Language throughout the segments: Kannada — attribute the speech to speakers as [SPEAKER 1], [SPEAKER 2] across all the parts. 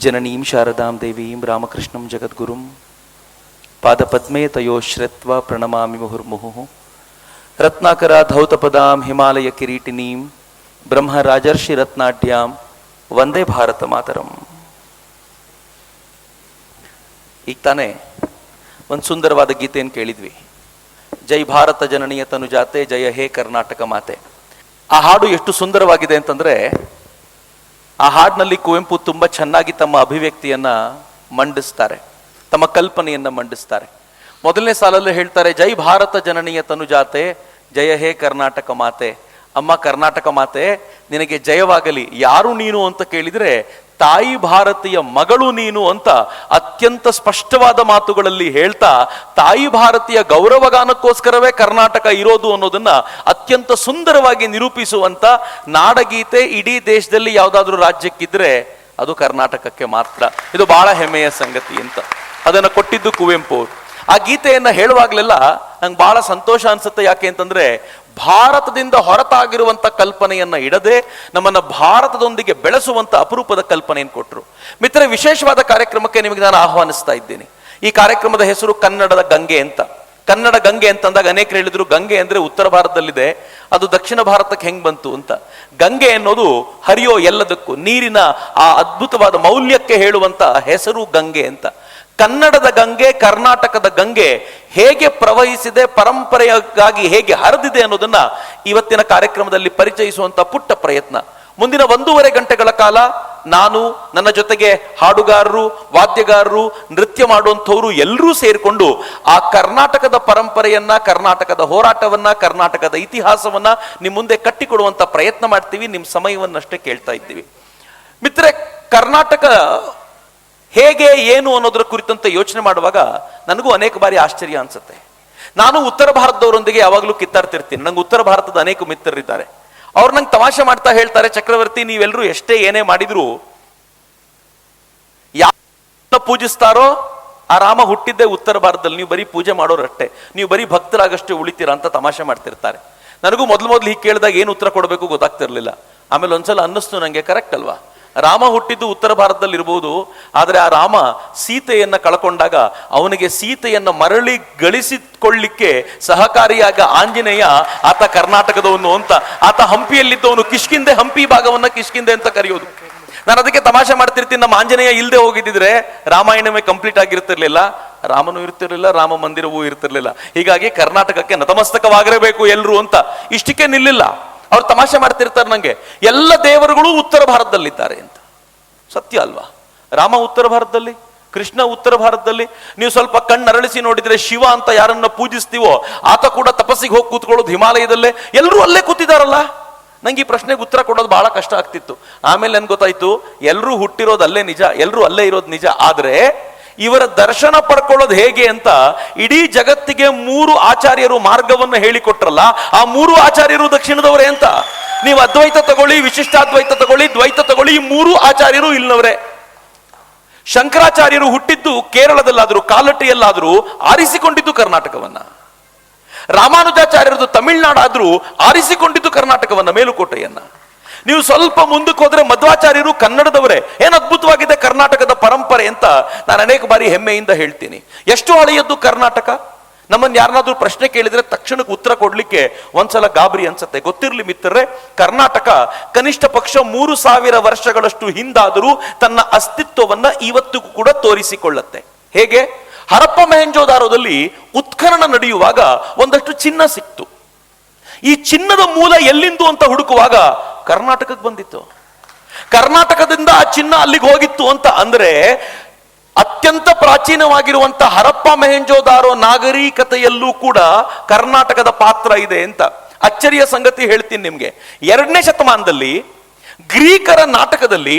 [SPEAKER 1] ಜನನೀಂ ಶಾರದಾಂ ದೇವೀಂ ರಾಮಕೃಷ್ಣಂ ಜಗದ್ಗುರುಂ ಪಾದಪದ್ಮೇ ತಯೋಶ್ರತ್ವ ಪ್ರಣಮಾಮಿ ಮುಹುರ್ಮುಹುಃ. ರತ್ನಾಕರ ಧೌತಪದಾಂ ಹಿಮಾಲಯ ಕಿರೀಟಿನೀಂ ಬ್ರಹ್ಮರಾಜರ್ಷಿ ರತ್ನಾಢ್ಯಾಂ ವಂದೇ ಭಾರತ ಮಾತರಂ. ಈಗ ತಾನೇ ಒಂದು ಸುಂದರವಾದ ಗೀತೆಯನ್ನು ಕೇಳಿದ್ವಿ. ಜೈ ಭಾರತ ಜನನೀಯ ತನುಜಾತೆ ಜಯ ಹೇ ಕರ್ನಾಟಕ ಮಾತೆ. ಆ ಹಾಡು ಎಷ್ಟು ಸುಂದರವಾಗಿದೆ ಅಂತಂದ್ರೆ, ಆ ಹಾಡಿನಲ್ಲಿ ಕುವೆಂಪು ತುಂಬ ಚೆನ್ನಾಗಿ ತಮ್ಮ ಅಭಿವ್ಯಕ್ತಿಯನ್ನ ಮಂಡಿಸ್ತಾರೆ, ತಮ್ಮ ಕಲ್ಪನೆಯನ್ನ ಮಂಡಿಸ್ತಾರೆ. ಮೊದಲನೇ ಸಾಲಲ್ಲೇ ಹೇಳ್ತಾರೆ, ಜೈ ಭಾರತ ಜನನೀಯ ತನುಜಾತೆ ಜಯ ಹೇ ಕರ್ನಾಟಕ ಮಾತೆ. ಅಮ್ಮ ಕರ್ನಾಟಕ ಮಾತೆ, ನಿನಗೆ ಜಯವಾಗಲಿ. ಯಾರು ನೀನು ಅಂತ ಕೇಳಿದ್ರೆ, ತಾಯಿ ಭಾರತೀಯ ಮಗಳು ನೀನು ಅಂತ ಅತ್ಯಂತ ಸ್ಪಷ್ಟವಾದ ಮಾತುಗಳಲ್ಲಿ ಹೇಳ್ತಾ, ತಾಯಿ ಭಾರತೀಯ ಗೌರವಗಾನಕ್ಕೋಸ್ಕರವೇ ಕರ್ನಾಟಕ ಇರೋದು ಅನ್ನೋದನ್ನ ಅತ್ಯಂತ ಸುಂದರವಾಗಿ ನಿರೂಪಿಸುವಂತ ನಾಡಗೀತೆ ಇಡೀ ದೇಶದಲ್ಲಿ ಯಾವುದಾದ್ರೂ ರಾಜ್ಯಕ್ಕಿದ್ರೆ ಅದು ಕರ್ನಾಟಕಕ್ಕೆ ಮಾತ್ರ. ಇದು ಬಹಳ ಹೆಮ್ಮೆಯ ಸಂಗತಿ ಅಂತ ಅದನ್ನ ಕೊಟ್ಟಿದ್ದು ಕುವೆಂಪು. ಆ ಗೀತೆಯನ್ನ ಹೇಳುವಾಗ್ಲೆಲ್ಲ ನಂಗೆ ಬಹಳ ಸಂತೋಷ ಅನ್ಸುತ್ತೆ. ಯಾಕೆ ಅಂತಂದ್ರೆ, ಭಾರತದಿಂದ ಹೊರತಾಗಿರುವಂತ ಕಲ್ಪನೆಯನ್ನ ಇಡದೆ ನಮ್ಮನ್ನ ಭಾರತದೊಂದಿಗೆ ಬೆಳೆಸುವಂತ ಅಪರೂಪದ ಕಲ್ಪನೆಯನ್ನು ಕೊಟ್ಟರು. ಮಿತ್ರ, ವಿಶೇಷವಾದ ಕಾರ್ಯಕ್ರಮಕ್ಕೆ ನಿಮಗೆ ನಾನು ಆಹ್ವಾನಿಸ್ತಾ ಇದ್ದೀನಿ. ಈ ಕಾರ್ಯಕ್ರಮದ ಹೆಸರು ಕನ್ನಡದ ಗಂಗೆ ಅಂತ. ಕನ್ನಡ ಗಂಗೆ ಅಂತಂದಾಗ ಅನೇಕರು ಹೇಳಿದ್ರು, ಗಂಗೆ ಅಂದ್ರೆ ಉತ್ತರ ಭಾರತದಲ್ಲಿದೆ, ಅದು ದಕ್ಷಿಣ ಭಾರತಕ್ಕೆ ಹೆಂಗ್ ಬಂತು ಅಂತ. ಗಂಗೆ ಅನ್ನೋದು ಹರಿಯೋ ಎಲ್ಲದಕ್ಕೂ ನೀರಿನ ಆ ಅದ್ಭುತವಾದ ಮೌಲ್ಯಕ್ಕೆ ಹೇಳುವಂತ ಹೆಸರು ಗಂಗೆ ಅಂತ. ಕನ್ನಡದ ಗಂಗೆ, ಕರ್ನಾಟಕದ ಗಂಗೆ ಹೇಗೆ ಪ್ರವಹಿಸಿದೆ, ಪರಂಪರೆಯಾಗಿ ಹೇಗೆ ಹರಿದಿದೆ ಅನ್ನೋದನ್ನ ಇವತ್ತಿನ ಕಾರ್ಯಕ್ರಮದಲ್ಲಿ ಪರಿಚಯಿಸುವಂತ ಪುಟ್ಟ ಪ್ರಯತ್ನ. ಮುಂದಿನ 1.5 ಗಂಟೆಗಳ ಕಾಲ ನಾನು, ನನ್ನ ಜೊತೆಗೆ ಹಾಡುಗಾರರು, ವಾದ್ಯಗಾರರು, ನೃತ್ಯ ಮಾಡುವಂಥವ್ರು ಎಲ್ಲರೂ ಸೇರಿಕೊಂಡು ಆ ಕರ್ನಾಟಕದ ಪರಂಪರೆಯನ್ನ, ಕರ್ನಾಟಕದ ಹೋರಾಟವನ್ನ, ಕರ್ನಾಟಕದ ಇತಿಹಾಸವನ್ನ ನಿಮ್ಮ ಮುಂದೆ ಕಟ್ಟಿಕೊಡುವಂತ ಪ್ರಯತ್ನ ಮಾಡ್ತೀವಿ. ನಿಮ್ಮ ಸಮಯವನ್ನಷ್ಟೇ ಕೇಳ್ತಾ ಇದ್ದೀವಿ. ಮಿತ್ರರೆ, ಕರ್ನಾಟಕ ಹೇಗೆ ಏನು ಅನ್ನೋದ್ರ ಕುರಿತಂತೆ ಯೋಚನೆ ಮಾಡುವಾಗ ನನಗೂ ಅನೇಕ ಬಾರಿ ಆಶ್ಚರ್ಯ ಅನ್ಸುತ್ತೆ. ನಾನು ಉತ್ತರ ಭಾರತದವರೊಂದಿಗೆ ಯಾವಾಗಲೂ ಕಿತ್ತಾಡ್ತಿರ್ತೀನಿ. ನಂಗೆ ಉತ್ತರ ಭಾರತದ ಅನೇಕ ಮಿತ್ರರಿದ್ದಾರೆ. ಅವ್ರು ನಂಗೆ ತಮಾಷೆ ಮಾಡ್ತಾ ಹೇಳ್ತಾರೆ, ಚಕ್ರವರ್ತಿ, ನೀವೆಲ್ಲರೂ ಎಷ್ಟೇ ಏನೇ ಮಾಡಿದ್ರು ಯಾರನ್ನ ಪೂಜಿಸ್ತಾರೋ ಆ ರಾಮ ಹುಟ್ಟಿದ್ದೇ ಉತ್ತರ ಭಾರತದಲ್ಲಿ, ನೀವು ಬರೀ ಪೂಜೆ ಮಾಡೋರಷ್ಟೇ, ನೀವು ಬರೀ ಭಕ್ತರಾಗಷ್ಟೇ ಉಳಿತೀರಾ ಅಂತ ತಮಾಷೆ ಮಾಡ್ತಿರ್ತಾರೆ. ನನಗೂ ಮೊದಲು ಹೀಗೆ ಕೇಳಿದಾಗ ಏನು ಉತ್ತರ ಕೊಡಬೇಕು ಗೊತ್ತಾಗ್ತಿರ್ಲಿಲ್ಲ. ಆಮೇಲೆ ಒಂದ್ಸಲ ಅನ್ನಿಸ್ತು ನನಗೆ, ಕರೆಕ್ಟ್ ಅಲ್ವಾ, ರಾಮ ಹುಟ್ಟಿದ್ದು ಉತ್ತರ ಭಾರತದಲ್ಲಿ ಇರಬಹುದು, ಆದರೆ ಆ ರಾಮ ಸೀತೆಯನ್ನ ಕಳ್ಕೊಂಡಾಗ ಅವನಿಗೆ ಸೀತೆಯನ್ನ ಮರಳಿ ಗಳಿಸಿಕೊಳ್ಳಿಕ್ಕೆ ಸಹಕಾರಿಯಾಗ ಆಂಜನೇಯ, ಆತ ಕರ್ನಾಟಕದವನು ಅಂತ. ಆತ ಹಂಪಿಯಲ್ಲಿದ್ದವನು. ಕಿಷ್ಕಿಂದೆ, ಹಂಪಿ ಭಾಗವನ್ನ ಕಿಷ್ಕಿಂದೆ ಅಂತ ಕರೆಯೋದು. ನಾನು ಅದಕ್ಕೆ ತಮಾಷೆ ಮಾಡ್ತಿರ್ತೀನಿ, ನಮ್ಮ ಆಂಜನೇಯ ಇಲ್ಲದೆ ಹೋಗಿದ್ದಿದ್ರೆ ರಾಮಾಯಣವೇ ಕಂಪ್ಲೀಟ್ ಆಗಿರ್ತಿರ್ಲಿಲ್ಲ, ರಾಮನೂ ಇರ್ತಿರ್ಲಿಲ್ಲ, ರಾಮ ಮಂದಿರವೂ ಇರ್ತಿರ್ಲಿಲ್ಲ. ಹೀಗಾಗಿ ಕರ್ನಾಟಕಕ್ಕೆ ನತಮಸ್ತಕವಾಗಿರಬೇಕು ಎಲ್ರು ಅಂತ ಇಷ್ಟಕ್ಕೆ ನಿಲ್ಲಿಲ್ಲ. ಅವ್ರು ತಮಾಷೆ ಮಾಡ್ತಿರ್ತಾರೆ ನಂಗೆ, ಎಲ್ಲ ದೇವರುಗಳು ಉತ್ತರ ಭಾರತದಲ್ಲಿದ್ದಾರೆ ಅಂತ. ಸತ್ಯ ಅಲ್ವಾ? ರಾಮ ಉತ್ತರ ಭಾರತದಲ್ಲಿ, ಕೃಷ್ಣ ಉತ್ತರ ಭಾರತದಲ್ಲಿ. ನೀವು ಸ್ವಲ್ಪ ಕಣ್ಣರಳಿಸಿ ನೋಡಿದ್ರೆ, ಶಿವ ಅಂತ ಯಾರನ್ನ ಪೂಜಿಸ್ತೀವೋ ಆತ ಕೂಡ ತಪಸ್ಸಿಗೆ ಹೋಗಿ ಕೂತ್ಕೊಳ್ಳೋದು ಹಿಮಾಲಯದಲ್ಲೇ. ಎಲ್ಲರೂ ಅಲ್ಲೇ ಕೂತಿದಾರಲ್ಲ. ನಂಗೆ ಈ ಪ್ರಶ್ನೆಗೆ ಉತ್ತರ ಕೊಡೋದು ಬಹಳ ಕಷ್ಟ ಆಗ್ತಿತ್ತು. ಆಮೇಲೆ ನನ್ಗೆ ಗೊತ್ತಾಯ್ತು, ಎಲ್ಲರೂ ಹುಟ್ಟಿರೋದು ಅಲ್ಲೇ ನಿಜ, ಎಲ್ಲರೂ ಅಲ್ಲೇ ಇರೋದು ನಿಜ. ಆದ್ರೆ ಇವರ ದರ್ಶನ ಪಡ್ಕೊಳ್ಳೋದು ಹೇಗೆ ಅಂತ ಇಡೀ ಜಗತ್ತಿಗೆ 3 ಆಚಾರ್ಯರು ಮಾರ್ಗವನ್ನು ಹೇಳಿಕೊಟ್ರಲ್ಲ, ಆ 3 ಆಚಾರ್ಯರು ದಕ್ಷಿಣದವರೇ ಅಂತ. ನೀವು ಅದ್ವೈತ ತಗೊಳ್ಳಿ, ವಿಶಿಷ್ಟಾದ್ವೈತ ತಗೊಳ್ಳಿ, ದ್ವೈತ ತಗೊಳ್ಳಿ, ಈ 3 ಆಚಾರ್ಯರು ಇಲ್ಲಿನವರೇ. ಶಂಕರಾಚಾರ್ಯರು ಹುಟ್ಟಿದ್ದು ಕೇರಳದಲ್ಲಾದ್ರೂ, ಕಾಲಟಿಯಲ್ಲಾದ್ರೂ, ಆರಿಸಿಕೊಂಡಿದ್ದು ಕರ್ನಾಟಕವನ್ನ. ರಾಮಾನುಜಾಚಾರ್ಯರದು ತಮಿಳುನಾಡಾದ್ರೂ ಆರಿಸಿಕೊಂಡಿದ್ದು ಕರ್ನಾಟಕವನ್ನ, ಮೇಲುಕೋಟೆಯನ್ನ. ನೀವು ಸ್ವಲ್ಪ ಮುಂದಕ್ಕೆ ಹೋದ್ರೆ ಮಧ್ವಾಚಾರ್ಯರು ಕನ್ನಡದವರೇ. ಏನ್ ಅದ್ಭುತವಾಗಿದೆ ಕರ್ನಾಟಕದ ಪರಂಪರೆ ಅಂತ ನಾನು ಅನೇಕ ಬಾರಿ ಹೆಮ್ಮೆಯಿಂದ ಹೇಳ್ತೀನಿ. ಎಷ್ಟು ಹಳೆಯದ್ದು ಕರ್ನಾಟಕ? ನಮ್ಮನ್ನು ಯಾರನ್ನಾದ್ರೂ ಪ್ರಶ್ನೆ ಕೇಳಿದ್ರೆ ತಕ್ಷಣಕ್ಕೆ ಉತ್ತರ ಕೊಡ್ಲಿಕ್ಕೆ ಒಂದ್ಸಲ ಗಾಬರಿ ಅನ್ಸುತ್ತೆ. ಗೊತ್ತಿರ್ಲಿ ಮಿತ್ರರೇ, ಕರ್ನಾಟಕ ಕನಿಷ್ಠ ಪಕ್ಷ 3000 ವರ್ಷಗಳಷ್ಟು ಹಿಂದಾದರೂ ತನ್ನ ಅಸ್ತಿತ್ವವನ್ನ ಇವತ್ತಿಗೂ ಕೂಡ ತೋರಿಸಿಕೊಳ್ಳುತ್ತೆ. ಹೇಗೆ? ಹರಪ್ಪ ಮೊಹೆಂಜೋದಾರೋದಲ್ಲಿ ಉತ್ಖನನ ನಡೆಯುವಾಗ ಒಂದಷ್ಟು ಚಿನ್ನ ಸಿಕ್ತು. ಈ ಚಿನ್ನದ ಮೂಲ ಎಲ್ಲಿಂದು ಅಂತ ಹುಡುಕುವಾಗ ಕರ್ನಾಟಕಕ್ಕೆ ಬಂದಿತ್ತು. ಕರ್ನಾಟಕದಿಂದ ಆ ಚಿನ್ನ ಅಲ್ಲಿಗೆ ಹೋಗಿತ್ತು ಅಂತ ಅಂದ್ರೆ, ಅತ್ಯಂತ ಪ್ರಾಚೀನವಾಗಿರುವಂತ ಹರಪ್ಪ ಮೊಹೆಂಜೋದಾರೋ ನಾಗರಿಕತೆಯಲ್ಲೂ ಕೂಡ ಕರ್ನಾಟಕದ ಪಾತ್ರ ಇದೆ ಅಂತ. ಅಚ್ಚರಿಯ ಸಂಗತಿ ಹೇಳ್ತೀನಿ ನಿಮ್ಗೆ. 2ನೇ ಶತಮಾನದಲ್ಲಿ ಗ್ರೀಕರ ನಾಟಕದಲ್ಲಿ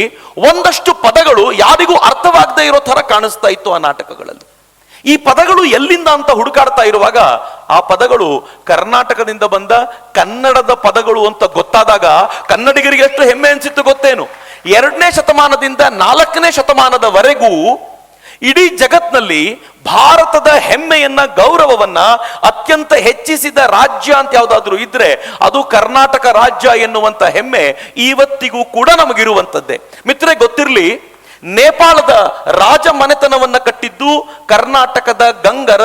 [SPEAKER 1] ಒಂದಷ್ಟು ಪದಗಳು ಯಾರಿಗೂ ಅರ್ಥವಾಗದೇ ಇರೋ ತರ ಕಾಣಿಸ್ತಾ ಇತ್ತು ಆ ನಾಟಕಗಳಲ್ಲಿ. ಈ ಪದಗಳು ಎಲ್ಲಿಂದ ಅಂತ ಹುಡುಕಾಡ್ತಾ ಇರುವಾಗ ಆ ಪದಗಳು ಕರ್ನಾಟಕದಿಂದ ಬಂದ ಕನ್ನಡದ ಪದಗಳು ಅಂತ ಗೊತ್ತಾದಾಗ ಕನ್ನಡಿಗರಿಗೆ ಎಷ್ಟು ಹೆಮ್ಮೆ ಅನ್ಸಿತ್ತು ಗೊತ್ತೇನು? 2ನೇ ಶತಮಾನದಿಂದ 4ನೇ ಶತಮಾನದವರೆಗೂ ಇಡೀ ಜಗತ್ನಲ್ಲಿ ಭಾರತದ ಹೆಮ್ಮೆಯನ್ನ, ಗೌರವವನ್ನ ಅತ್ಯಂತ ಹೆಚ್ಚಿಸಿದ ರಾಜ್ಯ ಅಂತ ಯಾವ್ದಾದ್ರು ಇದ್ರೆ ಅದು ಕರ್ನಾಟಕ ರಾಜ್ಯ ಎನ್ನುವಂತ ಹೆಮ್ಮೆ ಇವತ್ತಿಗೂ ಕೂಡ ನಮಗಿರುವಂತದ್ದೇ. ಮಿತ್ರರೇ, ಗೊತ್ತಿರಲಿ, ನೇಪಾಳದ ರಾಜ ಮನೆತನವನ್ನ ಕಟ್ಟಿದ್ದು ಕರ್ನಾಟಕದ ಗಂಗರ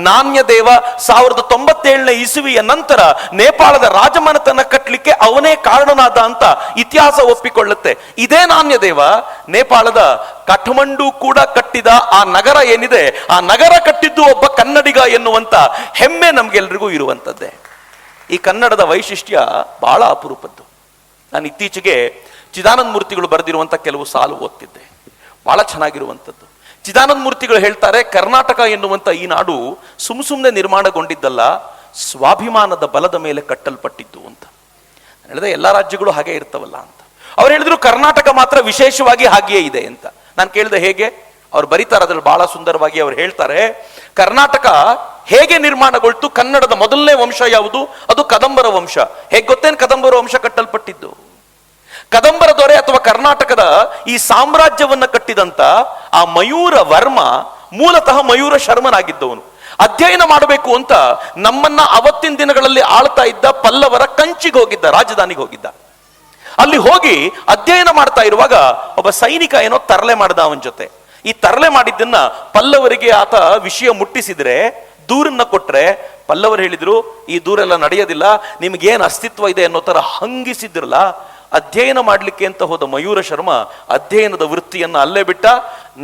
[SPEAKER 1] ನಾಣ್ಯದೇವ 1097ನೇ ಇಸುವಿಯ ನಂತರ ನೇಪಾಳದ ರಾಜಮನೆತನ ಕಟ್ಟಲಿಕ್ಕೆ ಅವನೇ ಕಾರಣನಾದ ಅಂತ ಇತಿಹಾಸ ಒಪ್ಪಿಕೊಳ್ಳುತ್ತೆ. ಇದೇ ನಾಣ್ಯದೇವ ನೇಪಾಳದ ಕಠ್ಮಂಡು ಕೂಡ ಕಟ್ಟಿದ ಆ ನಗರ ಏನಿದೆ, ಆ ನಗರ ಕಟ್ಟಿದ್ದು ಒಬ್ಬ ಕನ್ನಡಿಗ ಎನ್ನುವಂತ ಹೆಮ್ಮೆ ನಮ್ಗೆಲ್ರಿಗೂ ಇರುವಂತದ್ದೇ. ಈ ಕನ್ನಡದ ವೈಶಿಷ್ಟ್ಯ ಬಹಳ ಅಪರೂಪದ್ದು. ನಾನು ಇತ್ತೀಚೆಗೆ ಚಿದಾನಂದ ಮೂರ್ತಿಗಳು ಬರೆದಿರುವಂತ ಕೆಲವು ಸಾಲು ಓದ್ತಿದ್ದೆ, ಬಹಳ ಚೆನ್ನಾಗಿರುವಂಥದ್ದು. ಚಿದಾನಂದ ಮೂರ್ತಿಗಳು ಹೇಳ್ತಾರೆ, ಕರ್ನಾಟಕ ಎನ್ನುವಂತ ಈ ನಾಡು ಸುಮ್ಮನೆ ನಿರ್ಮಾಣಗೊಂಡಿದ್ದಲ್ಲ, ಸ್ವಾಭಿಮಾನದ ಬಲದ ಮೇಲೆ ಕಟ್ಟಲ್ಪಟ್ಟಿದ್ದು ಅಂತ ಹೇಳಿದ್ರೆ ಎಲ್ಲ ರಾಜ್ಯಗಳು ಹಾಗೆ ಇರ್ತವಲ್ಲ ಅಂತ. ಅವ್ರು ಹೇಳಿದ್ರು ಕರ್ನಾಟಕ ಮಾತ್ರ ವಿಶೇಷವಾಗಿ ಹಾಗೆಯೇ ಇದೆ ಅಂತ. ನಾನು ಕೇಳಿದೆ ಹೇಗೆ? ಅವ್ರು ಬರೀತಾರೆ, ಅದ್ರಲ್ಲಿ ಬಹಳ ಸುಂದರವಾಗಿ ಅವ್ರು ಹೇಳ್ತಾರೆ, ಕರ್ನಾಟಕ ಹೇಗೆ ನಿರ್ಮಾಣಗೊಳ್ತು, ಕನ್ನಡದ ಮೊದಲನೇ ವಂಶ ಯಾವುದು? ಅದು ಕದಂಬರ ವಂಶ. ಹೇಗೆ ಗೊತ್ತೇನು ಕದಂಬರ ವಂಶ ಕಟ್ಟಲ್ಪಟ್ಟಿದ್ದು? ಕದಂಬರ ದೊರೆ ಅಥವಾ ಕರ್ನಾಟಕದ ಈ ಸಾಮ್ರಾಜ್ಯವನ್ನ ಕಟ್ಟಿದಂತ ಆ ಮಯೂರ ವರ್ಮ ಮೂಲತಃ ಮಯೂರ ಶರ್ಮನಾಗಿದ್ದವನು. ಅಧ್ಯಯನ ಮಾಡಬೇಕು ಅಂತ ನಮ್ಮನ್ನ ಅವತ್ತಿನ ದಿನಗಳಲ್ಲಿ ಆಳ್ತಾ ಇದ್ದ ಪಲ್ಲವರ ಕಂಚಿಗೆ ಹೋಗಿದ್ದ, ರಾಜಧಾನಿಗೆ ಹೋಗಿದ್ದ. ಅಲ್ಲಿ ಹೋಗಿ ಅಧ್ಯಯನ ಮಾಡ್ತಾ ಇರುವಾಗ ಒಬ್ಬ ಸೈನಿಕ ಏನೋ ತರಲೆ ಮಾಡ್ದ ಅವನ ಜೊತೆ. ಈ ತರಲೆ ಮಾಡಿದ್ದನ್ನ ಪಲ್ಲವರಿಗೆ ಆತ ವಿಷಯ ಮುಟ್ಟಿಸಿದ್ರೆ, ದೂರನ್ನ ಕೊಟ್ರೆ, ಪಲ್ಲವರು ಹೇಳಿದ್ರು ಈ ದೂರೆಲ್ಲ ನಡೆಯೋದಿಲ್ಲ, ನಿಮ್ಗೇನ್ ಅಸ್ತಿತ್ವ ಇದೆ ಅನ್ನೋ ತರ ಹಂಗಿಸಿದ್ರಲ್ಲ. ಅಧ್ಯಯನ ಮಾಡ್ಲಿಕ್ಕೆ ಅಂತ ಹೋದ ಮಯೂರ ಶರ್ಮ ಅಧ್ಯಯನದ ವೃತ್ತಿಯನ್ನ ಅಲ್ಲೇ ಬಿಟ್ಟ.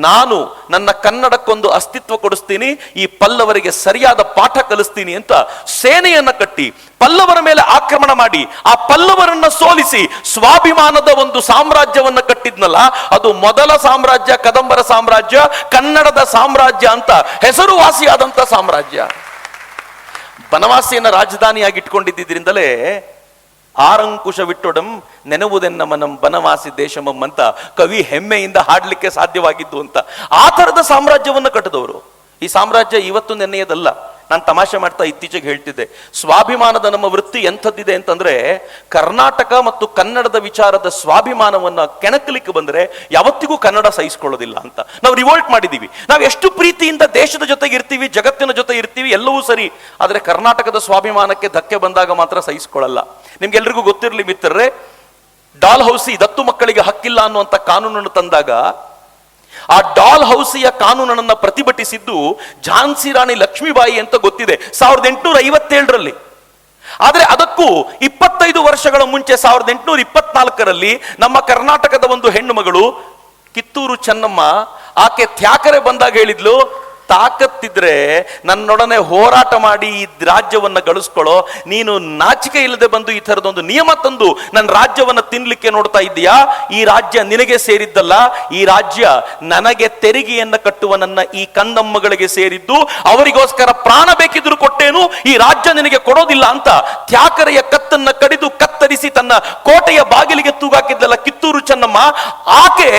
[SPEAKER 1] ನಾನು ನನ್ನ ಕನ್ನಡಕ್ಕೊಂದು ಅಸ್ತಿತ್ವ ಕೊಡಿಸ್ತೀನಿ, ಈ ಪಲ್ಲವರಿಗೆ ಸರಿಯಾದ ಪಾಠ ಕಲಿಸ್ತೀನಿ ಅಂತ ಸೇನೆಯನ್ನ ಕಟ್ಟಿ ಪಲ್ಲವರ ಮೇಲೆ ಆಕ್ರಮಣ ಮಾಡಿ ಆ ಪಲ್ಲವರನ್ನ ಸೋಲಿಸಿ ಸ್ವಾಭಿಮಾನದ ಒಂದು ಸಾಮ್ರಾಜ್ಯವನ್ನ ಕಟ್ಟಿದ್ನಲ್ಲ, ಅದು ಮೊದಲ ಸಾಮ್ರಾಜ್ಯ, ಕದಂಬರ ಸಾಮ್ರಾಜ್ಯ, ಕನ್ನಡದ ಸಾಮ್ರಾಜ್ಯ ಅಂತ ಹೆಸರುವಾಸಿಯಾದಂತ ಸಾಮ್ರಾಜ್ಯ. ಬನವಾಸಿಯನ್ನ ರಾಜಧಾನಿಯಾಗಿ ಇಟ್ಕೊಂಡಿದ್ದರಿಂದಲೇ ಆರಂಕುಶ ವಿಟ್ಟೊಡಂ ನೆನವುದೆನ್ನ ಮನಂ ಬನವಾಸಿ ದೇಶಮಂ ಅಂತ ಕವಿ ಹೆಮ್ಮೆಯಿಂದ ಹಾಡ್ಲಿಕ್ಕೆ ಸಾಧ್ಯವಾಗಿದ್ದು ಅಂತ. ಆ ತರದ ಸಾಮ್ರಾಜ್ಯವನ್ನು ಕಟ್ಟಿದವರು. ಈ ಸಾಮ್ರಾಜ್ಯ ಇವತ್ತು ನೆನ್ನೆಯದಲ್ಲ. ನಾನು ತಮಾಷೆ ಮಾಡ್ತಾ ಇತ್ತೀಚೆಗೆ ಹೇಳ್ತಿದ್ದೆ, ಸ್ವಾಭಿಮಾನದ ನಮ್ಮ ವೃತ್ತಿ ಎಂಥದ್ದಿದೆ ಅಂತಂದ್ರೆ, ಕರ್ನಾಟಕ ಮತ್ತು ಕನ್ನಡದ ವಿಚಾರದ ಸ್ವಾಭಿಮಾನವನ್ನ ಕೆಣಕಲಿಕ್ಕೆ ಬಂದ್ರೆ ಯಾವತ್ತಿಗೂ ಕನ್ನಡ ಸಹಿಸ್ಕೊಳ್ಳೋದಿಲ್ಲ ಅಂತ ನಾವು ರಿವೋಲ್ಟ್ ಮಾಡಿದೀವಿ. ನಾವು ಎಷ್ಟು ಪ್ರೀತಿಯಿಂದ ದೇಶದ ಜೊತೆಗೆ ಇರ್ತೀವಿ, ಜಗತ್ತಿನ ಜೊತೆ ಇರ್ತೀವಿ, ಎಲ್ಲವೂ ಸರಿ. ಆದ್ರೆ ಕರ್ನಾಟಕದ ಸ್ವಾಭಿಮಾನಕ್ಕೆ ಧಕ್ಕೆ ಬಂದಾಗ ಮಾತ್ರ ಸಹಿಸ್ಕೊಳ್ಳಲ್ಲ. ನಿಮ್ಗೆಲ್ರಿಗೂ ಗೊತ್ತಿರಲಿ ಮಿತ್ರರೇ, ಡಾಲ್ ಹೌಸಿ ದತ್ತು ಮಕ್ಕಳಿಗೆ ಹಕ್ಕಿಲ್ಲ ಅನ್ನುವಂಥ ಕಾನೂನನ್ನು ತಂದಾಗ ಆ ಡಾಲ್ ಹೌಸಿಯ ಕಾನೂನನ್ನ ಪ್ರತಿಭಟಿಸಿದ್ದು ಝಾನ್ಸಿ ರಾಣಿ ಲಕ್ಷ್ಮೀಬಾಯಿ ಅಂತ ಗೊತ್ತಿದೆ 1857ರಲ್ಲಿ. ಆದ್ರೆ ಅದಕ್ಕೂ 25 ವರ್ಷಗಳ ಮುಂಚೆ 1824ರಲ್ಲಿ ನಮ್ಮ ಕರ್ನಾಟಕದ ಒಂದು ಹೆಣ್ಣು ಮಗಳು ಕಿತ್ತೂರು ಚೆನ್ನಮ್ಮ, ಆಕೆ ತ್ಯಾಕರೆ ಬಂದಾಗ ಹೇಳಿದ್ಲು, ತಾಕತ್ತಿದ್ರೆ ನನ್ನೊಡನೆ ಹೋರಾಟ ಮಾಡಿ ಈ ರಾಜ್ಯವನ್ನ ಗಳಿಸ್ಕೊಳ್ಳೋ, ನೀನು ನಾಚಿಕೆ ಇಲ್ಲದೆ ಬಂದು ಈ ತರದೊಂದು ನಿಯಮ ತಂದು ನನ್ನ ರಾಜ್ಯವನ್ನ ತಿನ್ಲಿಕ್ಕೆ ನೋಡ್ತಾ ಇದ್ದೀಯಾ? ಈ ರಾಜ್ಯ ನಿನಗೆ ಸೇರಿದ್ದಲ್ಲ, ಈ ರಾಜ್ಯ ನನಗೆ ತೆರಿಗೆಯನ್ನ ಕಟ್ಟುವ ನನ್ನ ಈ ಕಂದಮ್ಮಗಳಿಗೆ ಸೇರಿದ್ದು, ಅವರಿಗೋಸ್ಕರ ಪ್ರಾಣ ಬೇಕಿದ್ರು ಕೊಟ್ಟೇನು, ಈ ರಾಜ್ಯ ನಿನಗೆ ಕೊಡೋದಿಲ್ಲ ಅಂತ ತ್ಯಾಕರೆಯ ಕತ್ತನ್ನ ಕಡಿದು ಕತ್ತರಿಸಿ ತನ್ನ ಕೋಟೆಯ ಬಾಗಿಲಿಗೆ ತೂಗಾಕಿದ್ದಲ್ಲ ಕಿತ್ತೂರು ಚೆನ್ನಮ್ಮ. ಆಕೆ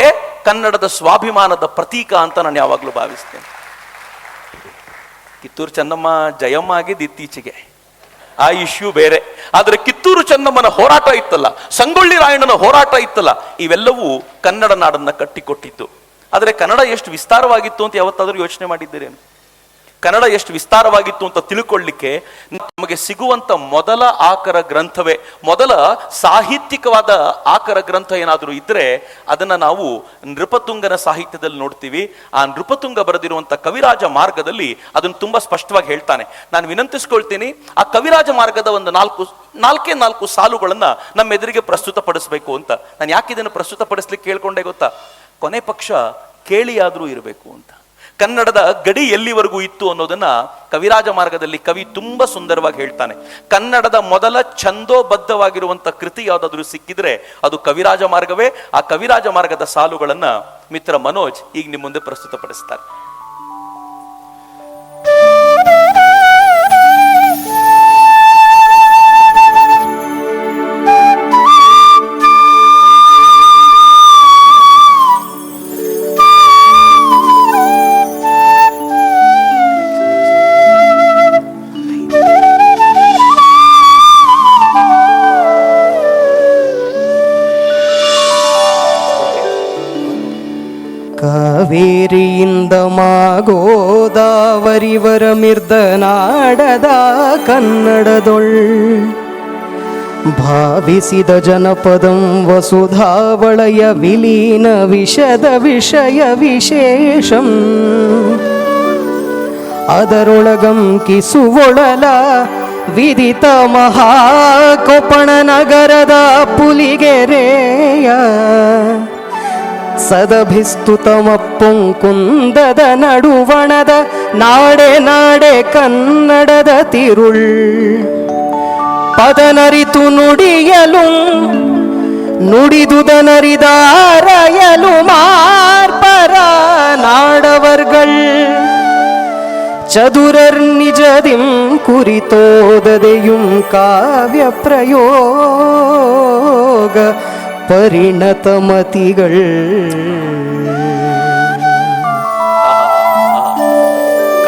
[SPEAKER 1] ಕನ್ನಡದ ಸ್ವಾಭಿಮಾನದ ಪ್ರತೀಕ ಅಂತ ನಾನು ಯಾವಾಗಲೂ ಭಾವಿಸ್ತೇನೆ. ಕಿತ್ತೂರು ಚೆನ್ನಮ್ಮ ಜಯಮ್ಮ ಆಗಿದ್ದು ಇತ್ತೀಚೆಗೆ, ಆ ಇಶ್ಯೂ ಬೇರೆ. ಆದ್ರೆ ಕಿತ್ತೂರು ಚೆನ್ನಮ್ಮನ ಹೋರಾಟ ಇತ್ತಲ್ಲ, ಸಂಗೊಳ್ಳಿ ರಾಯಣ್ಣನ ಹೋರಾಟ ಇತ್ತಲ್ಲ, ಇವೆಲ್ಲವೂ ಕನ್ನಡ ನಾಡನ್ನ ಕಟ್ಟಿಕೊಟ್ಟಿತ್ತು. ಆದ್ರೆ ಕನ್ನಡ ಎಷ್ಟು ವಿಸ್ತಾರವಾಗಿತ್ತು ಅಂತ ಯಾವತ್ತಾದ್ರೂ ಯೋಚನೆ ಮಾಡಿದ್ದೀರೇನು? ಕನ್ನಡ ಎಷ್ಟು ವಿಸ್ತಾರವಾಗಿತ್ತು ಅಂತ ತಿಳ್ಕೊಳ್ಳಿಕ್ಕೆ ನಮಗೆ ಸಿಗುವಂತ ಮೊದಲ ಆಕರ ಗ್ರಂಥವೇ, ಮೊದಲ ಸಾಹಿತ್ಯಿಕವಾದ ಆಕರ ಗ್ರಂಥ ಏನಾದರೂ ಇದ್ರೆ ಅದನ್ನ ನಾವು ನೃಪತುಂಗನ ಸಾಹಿತ್ಯದಲ್ಲಿ ನೋಡ್ತೀವಿ. ಆ ನೃಪತುಂಗ ಬರೆದಿರುವಂತ ಕವಿರಾಜ ಮಾರ್ಗದಲ್ಲಿ ಅದನ್ನು ತುಂಬಾ ಸ್ಪಷ್ಟವಾಗಿ ಹೇಳ್ತಾನೆ. ನಾನು ವಿನಂತಿಸ್ಕೊಳ್ತೀನಿ, ಆ ಕವಿರಾಜ ಮಾರ್ಗದ ಒಂದು ನಾಲ್ಕು ಸಾಲುಗಳನ್ನ ನಮ್ಮ ಎದುರಿಗೆ ಪ್ರಸ್ತುತಪಡಿಸಬೇಕು ಅಂತ. ನಾನು ಯಾಕೆ ಇದನ್ನು ಪ್ರಸ್ತುತಪಡಿಸ್ಲಿಕ್ಕೆ ಕೇಳ್ಕೊಂಡೆ ಗೊತ್ತಾ? ಕೊನೆ ಪಕ್ಷ ಕೇಳಿಯಾದ್ರೂ ಇರಬೇಕು ಅಂತ. ಕನ್ನಡದ ಗಡಿ ಎಲ್ಲಿವರೆಗೂ ಇತ್ತು ಅನ್ನೋದನ್ನ ಕವಿರಾಜ ಮಾರ್ಗದಲ್ಲಿ ಕವಿ ತುಂಬಾ ಸುಂದರವಾಗಿ ಹೇಳ್ತಾನೆ. ಕನ್ನಡದ ಮೊದಲ ಛಂದೋಬದ್ಧವಾಗಿರುವಂತ ಕೃತಿ ಯಾವ್ದಾದ್ರು ಸಿಕ್ಕಿದ್ರೆ ಅದು ಕವಿರಾಜ ಮಾರ್ಗವೇ. ಆ ಕವಿರಾಜ ಮಾರ್ಗದ ಸಾಲುಗಳನ್ನ ಮಿತ್ರ ಮನೋಜ್ ಈಗ ನಿಮ್ಮ ಮುಂದೆ ಪ್ರಸ್ತುತಪಡಿಸ್ತಾರೆ.
[SPEAKER 2] ಕಾವೇರಿಯಿಂದ ಮಾಗೋದಾವರಿವರ ಮಿರ್ದ ನಾಡದ ಕನ್ನಡದೊಳ್ ಭಾವಿಸಿದ ಜನಪದಂ ವಸುಧಾವಳಯ ವಿಲೀನ ವಿಷದ ವಿಷಯ ವಿಶೇಷಂ ಅದರೊಳಗಂ ಕಿಸುವೊಳಲ ವಿದಿತ ಮಹಾಕೊಪಣ ನಗರದ ಪುಲಿಗೆರೆಯ ಸದಭಿಸ್ತುತಮಪ್ಪುಂ ಕುಂದದ ನಡುವಣದ ನಾಡೆ ನಾಡೆ ಕನ್ನಡದ ತಿರುಳ್ ಪದನರಿತು ನುಡಿಯಲು ನುಡಿದುದನರಿದಾರಯಲು ಮಾರ್ಪರ ನಾಡವರ್ಗಳ್ ಚದುರರ್ ನಿಜದಿಂ ಕುರಿತೋದದೆಯುಂ ಕಾವ್ಯ ಪ್ರಯೋಗ ಪರಿಣತ ಮತಿಗಳ್.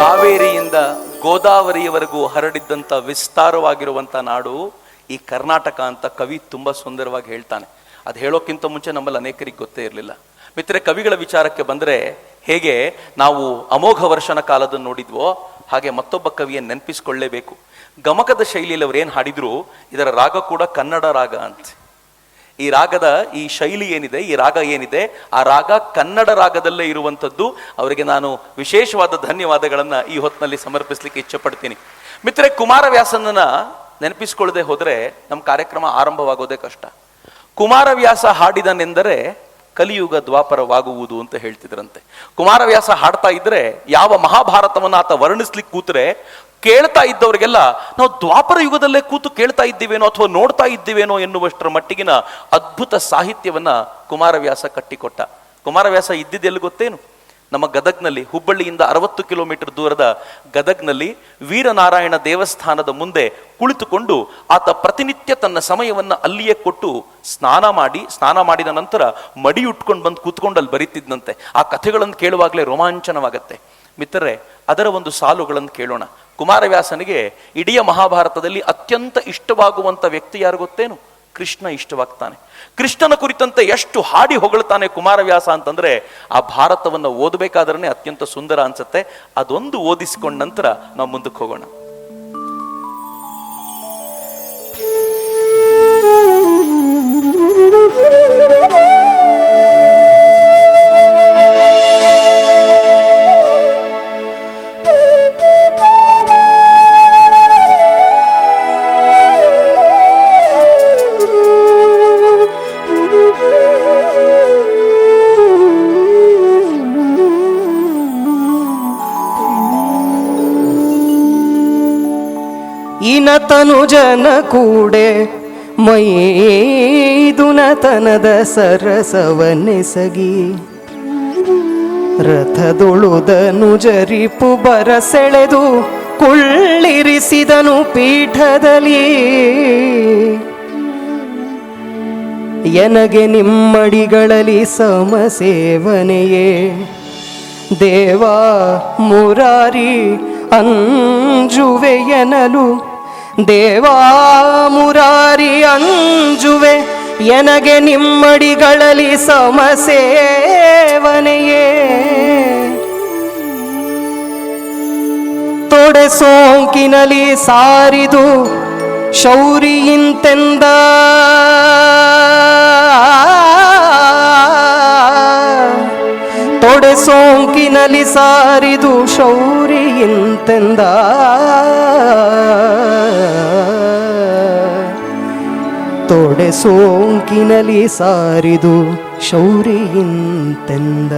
[SPEAKER 1] ಕಾವೇರಿಯಿಂದ ಗೋದಾವರಿಯವರೆಗೂ ಹರಡಿದ್ದಂಥ ವಿಸ್ತಾರವಾಗಿರುವಂಥ ನಾಡು ಈ ಕರ್ನಾಟಕ ಅಂತ ಕವಿ ತುಂಬ ಸುಂದರವಾಗಿ ಹೇಳ್ತಾನೆ. ಅದು ಹೇಳೋಕ್ಕಿಂತ ಮುಂಚೆ ನಮ್ಮಲ್ಲಿ ಅನೇಕರಿಗೆ ಗೊತ್ತೇ ಇರಲಿಲ್ಲ. ಮಿತ್ರರೆ, ಕವಿಗಳ ವಿಚಾರಕ್ಕೆ ಬಂದರೆ ಹೇಗೆ ನಾವು ಅಮೋಘ ವರ್ಷನ ಕಾಲದನ್ನು ನೋಡಿದ್ವೋ ಹಾಗೆ ಮತ್ತೊಬ್ಬ ಕವಿಯನ್ನು ನೆನಪಿಸ್ಕೊಳ್ಳೇಬೇಕು. ಗಮಕದ ಶೈಲಿಯಲ್ಲಿ ಅವ್ರು ಏನು ಹಾಡಿದ್ರು, ಇದರ ರಾಗ ಕೂಡ ಕನ್ನಡ ರಾಗ ಅಂತ. ಈ ರಾಗದ ಈ ಶೈಲಿ ಏನಿದೆ, ಈ ರಾಗ ಏನಿದೆ, ಆ ರಾಗ ಕನ್ನಡ ರಾಗದಲ್ಲೇ ಇರುವಂಥದ್ದು. ಅವರಿಗೆ ನಾನು ವಿಶೇಷವಾದ ಧನ್ಯವಾದಗಳನ್ನು ಈ ಹೊತ್ತಿನಲ್ಲಿ ಸಮರ್ಪಿಸಲಿಕ್ಕೆ ಇಚ್ಛೆಪಡ್ತೀನಿ. ಮಿತ್ರರೆ, ಕುಮಾರವ್ಯಾಸನನ್ನ ನೆನಪಿಸ್ಕೊಳ್ಳದೆ ಹೋದರೆ ನಮ್ಮ ಕಾರ್ಯಕ್ರಮ ಆರಂಭವಾಗೋದೇ ಕಷ್ಟ. ಕುಮಾರವ್ಯಾಸ ಹಾಡಿದನೆಂದರೆ ಕಲಿಯುಗ ದ್ವಾಪರವಾಗುವುದು ಅಂತ ಹೇಳ್ತಿದ್ರಂತೆ. ಕುಮಾರವ್ಯಾಸ ಹಾಡ್ತಾ ಇದ್ರೆ ಯಾವ ಮಹಾಭಾರತವನ್ನು ಆತ ವರ್ಣಿಸ್ಲಿಕ್ಕೆ ಕೂತ್ರೆ ಕೇಳ್ತಾ ಇದ್ದವರಿಗೆಲ್ಲ ನಾವು ದ್ವಾಪರ ಯುಗದಲ್ಲೇ ಕೂತು ಕೇಳ್ತಾ ಇದ್ದೀವೇನೋ ಅಥವಾ ನೋಡ್ತಾ ಇದ್ದೀವೇನೋ ಎನ್ನುವಷ್ಟರ ಮಟ್ಟಿಗಿನ ಅದ್ಭುತ ಸಾಹಿತ್ಯವನ್ನ ಕುಮಾರವ್ಯಾಸ ಕಟ್ಟಿಕೊಟ್ಟ. ಕುಮಾರವ್ಯಾಸ ಇದ್ದಿದ್ದೆಲ್ಲಿ ಗೊತ್ತೇನು? ನಮ್ಮ ಗದಗ್ನಲ್ಲಿ, ಹುಬ್ಬಳ್ಳಿಯಿಂದ 60 ಕಿಲೋಮೀಟರ್ ದೂರದ ಗದಗ್ನಲ್ಲಿ ವೀರನಾರಾಯಣ ದೇವಸ್ಥಾನದ ಮುಂದೆ ಕುಳಿತುಕೊಂಡು ಆತ ಪ್ರತಿನಿತ್ಯ ತನ್ನ ಸಮಯವನ್ನು ಅಲ್ಲಿಯೇ ಕೊಟ್ಟು ಸ್ನಾನ ಮಾಡಿದ ನಂತರ ಮಡಿ ಉಟ್ಕೊಂಡು ಬಂದು ಕೂತ್ಕೊಂಡು ಅಲ್ಲಿ ಬರೀತಿದ್ದಂತೆ. ಆ ಕಥೆಗಳನ್ನು ಕೇಳುವಾಗಲೇ ರೋಮಾಂಚನವಾಗತ್ತೆ. ಮಿತ್ರರೇ, ಅದರ ಒಂದು ಸಾಲುಗಳನ್ನು ಕೇಳೋಣ. ಕುಮಾರವ್ಯಾಸನಿಗೆ ಇಡೀ ಮಹಾಭಾರತದಲ್ಲಿ ಅತ್ಯಂತ ಇಷ್ಟವಾಗುವಂಥ ವ್ಯಕ್ತಿ ಯಾರು ಗೊತ್ತೇನು? ಕೃಷ್ಣ ಇಷ್ಟವಾಗ್ತಾನೆ. ಕೃಷ್ಣನ ಕುರಿತಂತೆ ಎಷ್ಟು ಹಾಡಿ ಹೊಗಳ್ತಾನೆ ಕುಮಾರವ್ಯಾಸ ಅಂತಂದ್ರೆ ಆ ಭಾರತವನ್ನು ಓದಬೇಕಾದ್ರೆ ಅತ್ಯಂತ ಸುಂದರ ಅನ್ಸುತ್ತೆ. ಅದೊಂದು ಓದಿಸಿಕೊಂಡ ನಂತರ ನಾವು ಮುಂದಕ್ಕೆ ಹೋಗೋಣ.
[SPEAKER 2] ಇನತನು ಜನ ಕೂಡೆ ಮೈದುನತನದ ಸರಸವನೆಸಗಿ ರಥದೊಳುದನು ಜರಿಪು ಬರಸೆಳೆದು ಕುಳ್ಳಿರಿಸಿದನು ಪೀಠದಲ್ಲಿ. ಎನಗೆ ನಿಮ್ಮಡಿಗಳಲ್ಲಿ ಸಮಸೇವನೆಯೇ ದೇವಾ ಮುರಾರಿ ಅಂಜುವೆ ಎನಲು, ದೇವಾ ಮುರಾರಿ ಅಂಜುವೆ ಎನಗೆ ನಿಮ್ಮಡಿಗಳಲ್ಲಿ ಸಮಸೇವನೆಯೇ. ತೊಡೆ ಸೋಂಕಿನಲಿ ಸಾರಿದು ಶೌರಿಯಿಂತೆಂದ ತೊಡೆ ಸೋಂಕಿನಲಿ ಸಾರಿದು ಶೌರಿಯಿಂತೆಂದ ತೊಡೆ ಸೋಂಕಿನಲಿ ಸಾರಿದು ಶೌರಿಯಿಂತೆಂದ.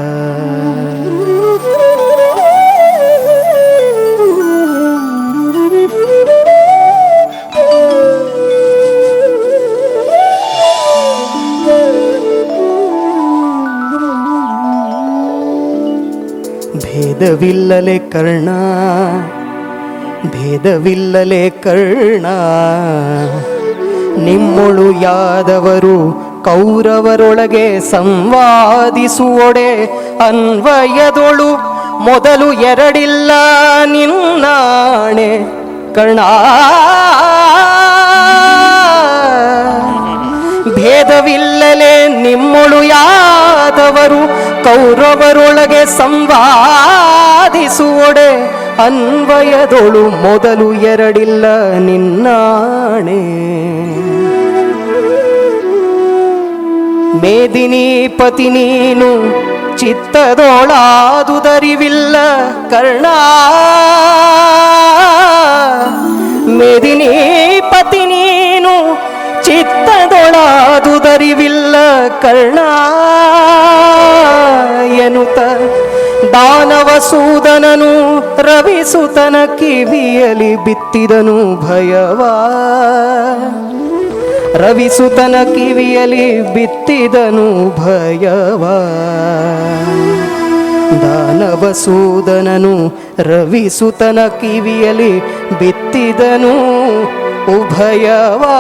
[SPEAKER 2] ಭೇದವಿಲ್ಲಲೆ ಕರ್ಣ, ಭೇದವಿಲ್ಲಲೆ ಕರ್ಣ, ನಿಮ್ಮೊಳು ಯಾದವರು ಕೌರವರೊಳಗೆ ಸಂವಾದಿಸುವೊಡೆ ಅನ್ವಯದೊಳು ಮೊದಲು ಎರಡಿಲ್ಲ ನಿನ್ನಾಣೆ ಕರ್ಣ. ಭೇದವಿಲ್ಲಲೆ ನಿಮ್ಮೊಳು ಯಾದವರು ಕೌರವರೊಳಗೆ ಸಂವಾದಿಸುವೊಡೆ ಅನ್ವಯದೊಳು ಮೊದಲು ಎರಡಿಲ್ಲ ನಿನ್ನಾಣೆ. ಮೇದಿನೀಪತಿ ನೀನು ಚಿತ್ತದೋಳಾದುದರಿವಿಲ್ಲ ಕರ್ಣ. ಮೇದಿನೀಪತಿ ನೀನು ಚಿತ್ತದೊಳಾದುದರಿವಿಲ್ಲ ಕರ್ಣ ಎನ್ನುತ್ತ ದಾನವ ಸೂದನನು ರವಿಸುತನ ಕಿವಿಯಲಿ ಬಿತ್ತಿದನು ಭಯವ. ರವಿಸುತನ ಕಿವಿಯಲಿ ಬಿತ್ತಿದನು ಭಯವ. ದಾನವ ಸೂದನನು ರವಿಸುತನ ಕಿವಿಯಲಿ ಬಿತ್ತಿದನು ಉಭಯವಾ.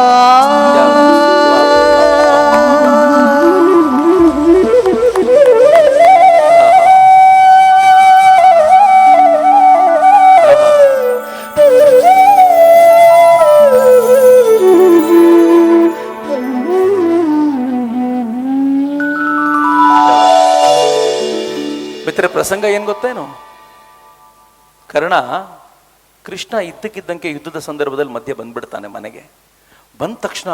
[SPEAKER 1] ಮಿತ್ರ, ಪ್ರಸಂಗ ಏನ್ ಗೊತ್ತೇನು? ಕರ್ಣ ಕೃಷ್ಣ ಇದ್ದಕ್ಕಿದ್ದಂಗೆ ಯುದ್ಧದ ಸಂದರ್ಭದಲ್ಲಿ ಮಧ್ಯೆ ಬಂದ್ಬಿಡ್ತಾನೆ ಮನೆಗೆ. ಬಂದ ತಕ್ಷಣ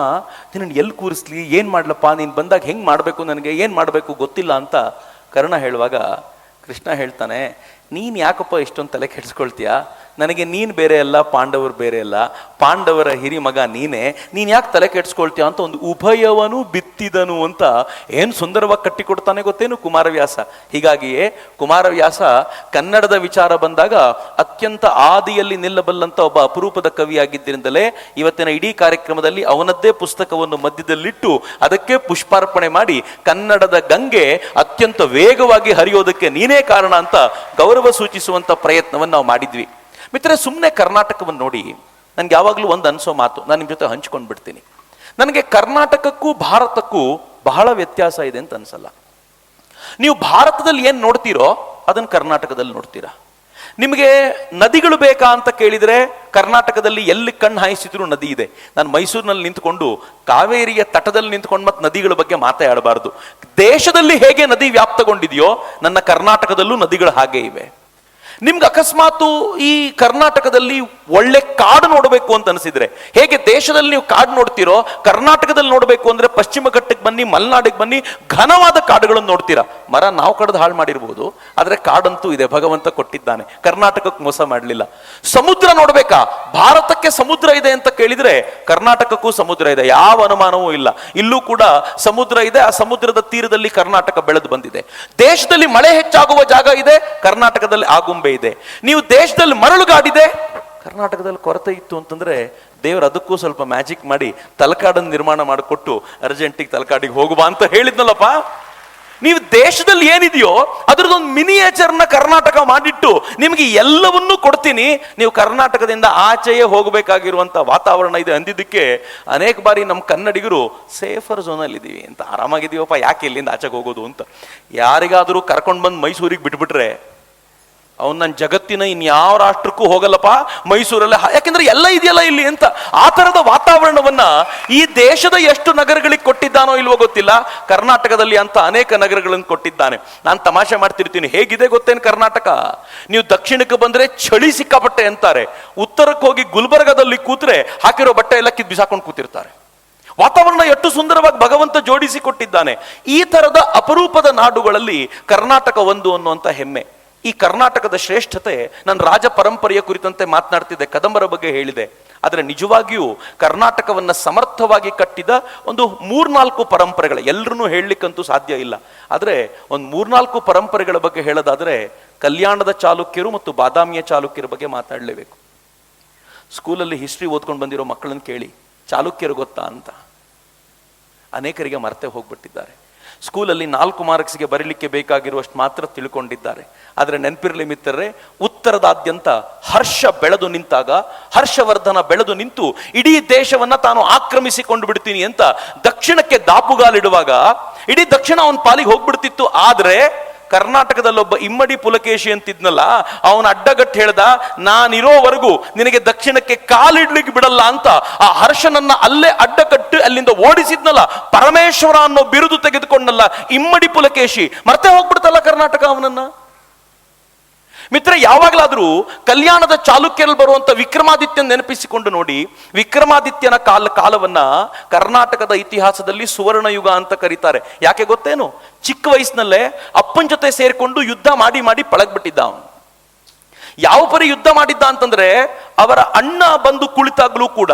[SPEAKER 1] ನಿನ್ನ ಎಲ್ಲಿ ಕೂರಿಸ್ಲಿ, ಏನ್ ಮಾಡ್ಲಪ್ಪ, ನೀನು ಬಂದಾಗ ಹೆಂಗ್ ಮಾಡಬೇಕು, ನನಗೆ ಏನ್ ಮಾಡಬೇಕು ಗೊತ್ತಿಲ್ಲ ಅಂತ ಕರ್ಣ ಹೇಳುವಾಗ ಕೃಷ್ಣ ಹೇಳ್ತಾನೆ, ನೀನು ಯಾಕಪ್ಪ ಇಷ್ಟೊಂದು ತಲೆ ಕೆಡಿಸ್ಕೊಳ್ತೀಯ? ನನಗೆ ನೀನು ಬೇರೆ ಅಲ್ಲ, ಪಾಂಡವರು ಬೇರೆ ಅಲ್ಲ, ಪಾಂಡವರ ಹಿರಿ ಮಗ ನೀನೇ, ನೀನು ಯಾಕೆ ತಲೆ ಕೆಡಿಸ್ಕೊಳ್ತೀಯ ಅಂತ ಒಂದು ಉಭಯವನು ಬಿತ್ತಿದನು ಅಂತ ಏನು ಸುಂದರವಾಗಿ ಕಟ್ಟಿಕೊಡ್ತಾನೆ ಗೊತ್ತೇನು ಕುಮಾರವ್ಯಾಸ. ಹೀಗಾಗಿಯೇ ಕುಮಾರವ್ಯಾಸ ಕನ್ನಡದ ವಿಚಾರ ಬಂದಾಗ ಅತ್ಯಂತ ಆದಿಯಲ್ಲಿ ನಿಲ್ಲಬಲ್ಲಂತ ಒಬ್ಬ ಅಪರೂಪದ ಕವಿಯಾಗಿದ್ದರಿಂದಲೇ ಇವತ್ತಿನ ಇಡೀ ಕಾರ್ಯಕ್ರಮದಲ್ಲಿ ಅವನದ್ದೇ ಪುಸ್ತಕವನ್ನು ಮಧ್ಯದಲ್ಲಿಟ್ಟು ಅದಕ್ಕೆ ಪುಷ್ಪಾರ್ಪಣೆ ಮಾಡಿ ಕನ್ನಡದ ಗಂಗೆ ಅತ್ಯಂತ ವೇಗವಾಗಿ ಹರಿಯೋದಕ್ಕೆ ನೀನೇ ಕಾರಣ ಅಂತ ಗೌರವ ಸೂಚಿಸುವಂತ ಪ್ರಯತ್ನವನ್ನು ನಾವು ಮಾಡಿದ್ವಿ. ಮಿತ್ರ, ಸುಮ್ಮನೆ ಕರ್ನಾಟಕವನ್ನು ನೋಡಿ ನನ್ಗೆ ಯಾವಾಗಲೂ ಒಂದು ಅನ್ಸೋ ಮಾತು ನಾನು ನಿಮ್ಮ ಜೊತೆ ಹಂಚ್ಕೊಂಡು ಬಿಡ್ತೀನಿ. ನನಗೆ ಕರ್ನಾಟಕಕ್ಕೂ ಭಾರತಕ್ಕೂ ಬಹಳ ವ್ಯತ್ಯಾಸ ಇದೆ ಅಂತ ಅನ್ಸಲ್ಲ. ನೀವು ಭಾರತದಲ್ಲಿ ಏನು ನೋಡ್ತೀರೋ ಅದನ್ನು ಕರ್ನಾಟಕದಲ್ಲಿ ನೋಡ್ತೀರಾ. ನಿಮಗೆ ನದಿಗಳು ಬೇಕಾ ಅಂತ ಕೇಳಿದರೆ ಕರ್ನಾಟಕದಲ್ಲಿ ಎಲ್ಲಿ ಕಣ್ಣು ಹಾಯಿಸಿದ್ರು ನದಿ ಇದೆ. ನಾನು ಮೈಸೂರಿನಲ್ಲಿ ನಿಂತ್ಕೊಂಡು ಕಾವೇರಿಯ ತಟದಲ್ಲಿ ನಿಂತ್ಕೊಂಡು ಮತ್ತೆ ನದಿಗಳ ಬಗ್ಗೆ ಮಾತಾಡಬಾರ್ದು. ದೇಶದಲ್ಲಿ ಹೇಗೆ ನದಿ ವ್ಯಾಪ್ತಗೊಂಡಿದೆಯೋ ನನ್ನ ಕರ್ನಾಟಕದಲ್ಲೂ ನದಿಗಳು ಹಾಗೆ ಇವೆ. ನಿಮ್ಗೆ ಅಕಸ್ಮಾತು ಈ ಕರ್ನಾಟಕದಲ್ಲಿ ಒಳ್ಳೆ ಕಾಡು ನೋಡಬೇಕು ಅಂತ ಅನಿಸಿದ್ರೆ, ಹೇಗೆ ದೇಶದಲ್ಲಿ ನೀವು ಕಾಡು ನೋಡ್ತೀರೋ ಕರ್ನಾಟಕದಲ್ಲಿ ನೋಡಬೇಕು ಅಂದ್ರೆ ಪಶ್ಚಿಮ ಘಟ್ಟಕ್ಕೆ ಬನ್ನಿ, ಮಲೆನಾಡಿಗೆ ಬನ್ನಿ, ಘನವಾದ ಕಾಡುಗಳನ್ನು ನೋಡ್ತೀರಾ. ಮರ ನಾವು ಕಡ್ದು ಹಾಳು ಮಾಡಿರ್ಬೋದು, ಆದ್ರೆ ಕಾಡಂತೂ ಇದೆ, ಭಗವಂತ ಕೊಟ್ಟಿದ್ದಾನೆ, ಕರ್ನಾಟಕಕ್ಕೆ ಮೋಸ ಮಾಡಲಿಲ್ಲ. ಸಮುದ್ರ ನೋಡ್ಬೇಕಾ? ಭಾರತಕ್ಕೆ ಸಮುದ್ರ ಇದೆ ಅಂತ ಕೇಳಿದ್ರೆ ಕರ್ನಾಟಕಕ್ಕೂ ಸಮುದ್ರ ಇದೆ, ಯಾವ ಅನುಮಾನವೂ ಇಲ್ಲ. ಇಲ್ಲೂ ಕೂಡ ಸಮುದ್ರ ಇದೆ, ಆ ಸಮುದ್ರದ ತೀರದಲ್ಲಿ ಕರ್ನಾಟಕ ಬೆಳೆದು ಬಂದಿದೆ. ದೇಶದಲ್ಲಿ ಮಳೆ ಹೆಚ್ಚಾಗುವ ಜಾಗ ಇದೆ, ಕರ್ನಾಟಕದಲ್ಲಿ ಆಗುಂಬೆ ಇದೆ. ನೀವು ದೇಶದಲ್ಲಿ ಮರಳುಗಾಡಿದೆ, ಕರ್ನಾಟಕದಲ್ಲಿ ಕೊರತೆ ಇತ್ತು ಅಂತಂದ್ರೆ ದೇವರು ಅದಕ್ಕೂ ಸ್ವಲ್ಪ ಮ್ಯಾಜಿಕ್ ಮಾಡಿ ತಲಕಾಡನ್ನು ನಿರ್ಮಾಣ ಮಾಡಿಕೊಟ್ಟು ಅರ್ಜೆಂಟಿಗೆ ತಲಕಾಡಿಗೆ ಹೋಗುವ ಅಂತ ಹೇಳಿದ್ನಲ್ಲಪ್ಪ. ನೀವು ದೇಶದಲ್ಲಿ ಏನಿದೆಯೋ ಅದರದೊಂದು ಮಿನಿಯೇಚರ್ನ ಕರ್ನಾಟಕ ಮಾಡಿಟ್ಟು ನಿಮಗೆ ಎಲ್ಲವನ್ನೂ ಕೊಡ್ತೀನಿ, ನೀವು ಕರ್ನಾಟಕದಿಂದ ಆಚೆಯೇ ಹೋಗಬೇಕಾಗಿರುವಂತ ವಾತಾವರಣ ಇದೆ ಅಂದಿದ್ದಕ್ಕೆ ಅನೇಕ ಬಾರಿ ನಮ್ಮ ಕನ್ನಡಿಗರು ಸೇಫರ್ ಝೋನಲ್ಲಿ ಇದ್ದೀವಿ ಅಂತ ಆರಾಮಾಗಿದ್ದೀವಪ್ಪ, ಯಾಕೆ ಇಲ್ಲಿಂದ ಆಚೆಗೆ ಹೋಗೋದು ಅಂತ. ಯಾರಿಗಾದರೂ ಕರ್ಕೊಂಡು ಬಂದು ಮೈಸೂರಿಗೆ ಬಿಟ್ಬಿಟ್ರೆ ಅವ್ನು ನನ್ನ ಜಗತ್ತಿನ ಇನ್ಯಾವ ರಾಷ್ಟ್ರಕ್ಕೂ ಹೋಗಲ್ಲಪ್ಪ, ಮೈಸೂರಲ್ಲೇ, ಯಾಕೆಂದ್ರೆ ಎಲ್ಲ ಇದೆಯಲ್ಲ ಇಲ್ಲಿ ಅಂತ. ಆ ತರದ ವಾತಾವರಣವನ್ನ ಈ ದೇಶದ ಎಷ್ಟು ನಗರಗಳಿಗೆ ಕೊಟ್ಟಿದ್ದಾನೋ ಇಲ್ವೋ ಗೊತ್ತಿಲ್ಲ, ಕರ್ನಾಟಕದಲ್ಲಿ ಅಂತ ಅನೇಕ ನಗರಗಳನ್ನು ಕೊಟ್ಟಿದ್ದಾನೆ. ನಾನು ತಮಾಷೆ ಮಾಡ್ತಿರ್ತೀನಿ, ಹೇಗಿದೆ ಗೊತ್ತೇನು ಕರ್ನಾಟಕ? ನೀವು ದಕ್ಷಿಣಕ್ಕೆ ಬಂದ್ರೆ ಚಳಿ ಸಿಕ್ಕಾಪಟ್ಟೆ ಅಂತಾರೆ, ಉತ್ತರಕ್ಕೆ ಹೋಗಿ ಗುಲ್ಬರ್ಗದಲ್ಲಿ ಕೂತ್ರೆ ಹಾಕಿರೋ ಬಟ್ಟೆ ಎಲ್ಲ ಕಿತ್ತು ಬಿಸಾಕೊಂಡು ಕೂತಿರ್ತಾರೆ. ವಾತಾವರಣ ಎಷ್ಟು ಸುಂದರವಾಗಿ ಭಗವಂತ ಜೋಡಿಸಿ ಕೊಟ್ಟಿದ್ದಾನೆ. ಈ ತರದ ಅಪರೂಪದ ನಾಡುಗಳಲ್ಲಿ ಕರ್ನಾಟಕ ಒಂದು ಅನ್ನುವಂಥ ಹೆಮ್ಮೆ. ಈ ಕರ್ನಾಟಕದ ಶ್ರೇಷ್ಠತೆ, ನಾನು ರಾಜ ಪರಂಪರೆಯ ಕುರಿತಂತೆ ಮಾತನಾಡ್ತಿದ್ದೆ, ಕದಂಬರ ಬಗ್ಗೆ ಹೇಳಿದೆ. ಆದರೆ ನಿಜವಾಗಿಯೂ ಕರ್ನಾಟಕವನ್ನು ಸಮರ್ಥವಾಗಿ ಕಟ್ಟಿದ ಒಂದು 3-4 ಪರಂಪರೆಗಳು, ಎಲ್ಲರನ್ನೂ ಹೇಳಲಿಕ್ಕಂತೂ ಸಾಧ್ಯ ಇಲ್ಲ, ಆದರೆ ಒಂದು 3-4 ಪರಂಪರೆಗಳ ಬಗ್ಗೆ ಹೇಳೋದಾದರೆ ಕಲ್ಯಾಣದ ಚಾಲುಕ್ಯರು ಮತ್ತು ಬಾದಾಮಿಯ ಚಾಲುಕ್ಯರ ಬಗ್ಗೆ ಮಾತಾಡಲೇಬೇಕು. ಸ್ಕೂಲಲ್ಲಿ ಹಿಸ್ಟ್ರಿ ಓದ್ಕೊಂಡು ಬಂದಿರೋ ಮಕ್ಕಳನ್ನು ಕೇಳಿ, ಚಾಲುಕ್ಯರು ಗೊತ್ತಾ ಅಂತ ಅನೇಕರಿಗೆ ಮರೆತೇ ಹೋಗ್ಬಿಟ್ಟಿದ್ದಾರೆ. ಸ್ಕೂಲಲ್ಲಿ 4 ಮಾರ್ಕ್ಸ್ಗೆ ಬರೀಲಿಕ್ಕೆ ಬೇಕಾಗಿರುವಷ್ಟು ಮಾತ್ರ ತಿಳ್ಕೊಂಡಿದ್ದಾರೆ. ಆದರೆ ನೆನಪಿರಲಿ ಮಿತ್ರರೇ, ಉತ್ತರದಾದ್ಯಂತ ಹರ್ಷ ಬೆಳೆದು ನಿಂತಾಗ, ಹರ್ಷವರ್ಧನ ಬೆಳೆದು ನಿಂತು ಇಡೀ ದೇಶವನ್ನ ತಾನು ಆಕ್ರಮಿಸಿಕೊಂಡು ಬಿಡ್ತೀನಿ ಅಂತ ದಕ್ಷಿಣಕ್ಕೆ ದಾಪುಗಾಲಿಡುವಾಗ ಇಡೀ ದಕ್ಷಿಣ ಅವನ ಪಾಲಿಗೆ ಹೋಗ್ಬಿಡ್ತಿತ್ತು. ಆದ್ರೆ ಕರ್ನಾಟಕದಲ್ಲೊಬ್ಬ ಇಮ್ಮಡಿ ಪುಲಕೇಶಿ ಅಂತಿದ್ನಲ್ಲ, ಅವನ ಅಡ್ಡಗಟ್ಟು ಹೇಳ್ದ, ನಾನಿರೋವರೆಗೂ ನಿನಗೆ ದಕ್ಷಿಣಕ್ಕೆ ಕಾಲಿಡ್ಲಿಕ್ಕೆ ಬಿಡಲ್ಲ ಅಂತ. ಆ ಹರ್ಷನನ್ನ ಅಲ್ಲೇ ಅಡ್ಡಗಟ್ಟು ಅಲ್ಲಿಂದ ಓಡಿಸಿದ್ನಲ್ಲ, ಪರಮೇಶ್ವರ ಅನ್ನೋ ಬಿರುದು ತೆಗೆದುಕೊಂಡಲ್ಲ ಇಮ್ಮಡಿ ಪುಲಕೇಶಿ. ಮರ್ತೆ ಹೋಗ್ಬಿಡ್ತಲ್ಲ ಕರ್ನಾಟಕ ಅವನನ್ನ. ಮಿತ್ರ, ಯಾವಾಗಲಾದರೂ ಕಲ್ಯಾಣದ ಚಾಲುಕ್ಯರಲ್ಲಿ ಬರುವಂತ ವಿಕ್ರಮಾದಿತ್ಯನ ನೆನಪಿಸಿಕೊಂಡು ನೋಡಿ. ವಿಕ್ರಮಾದಿತ್ಯನ ಕಾಲವನ್ನ ಕರ್ನಾಟಕದ ಇತಿಹಾಸದಲ್ಲಿ ಸುವರ್ಣ ಯುಗ ಅಂತ ಕರೀತಾರೆ. ಯಾಕೆ ಗೊತ್ತೇನು? ಚಿಕ್ಕ ವಯಸ್ಸಿನಲ್ಲೇ ಅಪ್ಪನ ಜೊತೆ ಸೇರ್ಕೊಂಡು ಯುದ್ಧ ಮಾಡಿ ಮಾಡಿ ಪಳಗ್ಬಿಟ್ಟಿದ್ದ ಅವನು. ಯಾವ ಪರಿ ಯುದ್ಧ ಮಾಡಿದ್ದ ಅಂತಂದ್ರೆ, ಅವರ ಅಣ್ಣ ಬಂದು ಕುಳಿತಾಗ್ಲೂ ಕೂಡ,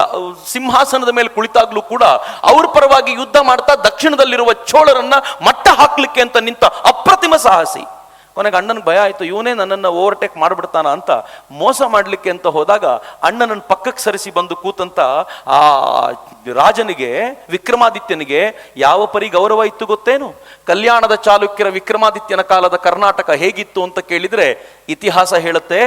[SPEAKER 1] ಸಿಂಹಾಸನದ ಮೇಲೆ ಕುಳಿತಾಗ್ಲೂ ಕೂಡ ಅವ್ರ ಪರವಾಗಿ ಯುದ್ಧ ಮಾಡ್ತಾ ದಕ್ಷಿಣದಲ್ಲಿರುವ ಚೋಳರನ್ನ ಮಟ್ಟ ಹಾಕ್ಲಿಕ್ಕೆ ಅಂತ ನಿಂತ ಅಪ್ರತಿಮ ಸಾಹಸಿ. ಕೊನೆಗೆ ಅಣ್ಣನ ಭಯ ಆಯ್ತು, ಇವನೇ ನನ್ನನ್ನು ಓವರ್ಟೇಕ್ ಮಾಡ್ಬಿಡ್ತಾನ ಅಂತ ಮೋಸ ಮಾಡ್ಲಿಕ್ಕೆ ಅಂತ ಹೋದಾಗ ಅಣ್ಣನನ್ನ ಪಕ್ಕಕ್ಕೆ ಸರಿಸಿ ಬಂದು ಕೂತಂತ ಆ ರಾಜನಿಗೆ, ವಿಕ್ರಮಾದಿತ್ಯನಿಗೆ ಯಾವ ಪರಿ ಗೌರವ ಇತ್ತು ಗೊತ್ತೇನು? ಕಲ್ಯಾಣದ ಚಾಲುಕ್ಯರ ವಿಕ್ರಮಾದಿತ್ಯನ ಕಾಲದ ಕರ್ನಾಟಕ ಹೇಗಿತ್ತು ಅಂತ ಕೇಳಿದ್ರೆ ಇತಿಹಾಸ ಹೇಳುತ್ತೆ.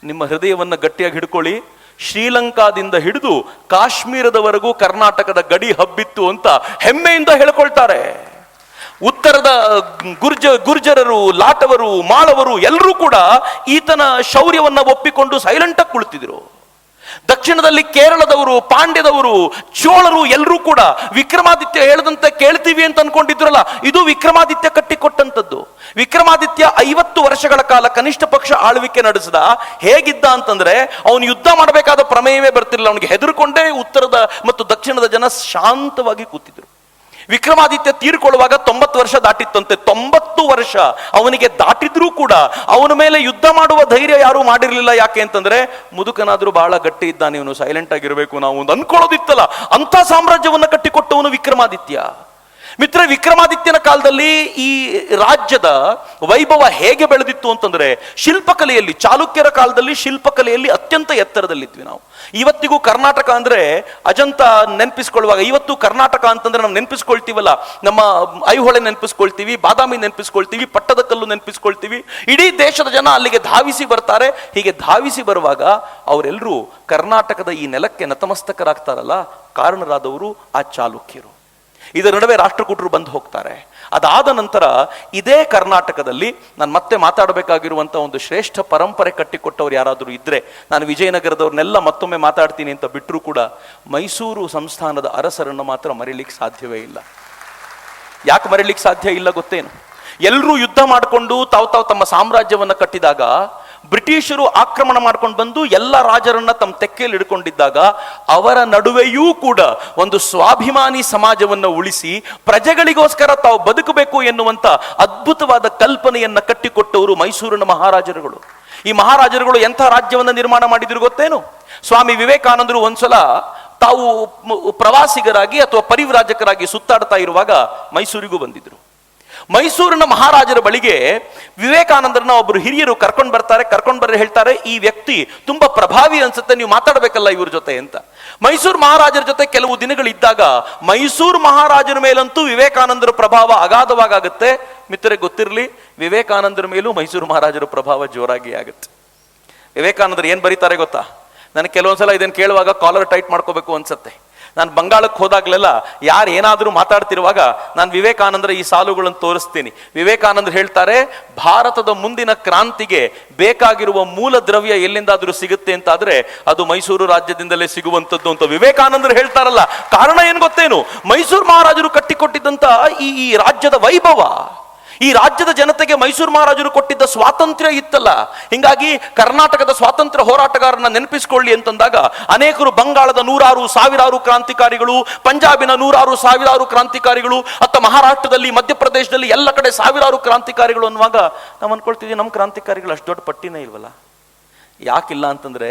[SPEAKER 1] ನಿಮ್ಮ ಹೃದಯವನ್ನ ಗಟ್ಟಿಯಾಗಿ ಹಿಡ್ಕೊಳ್ಳಿ. ಶ್ರೀಲಂಕಾದಿಂದ ಹಿಡಿದು ಕಾಶ್ಮೀರದವರೆಗೂ ಕರ್ನಾಟಕದ ಗಡಿ ಹಬ್ಬಿತ್ತು ಅಂತ ಹೆಮ್ಮೆಯಿಂದ ಹೇಳ್ಕೊಳ್ತಾರೆ. ಉತ್ತರದ ಗುರ್ಜರರು, ಲಾಟವರು, ಮಾಳವರು ಎಲ್ಲರೂ ಕೂಡ ಈತನ ಶೌರ್ಯವನ್ನ ಒಪ್ಪಿಕೊಂಡು ಸೈಲೆಂಟ್ ಆಗಿ ಕುಳಿತಿದ್ರು. ದಕ್ಷಿಣದಲ್ಲಿ ಕೇರಳದವರು, ಪಾಂಡ್ಯದವರು, ಚೋಳರು ಎಲ್ಲರೂ ಕೂಡ ವಿಕ್ರಮಾದಿತ್ಯ ಹೇಳದಂತೆ ಕೇಳ್ತೀವಿ ಅಂತ ಅನ್ಕೊಂಡಿದ್ರಲ್ಲ, ಇದು ವಿಕ್ರಮಾದಿತ್ಯ ಕಟ್ಟಿಕೊಟ್ಟಂತದ್ದು. ವಿಕ್ರಮಾದಿತ್ಯ 50 ವರ್ಷಗಳ ಕಾಲ ಕನಿಷ್ಠ ಪಕ್ಷ ಆಳ್ವಿಕೆ ನಡೆಸಿದ. ಹೇಗಿದ್ದ ಅಂತಂದ್ರೆ, ಅವನು ಯುದ್ಧ ಮಾಡಬೇಕಾದ ಪ್ರಮೇಯವೇ ಬರ್ತಿರಲಿಲ್ಲ. ಅವನಿಗೆ ಹೆದರ್ಕೊಂಡೇ ಉತ್ತರದ ಮತ್ತು ದಕ್ಷಿಣದ ಜನ ಶಾಂತವಾಗಿ ಕೂತಿದ್ರು. ವಿಕ್ರಮಾದಿತ್ಯ ತೀರ್ಕೊಳ್ಳುವಾಗ 90 ವರ್ಷ ದಾಟಿತ್ತಂತೆ. 90 ವರ್ಷ ಅವನಿಗೆ ದಾಟಿದ್ರೂ ಕೂಡ ಅವನ ಮೇಲೆ ಯುದ್ಧ ಮಾಡುವ ಧೈರ್ಯ ಯಾರು ಮಾಡಿರ್ಲಿಲ್ಲ. ಯಾಕೆ ಅಂತಂದ್ರೆ, ಮುದುಕನಾದ್ರೂ ಬಹಳ ಗಟ್ಟಿ ಇದ್ದಾನೆ, ಇವನು ಸೈಲೆಂಟ್ ಆಗಿರ್ಬೇಕು ನಾವು ಒಂದು ಅನ್ಕೊಳ್ಳೋದಿತ್ತಲ್ಲ, ಅಂತ ಸಾಮ್ರಾಜ್ಯವನ್ನ ಕಟ್ಟಿಕೊಟ್ಟವನು ವಿಕ್ರಮಾದಿತ್ಯ. ಮಿತ್ರ, ವಿಕ್ರಮಾದಿತ್ಯನ ಕಾಲದಲ್ಲಿ ಈ ರಾಜ್ಯದ ವೈಭವ ಹೇಗೆ ಬೆಳೆದಿತ್ತು ಅಂತಂದ್ರೆ, ಶಿಲ್ಪಕಲೆಯಲ್ಲಿ, ಚಾಲುಕ್ಯರ ಕಾಲದಲ್ಲಿ ಶಿಲ್ಪಕಲೆಯಲ್ಲಿ ಅತ್ಯಂತ ಎತ್ತರದಲ್ಲಿದ್ವಿ ನಾವು. ಇವತ್ತಿಗೂ ಕರ್ನಾಟಕ ಅಂದ್ರೆ ಅಜಂತ ನೆನಪಿಸ್ಕೊಳ್ಳುವಾಗ, ಇವತ್ತು ಕರ್ನಾಟಕ ಅಂತಂದ್ರೆ ನಾವು ನೆನಪಿಸ್ಕೊಳ್ತೀವಲ್ಲ, ನಮ್ಮ ಐಹೊಳೆ ನೆನಪಿಸ್ಕೊಳ್ತೀವಿ, ಬಾದಾಮಿ ನೆನಪಿಸ್ಕೊಳ್ತೀವಿ, ಪಟ್ಟದಕಲ್ಲು ನೆನಪಿಸ್ಕೊಳ್ತೀವಿ. ಇಡೀ ದೇಶದ ಜನ ಅಲ್ಲಿಗೆ ಧಾವಿಸಿ ಬರ್ತಾರೆ. ಹೀಗೆ ಧಾವಿಸಿ ಬರುವಾಗ ಅವರೆಲ್ಲರೂ ಕರ್ನಾಟಕದ ಈ ನೆಲಕ್ಕೆ ನತಮಸ್ತಕರಾಗ್ತಾರಲ್ಲ, ಕಾರಣರಾದವರು ಆ ಚಾಲುಕ್ಯರು. ಇದರ ನಡುವೆ ರಾಷ್ಟ್ರಕೂಟರು ಬಂದು ಹೋಗ್ತಾರೆ. ಅದಾದ ನಂತರ ಇದೇ ಕರ್ನಾಟಕದಲ್ಲಿ ನಾನು ಮತ್ತೆ ಮಾತಾಡಬೇಕಾಗಿರುವಂಥ ಒಂದು ಶ್ರೇಷ್ಠ ಪರಂಪರೆ ಕಟ್ಟಿಕೊಟ್ಟವ್ರು ಯಾರಾದರೂ ಇದ್ರೆ, ನಾನು ವಿಜಯನಗರದವ್ರನ್ನೆಲ್ಲ ಮತ್ತೊಮ್ಮೆ ಮಾತಾಡ್ತೀನಿ ಅಂತ ಬಿಟ್ಟರೂ ಕೂಡ ಮೈಸೂರು ಸಂಸ್ಥಾನದ ಅರಸರನ್ನು ಮಾತ್ರ ಮರೀಲಿಕ್ಕೆ ಸಾಧ್ಯವೇ ಇಲ್ಲ. ಯಾಕೆ ಮರೀಲಿಕ್ಕೆ ಸಾಧ್ಯ ಇಲ್ಲ ಗೊತ್ತೇನು? ಎಲ್ಲರೂ ಯುದ್ಧ ಮಾಡಿಕೊಂಡು ತಾವು ತಮ್ಮ ಸಾಮ್ರಾಜ್ಯವನ್ನು ಕಟ್ಟಿದಾಗ, ಬ್ರಿಟಿಷರು ಆಕ್ರಮಣ ಮಾಡ್ಕೊಂಡು ಬಂದು ಎಲ್ಲ ರಾಜರನ್ನ ತಮ್ಮ ತೆಕ್ಕೆಯಲ್ಲಿ ಹಿಡ್ಕೊಂಡಿದ್ದಾಗ, ಅವರ ನಡುವೆಯೂ ಕೂಡ ಒಂದು ಸ್ವಾಭಿಮಾನಿ ಸಮಾಜವನ್ನು ಉಳಿಸಿ ಪ್ರಜೆಗಳಿಗೋಸ್ಕರ ತಾವು ಬದುಕಬೇಕು ಎನ್ನುವಂತ ಅದ್ಭುತವಾದ ಕಲ್ಪನೆಯನ್ನ ಕಟ್ಟಿಕೊಟ್ಟವರು ಮೈಸೂರಿನ ಮಹಾರಾಜರುಗಳು. ಈ ಮಹಾರಾಜರುಗಳು ಎಂಥ ರಾಜ್ಯವನ್ನ ನಿರ್ಮಾಣ ಮಾಡಿದ್ರು ಗೊತ್ತೇನು? ಸ್ವಾಮಿ ವಿವೇಕಾನಂದರು ಒಂದ್ಸಲ ತಾವು ಪ್ರವಾಸಿಗರಾಗಿ ಅಥವಾ ಪರಿವ್ರಾಜಕರಾಗಿ ಸುತ್ತಾಡ್ತಾ ಇರುವಾಗ ಮೈಸೂರಿಗೂ ಬಂದಿದ್ರು. ಮೈಸೂರಿನ ಮಹಾರಾಜರ ಬಳಿಗೆ ವಿವೇಕಾನಂದರನ್ನ ಒಬ್ಬರು ಹಿರಿಯರು ಕರ್ಕೊಂಡು ಬರ್ರೆ ಹೇಳ್ತಾರೆ, ಈ ವ್ಯಕ್ತಿ ತುಂಬಾ ಪ್ರಭಾವಿ ಅನ್ಸುತ್ತೆ, ನೀವು ಮಾತಾಡ್ಬೇಕಲ್ಲ ಇವ್ರ ಜೊತೆ ಅಂತ. ಮೈಸೂರು ಮಹಾರಾಜರ ಜೊತೆ ಕೆಲವು ದಿನಗಳಿದ್ದಾಗ ಮೈಸೂರು ಮಹಾರಾಜರ ಮೇಲಂತೂ ವಿವೇಕಾನಂದರ ಪ್ರಭಾವ ಅಗಾಧವಾಗುತ್ತೆ. ಮಿತ್ರರಿಗೆ ಗೊತ್ತಿರಲಿ, ವಿವೇಕಾನಂದರ ಮೇಲೂ ಮೈಸೂರು ಮಹಾರಾಜರ ಪ್ರಭಾವ ಜೋರಾಗಿ ಆಗುತ್ತೆ. ವಿವೇಕಾನಂದರು ಏನ್ ಬರೀತಾರೆ ಗೊತ್ತಾ? ನನಗೆ ಕೆಲವೊಂದ್ಸಲ ಇದನ್ನು ಕೇಳುವಾಗ ಕಾಲರ್ ಟೈಟ್ ಮಾಡ್ಕೋಬೇಕು ಅನ್ಸುತ್ತೆ. ನಾನು ಬಂಗಾಳಕ್ಕೆ ಹೋದಾಗ್ಲೆಲ್ಲ ಯಾರು ಏನಾದರೂ ಮಾತಾಡ್ತಿರುವಾಗ ನಾನು ವಿವೇಕಾನಂದರ ಈ ಸಾಲುಗಳನ್ನು ತೋರಿಸ್ತೀನಿ. ವಿವೇಕಾನಂದರು ಹೇಳ್ತಾರೆ, ಭಾರತದ ಮುಂದಿನ ಕ್ರಾಂತಿಗೆ ಬೇಕಾಗಿರುವ ಮೂಲ ದ್ರವ್ಯ ಎಲ್ಲಿಂದಾದರೂ ಸಿಗುತ್ತೆ ಅಂತಾದ್ರೆ ಅದು ಮೈಸೂರು ರಾಜ್ಯದಿಂದಲೇ ಸಿಗುವಂಥದ್ದು ಅಂತ ವಿವೇಕಾನಂದರು ಹೇಳ್ತಾರಲ್ಲ. ಕಾರಣ ಏನು ಗೊತ್ತೇನು? ಮೈಸೂರು ಮಹಾರಾಜರು ಕಟ್ಟಿಕೊಟ್ಟಿದ್ದಂತ ಈ ರಾಜ್ಯದ ವೈಭವ, ಈ ರಾಜ್ಯದ ಜನತೆಗೆ ಮೈಸೂರು ಮಹಾರಾಜರು ಕೊಟ್ಟಿದ್ದ ಸ್ವಾತಂತ್ರ್ಯ ಇತ್ತಲ್ಲ. ಹಿಂಗಾಗಿ ಕರ್ನಾಟಕದ ಸ್ವಾತಂತ್ರ್ಯ ಹೋರಾಟಗಾರನ ನೆನಪಿಸಿಕೊಳ್ಳಿ ಅಂತಂದಾಗ ಅನೇಕರು ಬಂಗಾಳದ 100 ಸಾವಿರಾರು ಕ್ರಾಂತಿಕಾರಿಗಳು, ಪಂಜಾಬಿನ 100 ಸಾವಿರಾರು ಕ್ರಾಂತಿಕಾರಿಗಳು, ಅಥವಾ ಮಹಾರಾಷ್ಟ್ರದಲ್ಲಿ, ಮಧ್ಯಪ್ರದೇಶದಲ್ಲಿ ಎಲ್ಲ ಕಡೆ ಸಾವಿರಾರು ಕ್ರಾಂತಿಕಾರಿಗಳು ಅನ್ನುವಾಗ ನಾವು ಅನ್ಕೊಳ್ತಿದ್ವಿ, ನಮ್ಮ ಕ್ರಾಂತಿಕಾರಿಗಳು ಅಷ್ಟು ದೊಡ್ಡ ಪಟ್ಟಿನೇ ಇಲ್ವಲ್ಲ. ಯಾಕಿಲ್ಲ ಅಂತಂದ್ರೆ,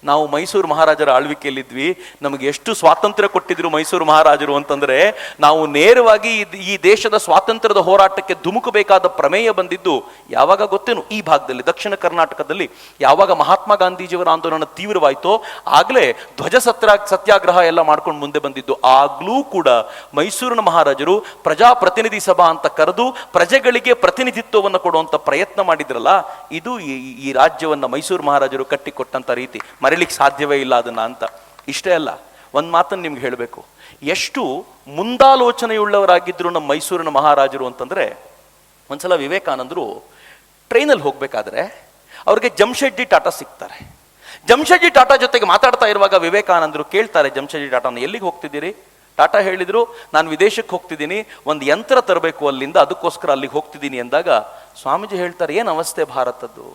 [SPEAKER 1] ನಾವು ಮೈಸೂರು ಮಹಾರಾಜರ ಆಳ್ವಿಕೆಯಲ್ಲಿದ್ವಿ. ನಮಗೆ ಎಷ್ಟು ಸ್ವಾತಂತ್ರ್ಯ ಕೊಟ್ಟಿದ್ರು ಮೈಸೂರು ಮಹಾರಾಜರು ಅಂತಂದ್ರೆ, ನಾವು ನೇರವಾಗಿ ಈ ದೇಶದ ಸ್ವಾತಂತ್ರ್ಯದ ಹೋರಾಟಕ್ಕೆ ಧುಮುಕಬೇಕಾದ ಪ್ರಮೇಯ ಬಂದಿದ್ದು ಯಾವಾಗ ಗೊತ್ತೇನು? ಈ ಭಾಗದಲ್ಲಿ, ದಕ್ಷಿಣ ಕರ್ನಾಟಕದಲ್ಲಿ ಯಾವಾಗ ಮಹಾತ್ಮ ಗಾಂಧೀಜಿಯವರ ಆಂದೋಲನ ತೀವ್ರವಾಯಿತೋ ಆಗಲೇ ಧ್ವಜ ಸತ್ಯಾಗ್ರಹ ಎಲ್ಲ ಮಾಡ್ಕೊಂಡು ಮುಂದೆ ಬಂದಿದ್ದು. ಆಗ್ಲೂ ಕೂಡ ಮೈಸೂರಿನ ಮಹಾರಾಜರು ಪ್ರಜಾಪ್ರತಿನಿಧಿ ಸಭಾ ಅಂತ ಕರೆದು ಪ್ರಜೆಗಳಿಗೆ ಪ್ರತಿನಿಧಿತ್ವವನ್ನು ಕೊಡುವಂತ ಪ್ರಯತ್ನ ಮಾಡಿದ್ರಲ್ಲ, ಇದು ಈ ರಾಜ್ಯವನ್ನ ಮೈಸೂರು ಮಹಾರಾಜರು ಕಟ್ಟಿಕೊಟ್ಟಂತ ರೀತಿ. ಮರೀಲಿಕ್ಕೆ ಸಾಧ್ಯವೇ ಇಲ್ಲ ಅದನ್ನ ಅಂತ. ಇಷ್ಟೇ ಅಲ್ಲ, ಒಂದ್ ಮಾತನ್ನು ನಿಮ್ಗೆ ಹೇಳಬೇಕು, ಎಷ್ಟು ಮುಂದಾಲೋಚನೆಯುಳ್ಳವರಾಗಿದ್ರು ನಮ್ಮ ಮೈಸೂರಿನ ಮಹಾರಾಜರು ಅಂತಂದ್ರೆ, ಒಂದ್ಸಲ ವಿವೇಕಾನಂದರು ಟ್ರೈನಲ್ಲಿ ಹೋಗ್ಬೇಕಾದ್ರೆ ಅವ್ರಿಗೆ ಜಮ್ಶೆಡ್ಜಿ ಟಾಟಾ ಸಿಗ್ತಾರೆ. ಜಮ್ಶೆಡ್ಜಿ ಟಾಟಾ ಜೊತೆಗೆ ಮಾತಾಡ್ತಾ ಇರುವಾಗ ವಿವೇಕಾನಂದರು ಕೇಳ್ತಾರೆ, ಜಮ್ಶೆಡ್ಜಿ ಟಾಟಾನ ಎಲ್ಲಿಗೆ ಹೋಗ್ತಿದ್ದೀರಿ? ಟಾಟಾ ಹೇಳಿದ್ರು, ನಾನು ವಿದೇಶಕ್ಕೆ ಹೋಗ್ತಿದ್ದೀನಿ, ಒಂದು ಯಂತ್ರ ತರಬೇಕು ಅಲ್ಲಿಂದ, ಅದಕ್ಕೋಸ್ಕರ ಅಲ್ಲಿಗೆ ಹೋಗ್ತಿದ್ದೀನಿ ಎಂದಾಗ ಸ್ವಾಮೀಜಿ ಹೇಳ್ತಾರೆ, ಏನು ಅವಸ್ಥೆ ಭಾರತದ್ದು,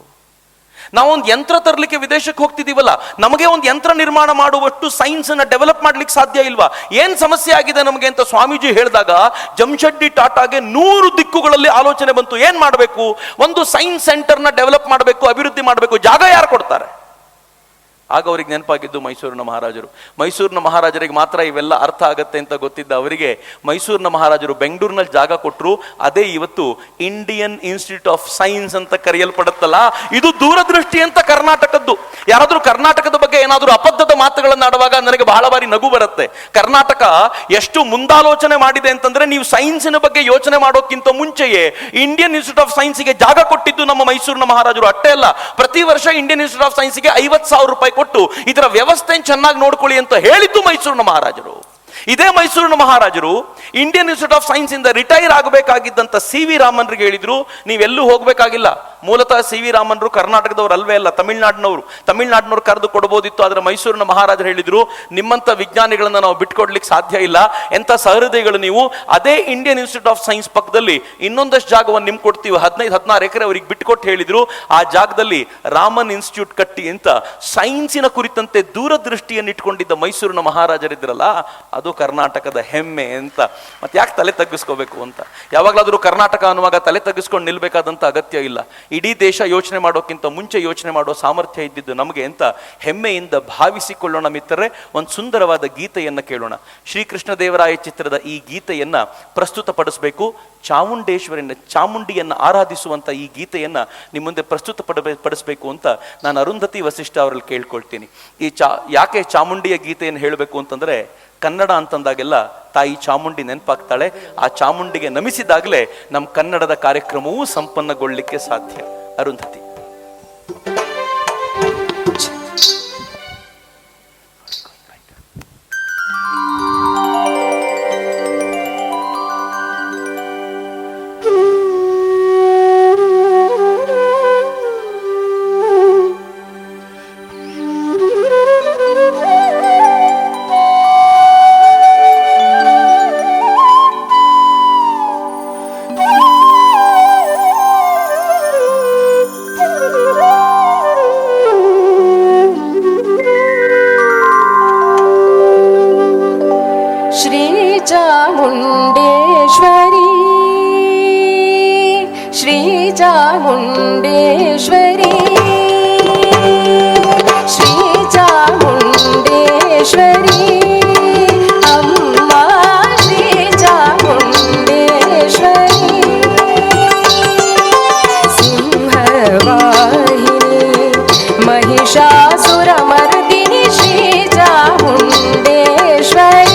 [SPEAKER 1] ನಾವೊಂದು ಯಂತ್ರ ತರಲಿಕ್ಕೆ ವಿದೇಶಕ್ಕೆ ಹೋಗ್ತಿದೀವಲ್ಲ, ನಮಗೆ ಒಂದು ಯಂತ್ರ ನಿರ್ಮಾಣ ಮಾಡುವಷ್ಟು ಸೈನ್ಸ್ ಅನ್ನ ಡೆವಲಪ್ ಮಾಡ್ಲಿಕ್ಕೆ ಸಾಧ್ಯ ಇಲ್ವಾ? ಏನ್ ಸಮಸ್ಯೆ ಆಗಿದೆ ನಮಗೆ ಅಂತ ಸ್ವಾಮೀಜಿ ಹೇಳಿದಾಗ ಜಮ್ಶೆಡ್ಡಿ ಟಾಟಾಗೆ 100 ದಿಕ್ಕುಗಳಲ್ಲಿ ಆಲೋಚನೆ ಬಂತು. ಏನ್ ಮಾಡಬೇಕು? ಒಂದು ಸೈನ್ಸ್ ಸೆಂಟರ್ನ ಡೆವಲಪ್ ಮಾಡಬೇಕು, ಅಭಿವೃದ್ಧಿ ಮಾಡಬೇಕು. ಜಾಗ ಯಾರು ಕೊಡ್ತಾರೆ? ಆಗ ಅವರಿಗೆ ನೆನಪಾಗಿದ್ದು ಮೈಸೂರಿನ ಮಹಾರಾಜರು. ಮೈಸೂರಿನ ಮಹಾರಾಜರಿಗೆ ಮಾತ್ರ ಇವೆಲ್ಲ ಅರ್ಥ ಆಗತ್ತೆ ಅಂತ ಗೊತ್ತಿದ್ದ ಅವರಿಗೆ ಮೈಸೂರಿನ ಮಹಾರಾಜರು ಬೆಂಗಳೂರಿನಲ್ಲಿ ಜಾಗ ಕೊಟ್ಟರು. ಅದೇ ಇವತ್ತು ಇಂಡಿಯನ್ ಇನ್ಸ್ಟಿಟ್ಯೂಟ್ ಆಫ್ ಸೈನ್ಸ್ ಅಂತ ಕರೆಯಲ್ಪಡುತ್ತಲ್ಲ, ಇದು ದೂರದೃಷ್ಟಿ ಅಂತ ಕರ್ನಾಟಕದ್ದು. ಯಾರಾದ್ರೂ ಕರ್ನಾಟಕದ ಬಗ್ಗೆ ಏನಾದ್ರೂ ಅಬದ್ಧದ ಮಾತುಗಳನ್ನು ಆಡುವಾಗ ನನಗೆ ಬಹಳ ಬಾರಿ ನಗು ಬರುತ್ತೆ. ಕರ್ನಾಟಕ ಎಷ್ಟು ಮುಂದಾಲೋಚನೆ ಮಾಡಿದೆ ಅಂತಂದ್ರೆ, ನೀವು ಸೈನ್ಸಿನ ಬಗ್ಗೆ ಯೋಚನೆ ಮಾಡೋಕ್ಕಿಂತ ಮುಂಚೆಯೇ ಇಂಡಿಯನ್ ಇನ್ಸ್ಟಿಟ್ಯೂಟ್ ಆಫ್ ಸೈನ್ಸ್ಗೆ ಜಾಗ ಕೊಟ್ಟಿದ್ದು ನಮ್ಮ ಮೈಸೂರಿನ ಮಹಾರಾಜರು. ಅಷ್ಟೇ ಅಲ್ಲ, ಪ್ರತಿ ವರ್ಷ ಇಂಡಿಯನ್ ಇನ್ಸ್ಟಿಟ್ಯೂಟ್ ಆಫ್ ಸೈನ್ಸ್ಗೆ 50,000 ರೂಪಾಯಿ ಕೊಟ್ಟು ಇದರ ವ್ಯವಸ್ಥೆ ಚೆನ್ನಾಗಿ ನೋಡ್ಕೊಳ್ಳಿ ಅಂತ ಹೇಳಿದ್ದು ಮೈಸೂರಿನ ಮಹಾರಾಜರು. ಇದೇ ಮೈಸೂರಿನ ಮಹಾರಾಜರು ಇಂಡಿಯನ್ ಇನ್ಸ್ಟಿಟ್ಯೂಟ್ ಆಫ್ ಸೈನ್ಸ್ ಇಂದ ರಿಟೈರ್ ಆಗಬೇಕಾಗಿದ್ದಂತ ಸಿ ವಿ ರಾಮನ್ರಿಗೆ ಹೇಳಿದ್ರು, ನೀವೆಲ್ಲೂ ಹೋಗ್ಬೇಕಾಗಿಲ್ಲ. ಮೂಲತಃ ಸಿ ವಿ ರಾಮನ್ರು ಕರ್ನಾಟಕದವ್ರು ಅಲ್ವೇ ಅಲ್ಲ, ತಮಿಳ್ನಾಡಿನವ್ರು ಕರೆದು ಕೊಡಬಹುದಿತ್ತು. ಆದ್ರೆ ಮೈಸೂರಿನ ಮಹಾರಾಜರು ಹೇಳಿದ್ರು, ನಿಮ್ಮಂತ ವಿಜ್ಞಾನಿಗಳನ್ನ ನಾವು ಬಿಟ್ಕೊಡ್ಲಿಕ್ಕೆ ಸಾಧ್ಯ ಇಲ್ಲ, ಎಂತ ಸಹೃದಯಗಳು ನೀವು. ಅದೇ ಇಂಡಿಯನ್ ಇನ್ಸ್ಟಿಟ್ಯೂಟ್ ಆಫ್ ಸೈನ್ಸ್ ಪಕ್ಕದಲ್ಲಿ ಇನ್ನೊಂದಷ್ಟು ಜಾಗವನ್ನು ನಿಮ್ಗೆ ಕೊಡ್ತೀವಿ, 15-16 ಎಕರೆ ಅವರಿಗೆ ಬಿಟ್ಕೊಟ್ಟು ಹೇಳಿದ್ರು. ಆ ಜಾಗದಲ್ಲಿ ರಾಮನ್ ಇನ್ಸ್ಟಿಟ್ಯೂಟ್ ಕಟ್ಟಿ ಅಂತ ಸೈನ್ಸಿನ ಕುರಿತಂತೆ ದೂರದೃಷ್ಟಿಯನ್ನು ಇಟ್ಕೊಂಡಿದ್ದ ಮೈಸೂರಿನ ಮಹಾರಾಜರಿದ್ರಲ್ಲ, ಅದು ಕರ್ನಾಟಕದ ಹೆಮ್ಮೆ ಅಂತ. ಮತ್ತೆ ಯಾಕೆ ತಲೆ ತಗ್ಗಿಸ್ಕೋಬೇಕು ಅಂತ? ಯಾವಾಗಲಾದ್ರೂ ಕರ್ನಾಟಕ ಅನ್ನುವಾಗ ತಲೆ ತಗ್ಗಿಸ್ಕೊಂಡು ನಿಲ್ಬೇಕಾದಂತ ಅಗತ್ಯ ಇಲ್ಲ. ಇಡೀ ದೇಶ ಯೋಚನೆ ಮಾಡೋಕ್ಕಿಂತ ಮುಂಚೆ ಯೋಚನೆ ಮಾಡೋ ಸಾಮರ್ಥ್ಯ ಇದ್ದಿದ್ದು ನಮಗೆ ಅಂತ ಹೆಮ್ಮೆಯಿಂದ ಭಾವಿಸಿಕೊಳ್ಳೋಣ ಮಿತ್ರರೇ. ಒಂದು ಸುಂದರವಾದ ಗೀತೆಯನ್ನ ಕೇಳೋಣ. ಶ್ರೀಕೃಷ್ಣ ದೇವರಾಯ ಚಿತ್ರದ ಈ ಗೀತೆಯನ್ನ ಪ್ರಸ್ತುತಪಡಿಸಬೇಕು. ಚಾಮುಂಡಿಯನ್ನ ಆರಾಧಿಸುವಂತ ಈ ಗೀತೆಯನ್ನ ನಿಮ್ಮ ಮುಂದೆ ಪಡಿಸಬೇಕು ಅಂತ ನಾನು ಅರುಂಧತಿ ವಸಿಷ್ಠ ಅವರಲ್ಲಿ ಕೇಳ್ಕೊಳ್ತೀನಿ. ಯಾಕೆ ಚಾಮುಂಡಿಯ ಗೀತೆಯನ್ನು ಹೇಳಬೇಕು ಅಂತಂದ್ರೆ, ಕನ್ನಡ ಅಂತಂದಾಗೆಲ್ಲ ತಾಯಿ ಚಾಮುಂಡಿ ನೆನಪಾಗ್ತಾಳೆ. ಆ ಚಾಮುಂಡಿಗೆ ನಮಿಸಿದಾಗಲೇ ನಮ್ಮ ಕನ್ನಡದ ಕಾರ್ಯಕ್ರಮವೂ ಸಂಪನ್ನಗೊಳ್ಳಲಿಕ್ಕೆ ಸಾಧ್ಯ. ಅರುಂಧತಿ.
[SPEAKER 3] ಚಾಮುಂಡೇಶ್ವರಿ ಶ್ರೀ ಚಾಮುಂಡೇಶ್ವರಿ ಅಮ್ಮ ಶ್ರೀ ಚಾಮುಂಡೇಶ್ವರಿ ಸಿಂಹವಾಹಿನಿ ಮಹಿಷಾಸುರಮರ್ದಿನಿ ಶ್ರೀ ಚಾಮುಂಡೇಶ್ವರಿ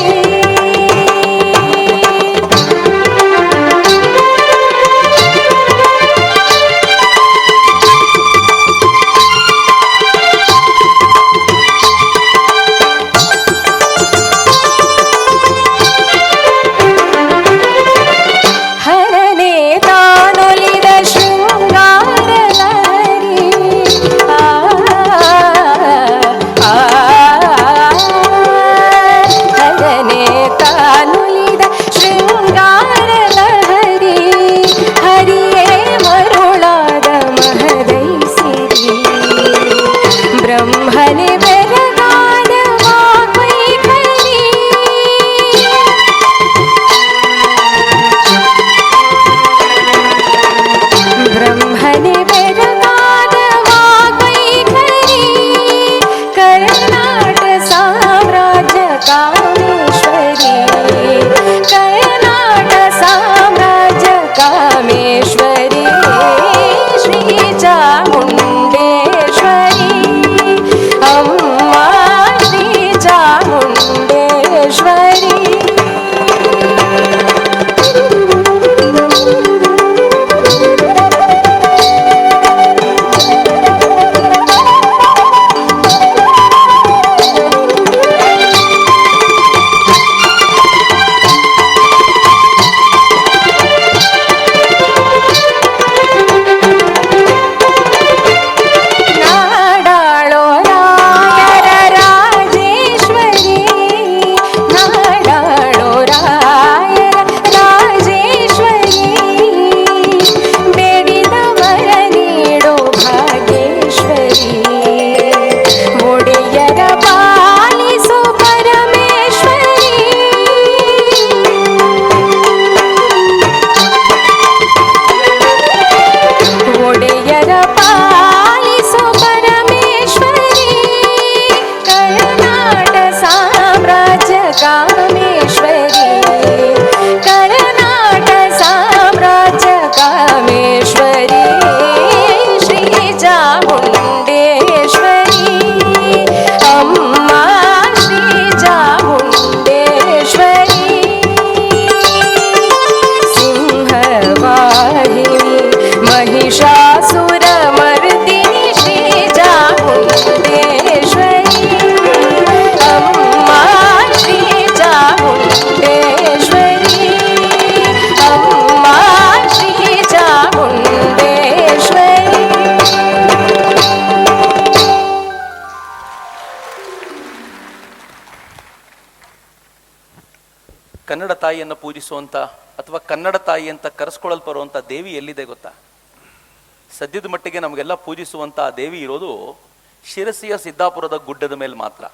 [SPEAKER 1] ಕನ್ನಡ ತಾಯಿಯನ್ನು ಪೂಜಿಸುವಂಥ ಅಥವಾ ಕನ್ನಡ ತಾಯಿ ಅಂತ ಕರೆಸ್ಕೊಳ್ಳಲ್ಪರುವಂಥ ದೇವಿ ಎಲ್ಲಿದೆ ಗೊತ್ತಾ? ಸದ್ಯದ ಮಟ್ಟಿಗೆ ನಮಗೆಲ್ಲ ಪೂಜಿಸುವಂಥ ದೇವಿ ಇರೋದು ಶಿರಸಿಯ ಸಿದ್ದಾಪುರದ ಗುಡ್ಡದ ಮೇಲೆ ಮಾತ್ರ.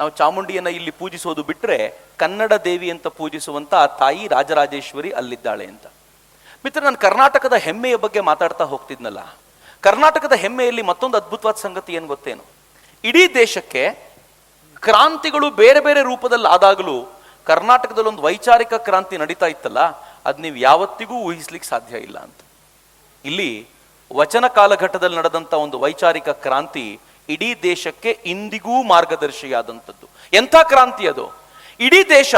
[SPEAKER 1] ನಾವು ಚಾಮುಂಡಿಯನ್ನು ಇಲ್ಲಿ ಪೂಜಿಸೋದು ಬಿಟ್ಟರೆ ಕನ್ನಡ ದೇವಿ ಅಂತ ಪೂಜಿಸುವಂಥ ಆ ತಾಯಿ ರಾಜರಾಜೇಶ್ವರಿ ಅಲ್ಲಿದ್ದಾಳೆ ಅಂತ. ಮಿತ್ರ, ನಾನು ಕರ್ನಾಟಕದ ಹೆಮ್ಮೆಯ ಬಗ್ಗೆ ಮಾತಾಡ್ತಾ ಹೋಗ್ತಿದ್ನಲ್ಲ, ಕರ್ನಾಟಕದ ಹೆಮ್ಮೆಯಲ್ಲಿ ಮತ್ತೊಂದು ಅದ್ಭುತವಾದ ಸಂಗತಿ ಏನು ಗೊತ್ತೇನು? ಇಡೀ ದೇಶಕ್ಕೆ ಕ್ರಾಂತಿಗಳು ಬೇರೆ ಬೇರೆ ರೂಪದಲ್ಲಿ ಆದಾಗಲೂ ಕರ್ನಾಟಕದಲ್ಲಿ ಒಂದು ವೈಚಾರಿಕ ಕ್ರಾಂತಿ ನಡೀತಾ ಇತ್ತಲ್ಲ, ಅದು ನೀವು ಯಾವತ್ತಿಗೂ ಊಹಿಸ್ಲಿಕ್ಕೆ ಸಾಧ್ಯ ಇಲ್ಲ ಅಂತ. ಇಲ್ಲಿ ವಚನ ಕಾಲಘಟ್ಟದಲ್ಲಿ ನಡೆದಂಥ ಒಂದು ವೈಚಾರಿಕ ಕ್ರಾಂತಿ ಇಡೀ ದೇಶಕ್ಕೆ ಇಂದಿಗೂ ಮಾರ್ಗದರ್ಶಿಯಾದಂಥದ್ದು. ಎಂಥ ಕ್ರಾಂತಿ ಅದು! ಇಡೀ ದೇಶ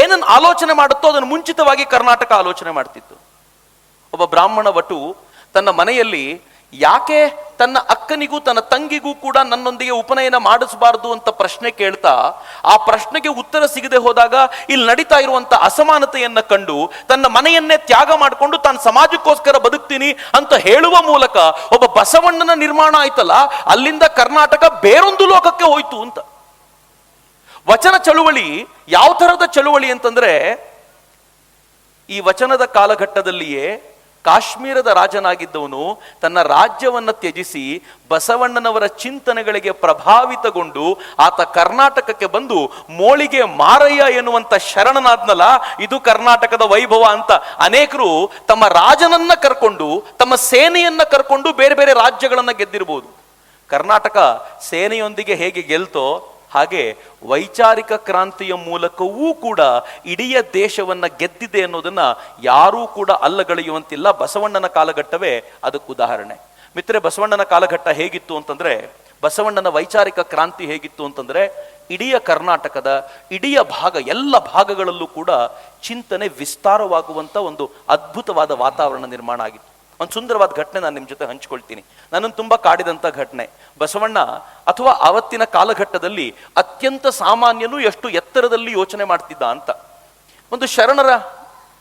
[SPEAKER 1] ಏನನ್ನು ಆಲೋಚನೆ ಮಾಡುತ್ತೋ ಅದನ್ನು ಮುಂಚಿತವಾಗಿ ಕರ್ನಾಟಕ ಆಲೋಚನೆ ಮಾಡ್ತಿತ್ತು. ಒಬ್ಬ ಬ್ರಾಹ್ಮಣ ವಟು ತನ್ನ ಮನೆಯಲ್ಲಿ ಯಾಕೆ ತನ್ನ ಅಕ್ಕನಿಗೂ ತನ್ನ ತಂಗಿಗೂ ಕೂಡ ನನ್ನೊಂದಿಗೆ ಉಪನಯನ ಮಾಡಿಸಬಾರದು ಅಂತ ಪ್ರಶ್ನೆ ಕೇಳ್ತಾ, ಆ ಪ್ರಶ್ನೆಗೆ ಉತ್ತರ ಸಿಗದೆ ಹೋದಾಗ ಇಲ್ಲಿ ನಡೀತಾ ಇರುವಂತ ಅಸಮಾನತೆಯನ್ನ ಕಂಡು ತನ್ನ ಮನೆಯನ್ನೇ ತ್ಯಾಗ ಮಾಡಿಕೊಂಡು ತಾನು ಸಮಾಜಕ್ಕೋಸ್ಕರ ಬದುಕ್ತೀನಿ ಅಂತ ಹೇಳುವ ಮೂಲಕ ಒಬ್ಬ ಬಸವಣ್ಣನ ನಿರ್ಮಾಣ ಆಯ್ತಲ್ಲ, ಅಲ್ಲಿಂದ ಕರ್ನಾಟಕ ಬೇರೊಂದು ಲೋಕಕ್ಕೆ ಹೋಯ್ತು ಅಂತ. ವಚನ ಚಳುವಳಿ ಯಾವ ತರಹದ ಚಳುವಳಿ ಅಂತಂದ್ರೆ, ಈ ವಚನದ ಕಾಲಘಟ್ಟದಲ್ಲಿಯೇ ಕಾಶ್ಮೀರದ ರಾಜನಾಗಿದ್ದವನು ತನ್ನ ರಾಜ್ಯವನ್ನ ತ್ಯಜಿಸಿ ಬಸವಣ್ಣನವರ ಚಿಂತನೆಗಳಿಗೆ ಪ್ರಭಾವಿತಗೊಂಡು ಆತ ಕರ್ನಾಟಕಕ್ಕೆ ಬಂದು ಮೋಳಿಗೆ ಮಾರಯ್ಯ ಎನ್ನುವಂತ ಶರಣನಾದ್ನಲ್ಲ, ಇದು ಕರ್ನಾಟಕದ ವೈಭವ ಅಂತ ಅನೇಕರು ತಮ್ಮ ರಾಜನನ್ನ ಕರ್ಕೊಂಡು ತಮ್ಮ ಸೇನೆಯನ್ನ ಕರ್ಕೊಂಡು ಬೇರೆ ಬೇರೆ ರಾಜ್ಯಗಳನ್ನ ಗೆದ್ದಿರಬಹುದು. ಕರ್ನಾಟಕ ಸೇನೆಯೊಂದಿಗೆ ಹೇಗೆ ಗೆಲ್ತೋ ಹಾಗೆ ವೈಚಾರಿಕ ಕ್ರಾಂತಿಯ ಮೂಲಕವೂ ಕೂಡ ಇಡೀ ದೇಶವನ್ನ ಗೆದ್ದಿದೆ ಅನ್ನೋದನ್ನ ಯಾರೂ ಕೂಡ ಅಲ್ಲಗಳೆಯುವಂತಿಲ್ಲ. ಬಸವಣ್ಣನ ಕಾಲಘಟ್ಟವೇ ಅದಕ್ಕೆ ಉದಾಹರಣೆ. ಮಿತ್ರೆ, ಬಸವಣ್ಣನ ಕಾಲಘಟ್ಟ ಹೇಗಿತ್ತು ಅಂತಂದ್ರೆ, ಬಸವಣ್ಣನ ವೈಚಾರಿಕ ಕ್ರಾಂತಿ ಹೇಗಿತ್ತು ಅಂತಂದ್ರೆ, ಇಡೀ ಕರ್ನಾಟಕದ ಇಡೀ ಭಾಗ, ಎಲ್ಲ ಭಾಗಗಳಲ್ಲೂ ಕೂಡ ಚಿಂತನೆ ವಿಸ್ತಾರವಾಗುವಂತ ಒಂದು ಅದ್ಭುತವಾದ ವಾತಾವರಣ ನಿರ್ಮಾಣ ಆಗಿತ್ತು. ಒಂದು ಸುಂದರವಾದ ಘಟನೆ ನಾನು ನಿಮ್ಮ ಜೊತೆ ಹಂಚ್ಕೊಳ್ತೀನಿ. ನನ್ನನ್ನು ತುಂಬಾ ಕಾಡಿದಂಥ ಘಟನೆ. ಬಸವಣ್ಣ ಅಥವಾ ಆವತ್ತಿನ ಕಾಲಘಟ್ಟದಲ್ಲಿ ಅತ್ಯಂತ ಸಾಮಾನ್ಯನು ಎಷ್ಟು ಎತ್ತರದಲ್ಲಿ ಯೋಚನೆ ಮಾಡ್ತಿದ್ದ ಅಂತ. ಒಂದು ಶರಣರ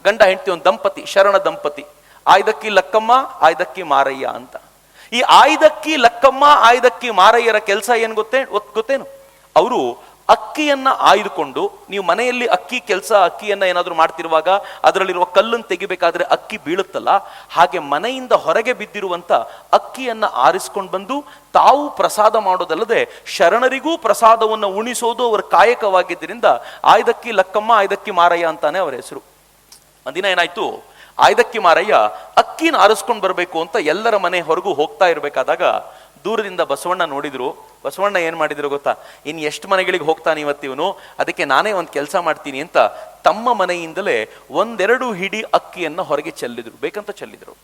[SPEAKER 1] ಗಂಡ ಹೆಂಡತಿ, ಒಂದು ದಂಪತಿ, ಶರಣ ದಂಪತಿ, ಆಯ್ದಕ್ಕಿ ಲಕ್ಕಮ್ಮ ಆಯ್ದಕ್ಕಿ ಮಾರಯ್ಯ ಅಂತ. ಈ ಆಯ್ದಕ್ಕಿ ಲಕ್ಕಮ್ಮ ಆಯ್ದಕ್ಕಿ ಮಾರಯ್ಯರ ಕೆಲಸ ಏನು ಗೊತ್ತೇನು? ಅವರು ಅಕ್ಕಿಯನ್ನ ಆಯ್ದುಕೊಂಡು, ನೀವು ಮನೆಯಲ್ಲಿ ಅಕ್ಕಿಯನ್ನ ಏನಾದ್ರೂ ಮಾಡ್ತಿರುವಾಗ ಅದರಲ್ಲಿರುವ ಕಲ್ಲನ್ನು ತೆಗಿಬೇಕಾದ್ರೆ ಅಕ್ಕಿ ಬೀಳುತ್ತಲ್ಲ, ಹಾಗೆ ಮನೆಯಿಂದ ಹೊರಗೆ ಬಿದ್ದಿರುವಂತ ಅಕ್ಕಿಯನ್ನ ಆರಿಸ್ಕೊಂಡು ಬಂದು ತಾವು ಪ್ರಸಾದ ಮಾಡೋದಲ್ಲದೆ ಶರಣರಿಗೂ ಪ್ರಸಾದವನ್ನು ಉಣಿಸೋದು ಅವರ ಕಾಯಕವಾಗಿದ್ದರಿಂದ ಆಯ್ದಕ್ಕಿ ಲಕ್ಕಮ್ಮ ಆಯ್ದಕ್ಕಿ ಮಾರಯ್ಯ ಅಂತಾನೆ ಅವರ ಹೆಸರು. ಒಂದಿನ ಏನಾಯ್ತು, ಆಯ್ದಕ್ಕಿ ಮಾರಯ್ಯ ಅಕ್ಕಿನ ಆರಿಸ್ಕೊಂಡು ಬರಬೇಕು ಅಂತ ಎಲ್ಲರ ಮನೆ ಹೊರಗೂ ಹೋಗ್ತಾ ಇರಬೇಕಾದಾಗ ದೂರದಿಂದ ಬಸವಣ್ಣ ನೋಡಿದ್ರು. ಬಸವಣ್ಣ ಏನ್ ಮಾಡಿದ್ರು ಗೊತ್ತಾ? ಇನ್ನು ಎಷ್ಟು ಮನೆಗಳಿಗೆ ಹೋಗ್ತಾನೆ ಇವತ್ತಿವನು, ಅದಕ್ಕೆ ನಾನೇ ಒಂದು ಕೆಲಸ ಮಾಡ್ತೀನಿ ಅಂತ ತಮ್ಮ ಮನೆಯಿಂದಲೇ ಒಂದೆರಡು ಹಿಡಿ ಅಕ್ಕಿಯನ್ನ ಹೊರಗೆ ಚೆಲ್ಲಿದ್ರು, ಬೇಕಂತ ಚೆಲ್ಲಿದ್ರು.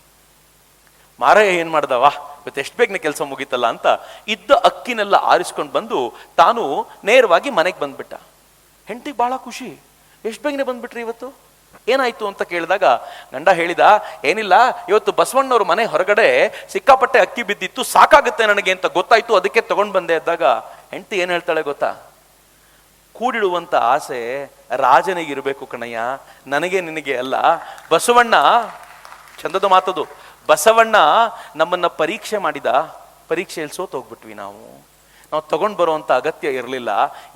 [SPEAKER 1] ಮಾರಯ್ಯ ಏನ್ ಮಾಡ್ದವ, ಇವತ್ತು ಎಷ್ಟು ಬೇಗನೆ ಕೆಲಸ ಮುಗೀತಲ್ಲ ಅಂತ ಇದ್ದ ಅಕ್ಕಿನೆಲ್ಲ ಆರಿಸ್ಕೊಂಡು ಬಂದು ತಾನು ನೇರವಾಗಿ ಮನೆಗೆ ಬಂದ್ಬಿಟ್ಟ. ಹೆಂಡತಿಗೆ ಬಹಳ ಖುಷಿ, ಎಷ್ಟು ಬೇಗನೆ ಬಂದ್ಬಿಟ್ರಿ ಇವತ್ತು, ಏನಾಯ್ತು ಅಂತ ಕೇಳಿದಾಗ ಗಂಡ ಹೇಳಿದ, ಏನಿಲ್ಲ, ಇವತ್ತು ಬಸವಣ್ಣವ್ರ ಮನೆ ಹೊರಗಡೆ ಸಿಕ್ಕಾಪಟ್ಟೆ ಅಕ್ಕಿ ಬಿದ್ದಿತ್ತು, ಸಾಕಾಗುತ್ತೆ ನನಗೆ ಅಂತ ಗೊತ್ತಾಯ್ತು, ಅದಕ್ಕೆ ತಗೊಂಡ್ ಬಂದೆ ಅಂದಾಗ ಹೆಂಡತಿ ಏನ್ ಹೇಳ್ತಾಳೆ ಗೊತ್ತಾ? ಕೂಡಿಡುವಂತ ಆಸೆ ರಾಜನಿಗಿರ್ಬೇಕು ಕಣಯ್ಯ, ನನಗೆ ನಿನಗೆ ಅಲ್ಲ. ಬಸವಣ್ಣ, ಚಂದದ ಮಾತದು, ಬಸವಣ್ಣ ನಮ್ಮನ್ನ ಪರೀಕ್ಷೆ ಮಾಡಿದ, ಪರೀಕ್ಷೆಯಲ್ಲಿ ಸೋತೋಗ್ಬಿಟ್ವಿ ನಾವು ತಗೊಂಡ್ ಬರುವಂತ ಅಗತ್ಯ ಇರಲಿಲ್ಲ.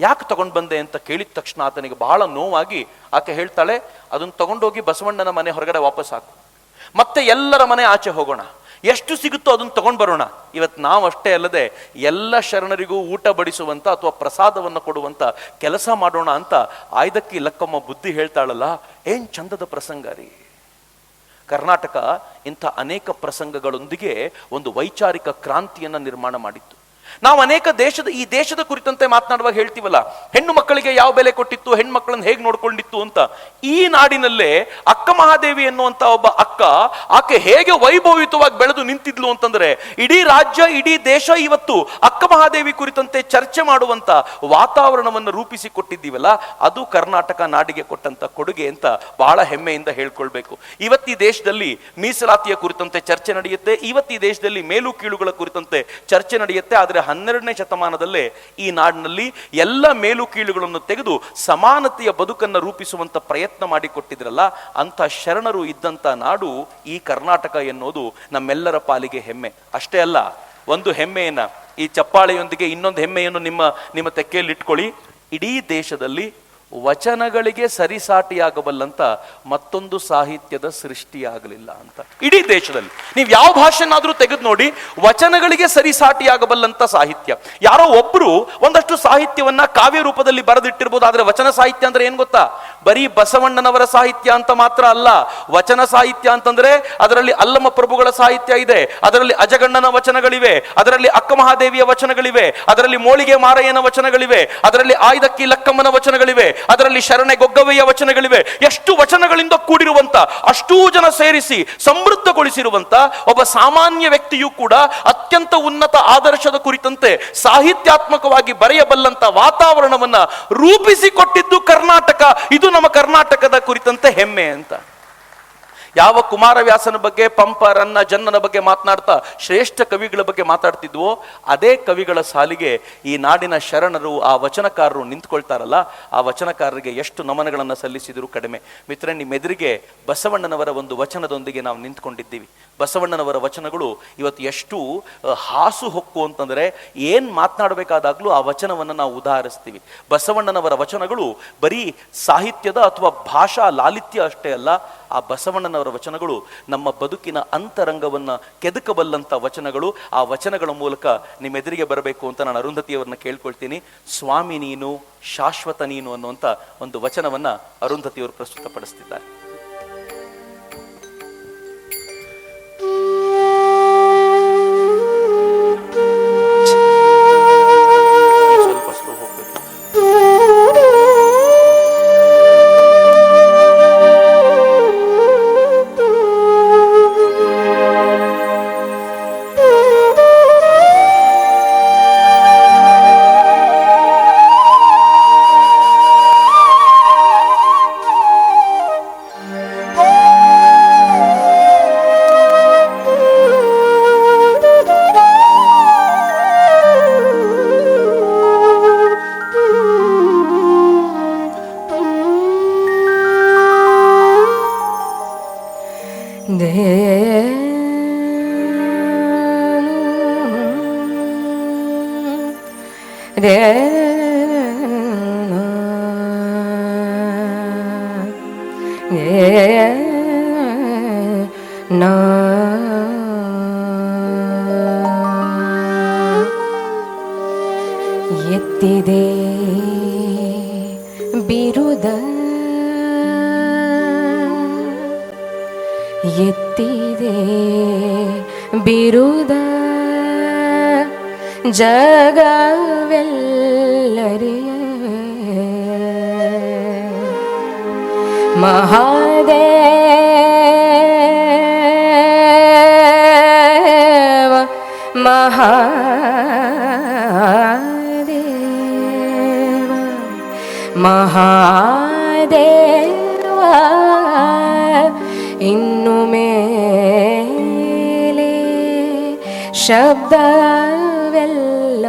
[SPEAKER 1] ಯಾಕೆ ತಗೊಂಡ್ ಬಂದೆ ಅಂತ ಕೇಳಿದ ತಕ್ಷಣ ಆತನಿಗೆ ಬಹಳ ನೋವಾಗಿ ಆಕೆ ಹೇಳ್ತಾಳೆ, ಅದನ್ನ ತಗೊಂಡೋಗಿ ಬಸವಣ್ಣನ ಮನೆ ಹೊರಗಡೆ ವಾಪಸ್ ಹಾಕು, ಮತ್ತೆ ಎಲ್ಲರ ಮನೆ ಆಚೆ ಹೋಗೋಣ, ಎಷ್ಟು ಸಿಗುತ್ತೋ ಅದನ್ನ ತಗೊಂಡ್ ಬರೋಣ. ಇವತ್ತು ನಾವು ಅಷ್ಟೇ ಅಲ್ಲದೆ ಎಲ್ಲ ಶರಣರಿಗೂ ಊಟ ಬಡಿಸುವಂತ ಅಥವಾ ಪ್ರಸಾದವನ್ನು ಕೊಡುವಂತ ಕೆಲಸ ಮಾಡೋಣ ಅಂತ ಆಯ್ದಕ್ಕಿ ಲಕ್ಕಮ್ಮ ಬುದ್ಧಿ ಹೇಳ್ತಾಳಲ್ಲ, ಏನ್ ಚಂದದ ಪ್ರಸಂಗ ರೀ. ಕರ್ನಾಟಕ ಇಂಥ ಅನೇಕ ಪ್ರಸಂಗಗಳೊಂದಿಗೆ ಒಂದು ವೈಚಾರಿಕ ಕ್ರಾಂತಿಯನ್ನ ನಿರ್ಮಾಣ ಮಾಡಿತ್ತು. ನಾವು ಅನೇಕ ಈ ದೇಶದ ಕುರಿತಂತೆ ಮಾತನಾಡುವಾಗ ಹೇಳ್ತೀವಲ್ಲ, ಹೆಣ್ಣು ಮಕ್ಕಳಿಗೆ ಯಾವ ಬೆಲೆ ಕೊಟ್ಟಿತ್ತು, ಹೆಣ್ಣು ಮಕ್ಕಳನ್ನು ಹೇಗೆ ನೋಡ್ಕೊಂಡಿತ್ತು ಅಂತ. ಈ ನಾಡಿನಲ್ಲೇ ಅಕ್ಕ ಮಹಾದೇವಿ ಎನ್ನುವಂತ ಒಬ್ಬ ಅಕ್ಕ, ಆಕೆ ಹೇಗೆ ವೈಭವಿತವಾಗಿ ಬೆಳೆದು ನಿಂತಿದ್ಲು ಅಂತಂದ್ರೆ, ಇಡೀ ರಾಜ್ಯ ಇಡೀ ದೇಶ ಇವತ್ತು ಅಕ್ಕ ಮಹಾದೇವಿ ಕುರಿತಂತೆ ಚರ್ಚೆ ಮಾಡುವಂತ ವಾತಾವರಣವನ್ನು ರೂಪಿಸಿ ಕೊಟ್ಟಿದ್ದೀವಲ್ಲ, ಅದು ಕರ್ನಾಟಕ ನಾಡಿಗೆ ಕೊಟ್ಟಂತ ಕೊಡುಗೆ ಅಂತ ಬಹಳ ಹೆಮ್ಮೆಯಿಂದ ಹೇಳ್ಕೊಳ್ಬೇಕು. ಇವತ್ತು ಈ ದೇಶದಲ್ಲಿ ಮೀಸಲಾತಿಯ ಕುರಿತಂತೆ ಚರ್ಚೆ ನಡೆಯುತ್ತೆ, ಇವತ್ತು ಈ ದೇಶದಲ್ಲಿ ಮೇಲು ಕೀಳುಗಳ ಕುರಿತಂತೆ ಚರ್ಚೆ ನಡೆಯುತ್ತೆ. ಆದರೆ 12ನೇ ಶತಮಾನದಲ್ಲೇ ಈ ನಾಡಿನಲ್ಲಿ ಎಲ್ಲ ಮೇಲು ಕೀಳುಗಳನ್ನು ತೆಗೆದು ಸಮಾನತೆಯ ಬದುಕನ್ನು ರೂಪಿಸುವಂತ ಪ್ರಯತ್ನ ಮಾಡಿಕೊಟ್ಟಿದ್ರಲ್ಲ, ಅಂತ ಶರಣರು ಇದ್ದಂತ ನಾಡು ಈ ಕರ್ನಾಟಕ ಎನ್ನುವುದು ನಮ್ಮೆಲ್ಲರ ಪಾಲಿಗೆ ಹೆಮ್ಮೆ. ಅಷ್ಟೇ ಅಲ್ಲ, ಒಂದು ಹೆಮ್ಮೆಯನ್ನ, ಈ ಚಪ್ಪಾಳೆಯೊಂದಿಗೆ ಇನ್ನೊಂದು ಹೆಮ್ಮೆಯನ್ನು ನಿಮ್ಮ ತೆಕ್ಕೆಯಲ್ಲಿ ಇಟ್ಕೊಳ್ಳಿ. ಇಡೀ ದೇಶದಲ್ಲಿ ವಚನಗಳಿಗೆ ಸರಿಸಾಟಿಯಾಗಬಲ್ಲಂತ ಮತ್ತೊಂದು ಸಾಹಿತ್ಯದ ಸೃಷ್ಟಿಯಾಗಲಿಲ್ಲ ಅಂತ. ಇಡೀ ದೇಶದಲ್ಲಿ ನೀವು ಯಾವ ಭಾಷೆನಾದ್ರೂ ತೆಗೆದು ನೋಡಿ, ವಚನಗಳಿಗೆ ಸರಿಸಾಟಿಯಾಗಬಲ್ಲಂತ ಸಾಹಿತ್ಯ. ಯಾರೋ ಒಬ್ರು ಒಂದಷ್ಟು ಸಾಹಿತ್ಯವನ್ನ ಕಾವ್ಯ ರೂಪದಲ್ಲಿ ಬರೆದಿಟ್ಟಿರ್ಬೋದು, ಆದ್ರೆ ವಚನ ಸಾಹಿತ್ಯ ಅಂದ್ರೆ ಏನ್ ಗೊತ್ತಾ? ಬರೀ ಬಸವಣ್ಣನವರ ಸಾಹಿತ್ಯ ಅಂತ ಮಾತ್ರ ಅಲ್ಲ. ವಚನ ಸಾಹಿತ್ಯ ಅಂತಂದ್ರೆ ಅದರಲ್ಲಿ ಅಲ್ಲಮ ಪ್ರಭುಗಳ ಸಾಹಿತ್ಯ ಇದೆ, ಅದರಲ್ಲಿ ಅಜಗಣ್ಣನ ವಚನಗಳಿವೆ, ಅದರಲ್ಲಿ ಅಕ್ಕ ಮಹಾದೇವಿಯ ವಚನಗಳಿವೆ, ಅದರಲ್ಲಿ ಮೋಳಿಗೆ ಮಾರಯ್ಯನ ವಚನಗಳಿವೆ, ಅದರಲ್ಲಿ ಆಯ್ದಕ್ಕಿ ಲಕ್ಕಮ್ಮನ ವಚನಗಳಿವೆ, ಅದರಲ್ಲಿ ಶರಣೆ ಗೊಗ್ಗವೆಯ ವಚನಗಳಿವೆ. ಎಷ್ಟು ವಚನಗಳಿಂದ ಕೂಡಿರುವಂತ, ಅಷ್ಟೂ ಜನ ಸೇರಿಸಿ ಸಮೃದ್ಧಗೊಳಿಸಿರುವಂತ ಒಬ್ಬ ಸಾಮಾನ್ಯ ವ್ಯಕ್ತಿಯೂ ಕೂಡ ಅತ್ಯಂತ ಉನ್ನತ ಆದರ್ಶದ ಕುರಿತಂತೆ ಸಾಹಿತ್ಯಾತ್ಮಕವಾಗಿ ಬರೆಯಬಲ್ಲಂತ ವಾತಾವರಣವನ್ನ ರೂಪಿಸಿಕೊಟ್ಟಿದ್ದು ಕರ್ನಾಟಕ. ಇದು ನಮ್ಮ ಕರ್ನಾಟಕದ ಕುರಿತಂತೆ ಹೆಮ್ಮೆ ಅಂತ. ಯಾವ ಕುಮಾರವ್ಯಾಸನ ಬಗ್ಗೆ, ಪಂಪ, ರನ್ನ, ಜನ್ನನ ಬಗ್ಗೆ ಮಾತನಾಡ್ತಾ ಶ್ರೇಷ್ಠ ಕವಿಗಳ ಬಗ್ಗೆ ಮಾತಾಡ್ತಿದ್ವೋ, ಅದೇ ಕವಿಗಳ ಸಾಲಿಗೆ ಈ ನಾಡಿನ ಶರಣರು, ಆ ವಚನಕಾರರು ನಿಂತ್ಕೊಳ್ತಾರಲ್ಲ, ಆ ವಚನಕಾರರಿಗೆ ಎಷ್ಟು ನಮನಗಳನ್ನು ಸಲ್ಲಿಸಿದ್ರು ಕಡಿಮೆ. ಮಿತ್ರ, ನಿಮ್ಮೆದುರಿಗೆ ಬಸವಣ್ಣನವರ ಒಂದು ವಚನದೊಂದಿಗೆ ನಾವು ನಿಂತ್ಕೊಂಡಿದ್ದೀವಿ. ಬಸವಣ್ಣನವರ ವಚನಗಳು ಇವತ್ತು ಎಷ್ಟು ಹಾಸು ಹೊಕ್ಕು ಅಂತಂದ್ರೆ, ಏನ್ ಮಾತನಾಡಬೇಕಾದಾಗ್ಲೂ ಆ ವಚನವನ್ನು ನಾವು ಉದಾಹರಿಸ್ತೀವಿ. ಬಸವಣ್ಣನವರ ವಚನಗಳು ಬರೀ ಸಾಹಿತ್ಯದ ಅಥವಾ ಭಾಷಾ ಲಾಲಿತ್ಯ ಅಷ್ಟೇ ಅಲ್ಲ, ಆ ಬಸವಣ್ಣನವರ ವಚನಗಳು ನಮ್ಮ ಬದುಕಿನ ಅಂತರಂಗವನ್ನ ಕೆದಕಬಲ್ಲಂತ ವಚನಗಳು. ಆ ವಚನಗಳ ಮೂಲಕ ನಿಮ್ಮೆದುರಿಗೆ ಬರಬೇಕು ಅಂತ ನಾನು ಅರುಂಧತಿಯವರನ್ನ ಕೇಳ್ಕೊಳ್ತೀನಿ. ಸ್ವಾಮಿ ನೀನು ಶಾಶ್ವತ ನೀನು ಅನ್ನುವಂಥ ಒಂದು ವಚನವನ್ನ ಅರುಂಧತಿಯವರು ಪ್ರಸ್ತುತಪಡಿಸ್ತಿದ್ದಾರೆ. ಸ್ವಲ್ಪ ಸ್ಲೋ ಹೋಗ್ಬೇಕು.
[SPEAKER 3] ಎತ್ತಿದೆ ಬಿರುದ, ಎತ್ತಿದೆ ಬಿರುದ, ಜಗವೆಲ್ಲರೇ ಮಹಾದೇವ ಮಹಾದೇವ ಮಹಾದೇವ ಇನ್ನು ಮೇಲೆ ಶಬ್ದವೆಲ್ಲ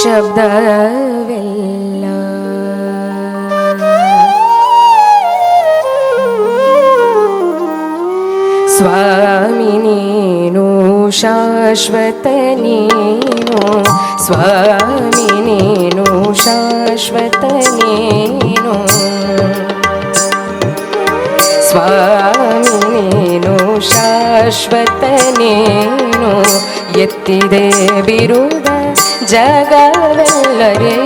[SPEAKER 3] ಶಬ್ದವೆಲ್ಲ ಸ್ವಾಮಿ ನೀನು ಶಾಶ್ವತ ನೀನು, ಸ್ವಾಮಿ ನೀನು ಶಾಶ್ವತ ನೀನು, ಸ್ವಾಮಿ ನೀನು ಶಾಶ್ವತ ನೀನು, ಎತ್ತಿದೆ ಬಿರುದ ಜಗವೆಲ್ಲರೇ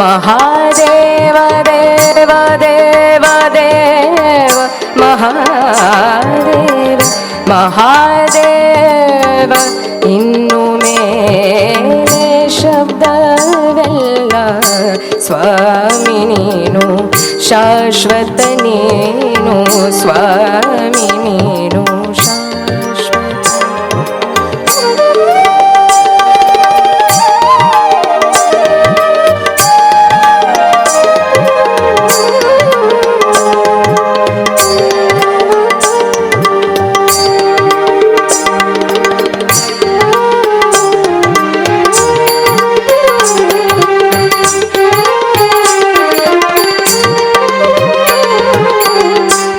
[SPEAKER 3] ಮಹಾದೇವ ದೇವ ದೇವ ದೇವ ಮಹಾದೇವ ಮಹಾದೇವ ಇನ್ನು ಮೇಲೆ ಶಬ್ದವೆಲ್ಲ ಸ್ವಾಮಿ ನೀನು ಶಾಶ್ವತ ನೀನು, ಸ್ವಾಮಿ ನೀನು ಶಾಶ್ವತ.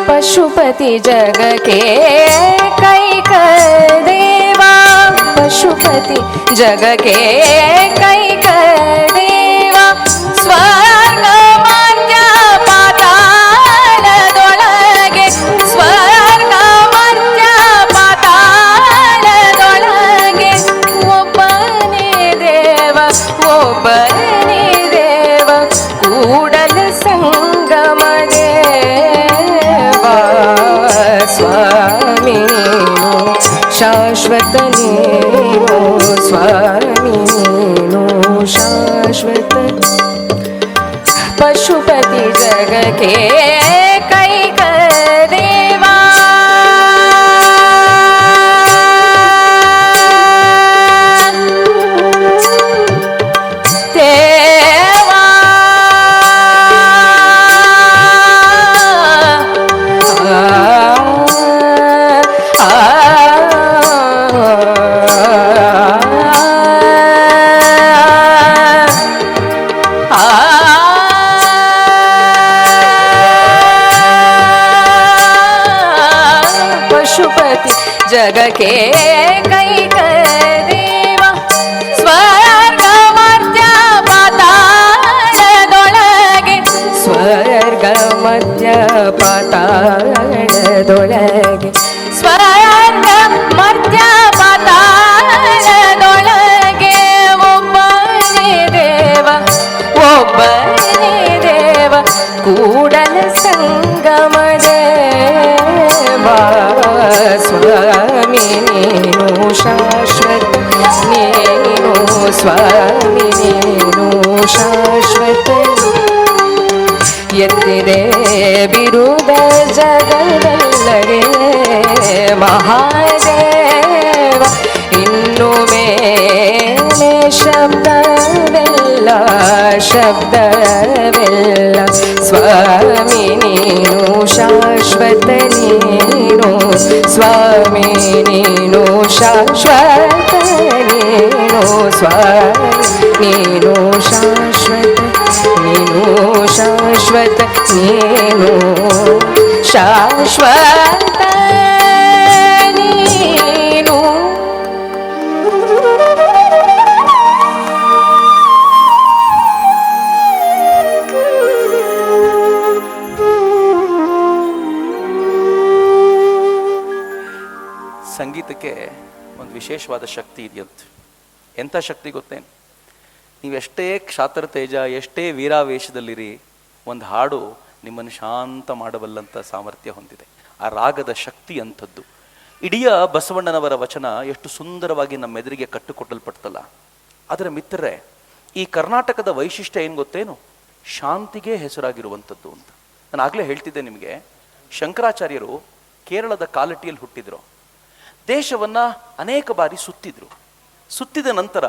[SPEAKER 3] पशुपति जग के कैकर देवा, पशुपति जग के कैकर देवा, ಶಾಶ್ವತ ನೀನು ಸ್ವಾಮಿ ನೀನು ಶಾಶ್ವತ ಪಶುಪತಿ ಜಗಕ್ಕೆ ಕೈಕ ದೇವಾ ದೇವಾ ಪಶುಪತಿ ಜಗಕ್ಕೆ ಕೈಕ ದೇವ ಸ್ವರ್ಗ ಮರ್ತ್ಯ ಪಾತಾಳದೊಳಗೆ ಸ್ವರ್ಗ ಮರ್ತ್ಯ ಪಾತಾಳದೊಳಗೆ ಸ್ವರ್ಗ ಮರ್ತ್ಯ ಪಾತಾಳದೊಳಗೆ ಒಬ್ಬನೇ ದೇವ ಒಬ್ಬನೇ ದೇವ ಕೂಡಲ ಸಂಗಮ ದೇವ ಸ್ವಾಮಿ ನೀನು ಶಾಶ್ವತ ನೀನು ಸ್ವಾಮಿ ನೀನು ಶಾಶ್ವತ ಎತ್ತಿದೆ ಬಿರುದ ಜಗದಲ್ಲದೆ ಮಹಾದೇವ ಇನ್ನು ಮೇಲೆ ಶಬ್ದವೆಲ್ಲ ಶಬ್ದವೆಲ್ಲ ಸ್ವಾಮಿ ನೀನು ಶಾಶ್ವತ ನೀನು ಸ್ವಾಮಿ ನೀನು ಶಾಶ್ವತ ನೀನು ಸ್ವಾಮಿ ನೀನು ಶಾಶ್ವತ ನೀನು ಶಾಶ್ವತ ನೀನು ಶಾಶ್ವತ ನೀನು.
[SPEAKER 1] ಸಂಗೀತಕ್ಕೆ ಒಂದು ವಿಶೇಷವಾದ ಶಕ್ತಿ ಇದೆಯಂತೆ. ಎಂಥ ಶಕ್ತಿ ಗೊತ್ತೇನು? ನೀವೆಷ್ಟೇ ಕ್ಷಾತ್ರ ತೇಜ, ಎಷ್ಟೇ ವೀರಾವೇಶದಲ್ಲಿರಿ, ಒಂದು ಹಾಡು ನಿಮ್ಮನ್ನು ಶಾಂತ ಮಾಡಬಲ್ಲಂಥ ಸಾಮರ್ಥ್ಯ ಹೊಂದಿದೆ. ಆ ರಾಗದ ಶಕ್ತಿ ಅಂಥದ್ದು. ಇಡೀ ಬಸವಣ್ಣನವರ ವಚನ ಎಷ್ಟು ಸುಂದರವಾಗಿ ನಮ್ಮ ಎದುರಿಗೆ ಕಟ್ಟುಕೊಟ್ಟಲ್ಪಡ್ತಲ್ಲ. ಅದರ ಮಿತ್ರರೇ, ಈ ಕರ್ನಾಟಕದ ವೈಶಿಷ್ಟ್ಯ ಏನು ಗೊತ್ತೇನು? ಶಾಂತಿಗೆ ಹೆಸರಾಗಿರುವಂಥದ್ದು ಅಂತ. ನಾನು ಆಗಲೇ ಹೇಳ್ತಿದ್ದೆ ನಿಮಗೆ, ಶಂಕರಾಚಾರ್ಯರು ಕೇರಳದ ಕಾಲಟಿಯಲ್ಲಿ ಹುಟ್ಟಿದ್ರು. ದೇಶವನ್ನು ಅನೇಕ ಬಾರಿ ಸುತ್ತಿದ ನಂತರ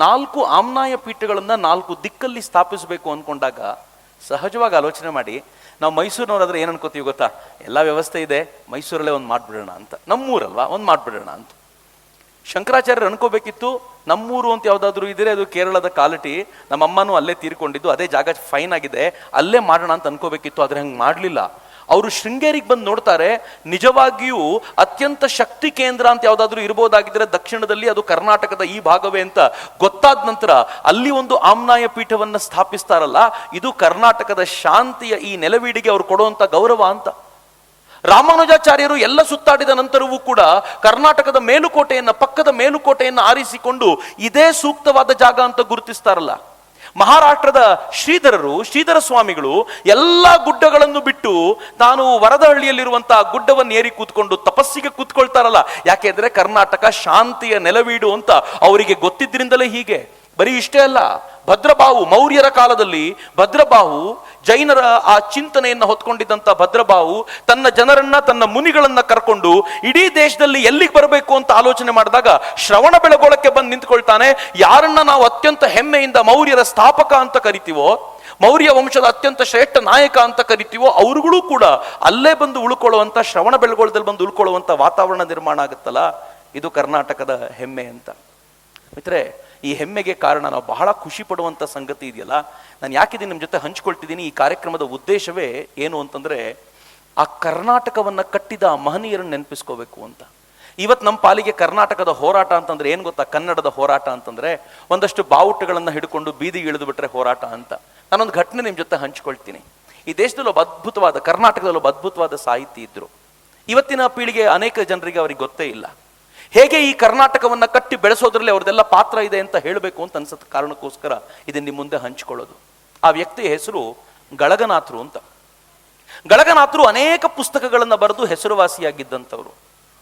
[SPEAKER 1] 4 ಆಮ್ನಾಯ ಪೀಠಗಳನ್ನು 4 ದಿಕ್ಕಲ್ಲಿ ಸ್ಥಾಪಿಸಬೇಕು ಅಂದ್ಕೊಂಡಾಗ ಸಹಜವಾಗಿ ಆಲೋಚನೆ ಮಾಡಿ, ನಾವು ಮೈಸೂರಿನವರಾದ್ರೆ ಏನು ಅನ್ಕೋತೀವಿ ಗೊತ್ತಾ? ಎಲ್ಲ ವ್ಯವಸ್ಥೆ ಇದೆ, ಮೈಸೂರಲ್ಲೇ ಒಂದು ಮಾಡಿಬಿಡೋಣ ಅಂತ. ನಮ್ಮೂರಲ್ವಾ, ಒಂದು ಮಾಡಿಬಿಡೋಣ ಅಂತ. ಶಂಕರಾಚಾರ್ಯರು ಅನ್ಕೋಬೇಕಿತ್ತು, ನಮ್ಮೂರು ಅಂತ ಯಾವುದಾದ್ರೂ ಇದ್ರೆ ಅದು ಕೇರಳದ ಕಾಲಟಿ, ನಮ್ಮಮ್ಮನೂ ಅಲ್ಲೇ ತೀರ್ಕೊಂಡಿದ್ದು, ಅದೇ ಜಾಗ ಫೈನ್ ಆಗಿದೆ, ಅಲ್ಲೇ ಮಾಡೋಣ ಅಂತ ಅನ್ಕೋಬೇಕಿತ್ತು. ಆದರೆ ಹಂಗೆ ಮಾಡಲಿಲ್ಲ. ಅವರು ಶೃಂಗೇರಿಗೆ ಬಂದು ನೋಡ್ತಾರೆ, ನಿಜವಾಗಿಯೂ ಅತ್ಯಂತ ಶಕ್ತಿ ಕೇಂದ್ರ ಅಂತ ಯಾವುದಾದ್ರೂ ಇರ್ಬೋದಾಗಿದ್ರೆ ದಕ್ಷಿಣದಲ್ಲಿ ಅದು ಕರ್ನಾಟಕದ ಈ ಭಾಗವೇ ಅಂತ ಗೊತ್ತಾದ ನಂತರ ಅಲ್ಲಿ ಒಂದು ಆಮ್ನಾಯ ಪೀಠವನ್ನು ಸ್ಥಾಪಿಸ್ತಾರಲ್ಲ, ಇದು ಕರ್ನಾಟಕದ ಶಾಂತಿಯ ಈ ನೆಲವೀಡಿಗೆ ಅವರು ಕೊಡುವಂತ ಗೌರವ ಅಂತ. ರಾಮಾನುಜಾಚಾರ್ಯರು ಎಲ್ಲ ಸುತ್ತಾಡಿದ ನಂತರವೂ ಕೂಡ ಕರ್ನಾಟಕದ ಮೇಲುಕೋಟೆಯನ್ನ, ಪಕ್ಕದ ಮೇಲುಕೋಟೆಯನ್ನು ಆರಿಸಿಕೊಂಡು ಇದೇ ಸೂಕ್ತವಾದ ಜಾಗ ಅಂತ ಗುರುತಿಸ್ತಾರಲ್ಲ. ಮಹಾರಾಷ್ಟ್ರದ ಶ್ರೀಧರ ಸ್ವಾಮಿಗಳು ಎಲ್ಲ ಗುಡ್ಡಗಳನ್ನು ಬಿಟ್ಟು ತಾನು ವರದಹಳ್ಳಿಯಲ್ಲಿರುವಂತಹ ಗುಡ್ಡವನ್ನು ಏರಿ ಕೂತ್ಕೊಂಡು ತಪಸ್ಸಿಗೆ ಕೂತ್ಕೊಳ್ತಾರಲ್ಲ. ಯಾಕೆಂದ್ರೆ ಕರ್ನಾಟಕ ಶಾಂತಿಯ ನೆಲವೀಡು ಅಂತ ಅವರಿಗೆ ಗೊತ್ತಿದ್ರಿಂದಲೇ ಹೀಗೆ. ಬರೀ ಇಷ್ಟೇ ಅಲ್ಲ, ಭದ್ರಬಾಹು, ಮೌರ್ಯರ ಕಾಲದಲ್ಲಿ ಭದ್ರಬಾಹು, ಜೈನರ ಆ ಚಿಂತನೆಯನ್ನ ಹೊತ್ಕೊಂಡಿದ್ದಂತ ಭದ್ರಬಾಹು ತನ್ನ ಜನರನ್ನ, ತನ್ನ ಮುನಿಗಳನ್ನ ಕರ್ಕೊಂಡು ಇಡೀ ದೇಶದಲ್ಲಿ ಎಲ್ಲಿಗೆ ಬರಬೇಕು ಅಂತ ಆಲೋಚನೆ ಮಾಡಿದಾಗ ಶ್ರವಣ ಬೆಳಗೊಳಕ್ಕೆ ಬಂದು ನಿಂತ್ಕೊಳ್ತಾನೆ. ಯಾರನ್ನ ನಾವು ಅತ್ಯಂತ ಹೆಮ್ಮೆಯಿಂದ ಮೌರ್ಯರ ಸ್ಥಾಪಕ ಅಂತ ಕರಿತೀವೋ, ಮೌರ್ಯ ವಂಶದ ಅತ್ಯಂತ ಶ್ರೇಷ್ಠ ನಾಯಕ ಅಂತ ಕರಿತೀವೋ, ಅವರುಗಳು ಕೂಡ ಅಲ್ಲೇ ಬಂದು ಉಳ್ಕೊಳ್ಳುವಂತ, ಶ್ರವಣ ಬೆಳಗೊಳದಲ್ಲಿ ಬಂದು ಉಳ್ಕೊಳ್ಳುವಂತ ವಾತಾವರಣ ನಿರ್ಮಾಣ ಆಗುತ್ತಲ್ಲ, ಇದು ಕರ್ನಾಟಕದ ಹೆಮ್ಮೆ ಅಂತ. ಮಿತ್ರೇ, ಈ ಹೆಮ್ಮೆಗೆ ಕಾರಣ ನಾವು ಬಹಳ ಖುಷಿ ಪಡುವಂಥ ಸಂಗತಿ ಇದೆಯಲ್ಲ. ನಾನು ಯಾಕಿದ್ದೀನಿ ನಿಮ್ಮ ಜೊತೆ ಹಂಚ್ಕೊಳ್ತಿದ್ದೀನಿ, ಈ ಕಾರ್ಯಕ್ರಮದ ಉದ್ದೇಶವೇ ಏನು ಅಂತಂದರೆ, ಆ ಕರ್ನಾಟಕವನ್ನು ಕಟ್ಟಿದ ಮಹನೀಯರನ್ನು ನೆನಪಿಸ್ಕೋಬೇಕು ಅಂತ. ಇವತ್ತು ನಮ್ಮ ಪಾಲಿಗೆ ಕರ್ನಾಟಕದ ಹೋರಾಟ ಅಂತಂದ್ರೆ ಏನು ಗೊತ್ತಾ? ಕನ್ನಡದ ಹೋರಾಟ ಅಂತಂದ್ರೆ ಒಂದಷ್ಟು ಬಾವುಟಗಳನ್ನು ಹಿಡ್ಕೊಂಡು ಬೀದಿಗೆ ಇಳಿದು ಬಿಟ್ರೆ ಹೋರಾಟ ಅಂತ. ನಾನೊಂದು ಘಟನೆ ನಿಮ್ಮ ಜೊತೆ ಹಂಚ್ಕೊಳ್ತೀನಿ. ಈ ದೇಶದಲ್ಲಿ ಒಬ್ಬ ಅದ್ಭುತವಾದ, ಕರ್ನಾಟಕದಲ್ಲಿ ಒಬ್ಬ ಅದ್ಭುತವಾದ ಸಾಹಿತಿ ಇದ್ರು. ಇವತ್ತಿನ ಪೀಳಿಗೆ ಅನೇಕ ಜನರಿಗೆ ಅವ್ರಿಗೆ ಗೊತ್ತೇ ಇಲ್ಲ. ಹೇಗೆ ಈ ಕರ್ನಾಟಕವನ್ನು ಕಟ್ಟಿ ಬೆಳೆಸೋದ್ರಲ್ಲಿ ಅವ್ರದ್ದೆಲ್ಲ ಪಾತ್ರ ಇದೆ ಅಂತ ಹೇಳಬೇಕು ಅಂತ ಅನ್ಸತ್ತ ಕಾರಣಕ್ಕೋಸ್ಕರ ಇದನ್ನ ನಿಮ್ಮ ಮುಂದೆ ಹಂಚಿಕೊಳ್ಳೋದು. ಆ ವ್ಯಕ್ತಿಯ ಹೆಸರು ಗಳಗನಾಥರು ಅಂತ. ಗಳಗನಾಥರು ಅನೇಕ ಪುಸ್ತಕಗಳನ್ನು ಬರೆದು ಹೆಸರುವಾಸಿಯಾಗಿದ್ದಂಥವ್ರು.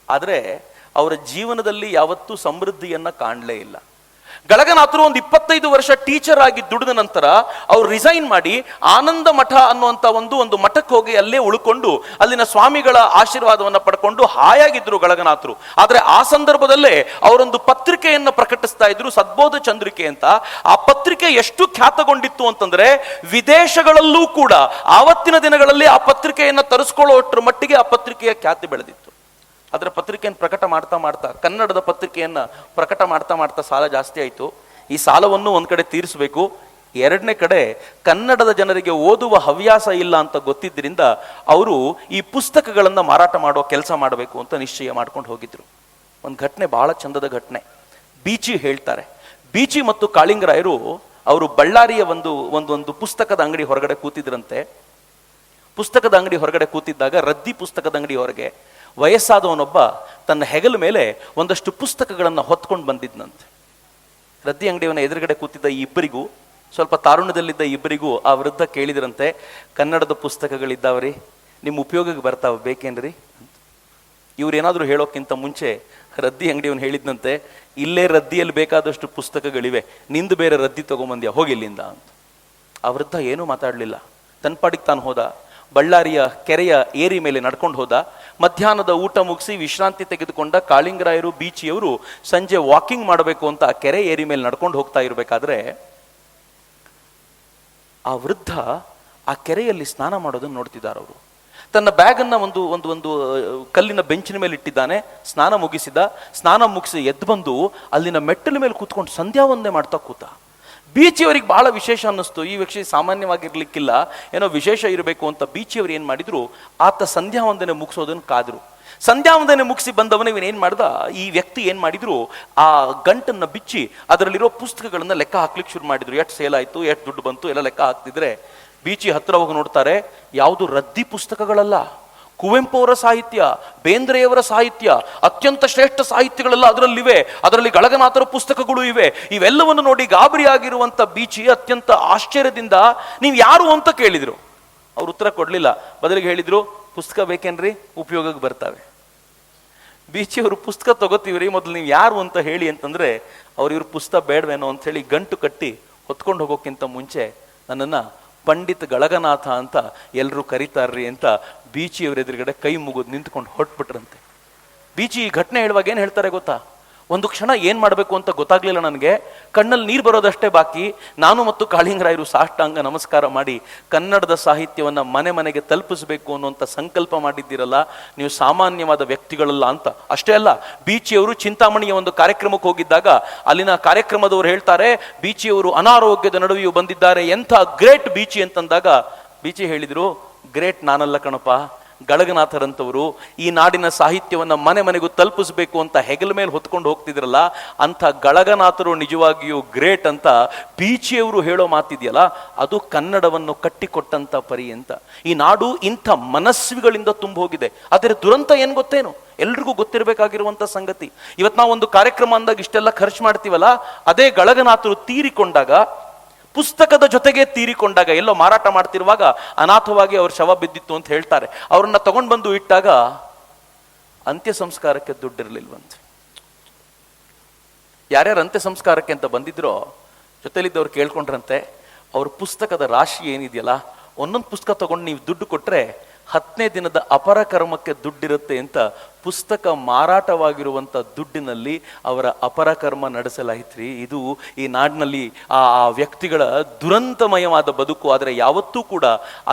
[SPEAKER 1] ಆದರೆ ಅವರ ಜೀವನದಲ್ಲಿ ಯಾವತ್ತೂ ಸಮೃದ್ಧಿಯನ್ನ ಕಾಣಲೇ ಇಲ್ಲ. ಗಳಗನಾಥರು ಒಂದು 25 ವರ್ಷ ಟೀಚರ್ ಆಗಿ ದುಡಿದ ನಂತರ ಅವ್ರು ರಿಸೈನ್ ಮಾಡಿ ಆನಂದ ಮಠ ಅನ್ನುವಂಥ ಒಂದು ಮಠಕ್ಕೆ ಹೋಗಿ ಅಲ್ಲೇ ಉಳ್ಕೊಂಡು ಅಲ್ಲಿನ ಸ್ವಾಮಿಗಳ ಆಶೀರ್ವಾದವನ್ನು ಪಡ್ಕೊಂಡು ಹಾಯಾಗಿದ್ರು ಗಳಗನಾಥರು. ಆದರೆ ಆ ಸಂದರ್ಭದಲ್ಲೇ ಅವರೊಂದು ಪತ್ರಿಕೆಯನ್ನು ಪ್ರಕಟಿಸ್ತಾ ಇದ್ರು, ಸದ್ಬೋಧ ಚಂದ್ರಿಕೆ ಅಂತ. ಆ ಪತ್ರಿಕೆ ಎಷ್ಟು ಖ್ಯಾತಗೊಂಡಿತ್ತು ಅಂತಂದ್ರೆ ವಿದೇಶಗಳಲ್ಲೂ ಕೂಡ ಆವತ್ತಿನ ದಿನಗಳಲ್ಲಿ ಆ ಪತ್ರಿಕೆಯನ್ನು ತರಿಸ್ಕೊಳ್ಳೋಷ್ಟ್ರ ಮಟ್ಟಿಗೆ ಆ ಪತ್ರಿಕೆಯ ಖ್ಯಾತಿ ಬೆಳೆದಿತ್ತು. ಅದರ ಪತ್ರಿಕೆಯನ್ನು ಪ್ರಕಟ ಮಾಡ್ತಾ ಕನ್ನಡದ ಪತ್ರಿಕೆಯನ್ನು ಪ್ರಕಟ ಮಾಡ್ತಾ ಸಾಲ ಜಾಸ್ತಿ ಆಯಿತು. ಈ ಸಾಲವನ್ನು ಒಂದು ಕಡೆ ತೀರಿಸಬೇಕು, ಎರಡನೇ ಕಡೆ ಕನ್ನಡದ ಜನರಿಗೆ ಓದುವ ಹವ್ಯಾಸ ಇಲ್ಲ ಅಂತ ಗೊತ್ತಿದ್ದರಿಂದ ಅವರು ಈ ಪುಸ್ತಕಗಳನ್ನು ಮಾರಾಟ ಮಾಡುವ ಕೆಲಸ ಮಾಡಬೇಕು ಅಂತ ನಿಶ್ಚಯ ಮಾಡ್ಕೊಂಡು ಹೋಗಿದ್ರು. ಒಂದು ಘಟನೆ ಬಹಳ ಚಂದದ ಘಟನೆ. ಬೀಚಿ ಹೇಳ್ತಾರೆ, ಬೀಚಿ ಮತ್ತು ಕಾಳಿಂಗರಾಯರು ಅವರು ಬಳ್ಳಾರಿಯ ಒಂದು ಪುಸ್ತಕದ ಅಂಗಡಿ ಹೊರಗಡೆ ಕೂತಿದ್ರಂತೆ. ಪುಸ್ತಕದ ಅಂಗಡಿ ಹೊರಗಡೆ ಕೂತಿದ್ದಾಗ ರದ್ದಿ ಪುಸ್ತಕದ ಅಂಗಡಿ ಹೊರಗೆ ವಯಸ್ಸಾದವನೊಬ್ಬ ತನ್ನ ಹೆಗಲ ಮೇಲೆ ಒಂದಷ್ಟು ಪುಸ್ತಕಗಳನ್ನು ಹೊತ್ಕೊಂಡು ಬಂದಿದ್ನಂತೆ. ರದ್ದಿ ಅಂಗಡಿಯವನ ಎದುರುಗಡೆ ಕೂತಿದ್ದ ಈ ಇಬ್ಬರಿಗೂ, ಸ್ವಲ್ಪ ತಾರುಣ್ಯದಲ್ಲಿದ್ದ ಇಬ್ಬರಿಗೂ ಆ ವೃದ್ಧ ಕೇಳಿದ್ರಂತೆ, ಕನ್ನಡದ ಪುಸ್ತಕಗಳಿದ್ದಾವ್ರಿ, ನಿಮ್ಮ ಉಪಯೋಗಕ್ಕೆ ಬರ್ತಾವ, ಬೇಕೇನ್ರಿ? ಇವ್ರೇನಾದ್ರೂ ಹೇಳೋಕ್ಕಿಂತ ಮುಂಚೆ ರದ್ದಿ ಅಂಗಡಿಯವನು ಹೇಳಿದ್ನಂತೆ, ಇಲ್ಲೇ ರದ್ದಿಯಲ್ಲಿ ಬೇಕಾದಷ್ಟು ಪುಸ್ತಕಗಳಿವೆ, ನಿಂದು ಬೇರೆ ರದ್ದಿ ತಗೊಂಬಂದ್ಯಾ, ಹೋಗಿಲ್ಲಿಂದ ಅಂತ. ಆ ವೃದ್ಧ ಏನೂ ಮಾತಾಡಲಿಲ್ಲ, ತನ್ನ ಪಾಡಿಗೆ ತಾನು ಹೋದ. ಬಳ್ಳಾರಿಯ ಕೆರೆಯ ಏರಿ ಮೇಲೆ ನಡ್ಕೊಂಡು ಹೋದ. ಮಧ್ಯಾಹ್ನದ ಊಟ ಮುಗಿಸಿ ವಿಶ್ರಾಂತಿ ತೆಗೆದುಕೊಂಡ ಕಾಳಿಂಗರಾಯರು ಬೀಚಿಯವರು ಸಂಜೆ ವಾಕಿಂಗ್ ಮಾಡಬೇಕು ಅಂತ ಕೆರೆ ಏರಿ ಮೇಲೆ ನಡ್ಕೊಂಡು ಹೋಗ್ತಾ ಇರಬೇಕಾದ್ರೆ ಆ ವೃದ್ಧ ಆ ಕೆರೆಯಲ್ಲಿ ಸ್ನಾನ ಮಾಡೋದನ್ನು ನೋಡ್ತಿದ್ದಾರೆ. ಅವರು ತನ್ನ ಬ್ಯಾಗನ್ನ ಒಂದು ಕಲ್ಲಿನ ಬೆಂಚಿನ ಮೇಲೆ ಇಟ್ಟಿದ್ದಾನೆ. ಸ್ನಾನ ಮುಗಿಸಿ ಎದ್ದು ಬಂದು ಅಲ್ಲಿನ ಮೆಟ್ಟಲ ಮೇಲೆ ಕೂತ್ಕೊಂಡು ಸಂಧ್ಯಾ ವಂದನೆ ಮಾಡ್ತಾ ಕೂತ. ಬೀಚಿಯವರಿಗೆ ಬಹಳ ವಿಶೇಷ ಅನ್ನಿಸ್ತು. ಈ ವಿಷಯ ಸಾಮಾನ್ಯವಾಗಿರ್ಲಿಕ್ಕಿಲ್ಲ, ಏನೋ ವಿಶೇಷ ಇರಬೇಕು ಅಂತ ಬೀಚಿಯವರು ಏನು ಮಾಡಿದ್ರು, ಆತ ಸಂಧ್ಯಾ ವಂದನೆ ಮುಗಿಸೋದನ್ನು ಕಾದ್ರು. ಸಂಧ್ಯಾ ವಂದನೆ ಮುಗಿಸಿ ಬಂದವನೇ ಏನು ಮಾಡ್ದ, ಈ ವ್ಯಕ್ತಿ ಏನು ಮಾಡಿದ್ರು, ಆ ಗಂಟನ್ನ ಬಿಚ್ಚಿ ಅದರಲ್ಲಿರೋ ಪುಸ್ತಕಗಳನ್ನ ಲೆಕ್ಕ ಹಾಕ್ಲಿಕ್ಕೆ ಶುರು ಮಾಡಿದ್ರು. ಎಷ್ಟು ಸೇಲ್ ಆಯ್ತು, ಎಷ್ಟು ದುಡ್ಡು ಬಂತು ಎಲ್ಲ ಲೆಕ್ಕ ಹಾಕ್ತಿದ್ರೆ ಬೀಚಿ ಹತ್ರ ಹೋಗಿ ನೋಡ್ತಾರೆ, ಯಾವುದು ರದ್ದಿ ಪುಸ್ತಕಗಳಲ್ಲ, ಕುವೆಂಪು ಅವರ ಸಾಹಿತ್ಯ, ಬೇಂದ್ರೆಯವರ ಸಾಹಿತ್ಯ, ಅತ್ಯಂತ ಶ್ರೇಷ್ಠ ಸಾಹಿತ್ಯಗಳೆಲ್ಲ ಅದರಲ್ಲಿವೆ, ಅದರಲ್ಲಿ ಗಳಗನಾಥರ ಪುಸ್ತಕಗಳು ಇವೆ. ಇವೆಲ್ಲವನ್ನು ನೋಡಿ ಗಾಬರಿ ಆಗಿರುವಂತ ಬೀಚಿ ಅತ್ಯಂತ ಆಶ್ಚರ್ಯದಿಂದ ನೀವು ಯಾರು ಅಂತ ಕೇಳಿದ್ರು. ಅವ್ರು ಉತ್ತರ ಕೊಡ್ಲಿಲ್ಲ, ಬದಲಿಗೆ ಹೇಳಿದ್ರು, ಪುಸ್ತಕ ಬೇಕೇನ್ರಿ, ಉಪಯೋಗಕ್ಕೆ ಬರ್ತಾವೆ. ಬೀಚಿ ಅವರು ಪುಸ್ತಕ ತಗೋತೀವ್ರಿ, ಮೊದಲು ನೀವು ಯಾರು ಅಂತ ಹೇಳಿ ಅಂತಂದ್ರೆ ಇವ್ರ ಪುಸ್ತಕ ಬೇಡವೇನೋ ಅಂತ ಹೇಳಿ ಗಂಟು ಕಟ್ಟಿ ಹೊತ್ಕೊಂಡು ಹೋಗೋಕ್ಕಿಂತ ಮುಂಚೆ ನನ್ನನ್ನ ಪಂಡಿತ್ ಗಳಗನಾಥ ಅಂತ ಎಲ್ಲರೂ ಕರೀತಾರ್ರಿ ಅಂತ ಬೀಚಿಯವ್ರ ಎದುರುಗಡೆ ಕೈ ಮುಗಿದು ನಿಂತ್ಕೊಂಡು ಹೊಟ್ಬಿಟ್ರಂತೆ. ಬೀಚಿ ಈ ಘಟನೆ ಹೇಳುವಾಗ ಏನು ಹೇಳ್ತಾರೆ ಗೊತ್ತಾ, ಒಂದು ಕ್ಷಣ ಏನು ಮಾಡಬೇಕು ಅಂತ ಗೊತ್ತಾಗ್ಲಿಲ್ಲ ನನಗೆ, ಕಣ್ಣಲ್ಲಿ ನೀರು ಬರೋದಷ್ಟೇ ಬಾಕಿ. ನಾನು ಮತ್ತು ಕಾಳಿಂಗರಾಯರು ಸಾಷ್ಟಾಂಗ ನಮಸ್ಕಾರ ಮಾಡಿ ಕನ್ನಡದ ಸಾಹಿತ್ಯವನ್ನು ಮನೆ ಮನೆಗೆ ತಲುಪಿಸಬೇಕು ಅನ್ನುವಂಥ ಸಂಕಲ್ಪ ಮಾಡಿದ್ದೀರಲ್ಲ, ನೀವು ಸಾಮಾನ್ಯವಾದ ವ್ಯಕ್ತಿಗಳಲ್ಲ ಅಂತ. ಅಷ್ಟೇ ಅಲ್ಲ, ಬೀಚಿಯವರು ಚಿಂತಾಮಣಿಯ ಒಂದು ಕಾರ್ಯಕ್ರಮಕ್ಕೆ ಹೋಗಿದ್ದಾಗ ಅಲ್ಲಿನ ಕಾರ್ಯಕ್ರಮದವರು ಹೇಳ್ತಾರೆ, ಬೀಚಿಯವರು ಅನಾರೋಗ್ಯದ ನಡುವೆಯೂ ಬಂದಿದ್ದಾರೆ, ಎಂಥ ಗ್ರೇಟ್ ಬೀಚಿ ಅಂತಂದಾಗ ಬೀಚಿ ಹೇಳಿದ್ರು, ಗ್ರೇಟ್ ನಾನಲ್ಲ ಕಣಪ್ಪ, ಗಳಗನಾಥರಂಥವರು ಈ ನಾಡಿನ ಸಾಹಿತ್ಯವನ್ನು ಮನೆ ಮನೆಗೂ ತಲುಪಿಸ್ಬೇಕು ಅಂತ ಹೆಗಲ ಮೇಲೆ ಹೊತ್ಕೊಂಡು ಹೋಗ್ತಿದ್ರಲ್ಲ, ಅಂಥ ಗಳಗನಾಥರು ನಿಜವಾಗಿಯೂ ಗ್ರೇಟ್ ಅಂತ ಬೀಚಿಯವರು ಹೇಳೋ ಮಾತಿದೆಯಲ್ಲ, ಅದು ಕನ್ನಡವನ್ನು ಕಟ್ಟಿಕೊಟ್ಟಂತ ಪರಿ ಅಂತ. ಈ ನಾಡು ಇಂಥ ಮನಸ್ವಿಗಳಿಂದ ತುಂಬ ಹೋಗಿದೆ. ಆದರೆ ದುರಂತ ಏನು ಗೊತ್ತೇನು, ಎಲ್ರಿಗೂ ಗೊತ್ತಿರಬೇಕಾಗಿರುವಂಥ ಸಂಗತಿ. ಇವತ್ತು ನಾವು ಒಂದು ಕಾರ್ಯಕ್ರಮ ಅಂದಾಗ ಇಷ್ಟೆಲ್ಲ ಖರ್ಚು ಮಾಡ್ತೀವಲ್ಲ, ಅದೇ ಗಳಗನಾಥರು ತೀರಿಕೊಂಡಾಗ, ಪುಸ್ತಕದ ಜೊತೆಗೆ ತೀರಿಕೊಂಡಾಗ, ಎಲ್ಲೋ ಮಾರಾಟ ಮಾಡ್ತಿರುವಾಗ ಅನಾಥವಾಗಿ ಅವ್ರ ಶವ ಬಿದ್ದಿತ್ತು ಅಂತ ಹೇಳ್ತಾರೆ. ಅವ್ರನ್ನ ತಗೊಂಡು ಬಂದು ಇಟ್ಟಾಗ ಅಂತ್ಯ ಸಂಸ್ಕಾರಕ್ಕೆ ದುಡ್ಡಿರ್ಲಿಲ್ವಂತೆ. ಯಾರ್ಯಾರು ಅಂತ್ಯ ಸಂಸ್ಕಾರಕ್ಕೆ ಅಂತ ಬಂದಿದ್ರೋ ಜೊತೆಲಿದ್ದವ್ರು ಕೇಳ್ಕೊಂಡ್ರಂತೆ, ಅವ್ರ ಪುಸ್ತಕದ ರಾಶಿ ಏನಿದೆಯಲ್ಲ, ಒಂದೊಂದು ಪುಸ್ತಕ ತಗೊಂಡು ನೀವು ದುಡ್ಡು ಕೊಟ್ರೆ 10ನೇ ದಿನದ ಅಪರ ಕರ್ಮಕ್ಕೆ ದುಡ್ಡಿರುತ್ತೆ ಅಂತ ಪುಸ್ತಕ ಮಾರಾಟವಾಗಿರುವಂಥ ದುಡ್ಡಿನಲ್ಲಿ ಅವರ ಅಪರ ಕರ್ಮ ನಡೆಸಲಾಯಿತ್ರಿ. ಇದು ಈ ನಾಡಿನಲ್ಲಿ ಆ ವ್ಯಕ್ತಿಗಳ ದುರಂತಮಯವಾದ ಬದುಕು. ಆದರೆ ಯಾವತ್ತೂ ಕೂಡ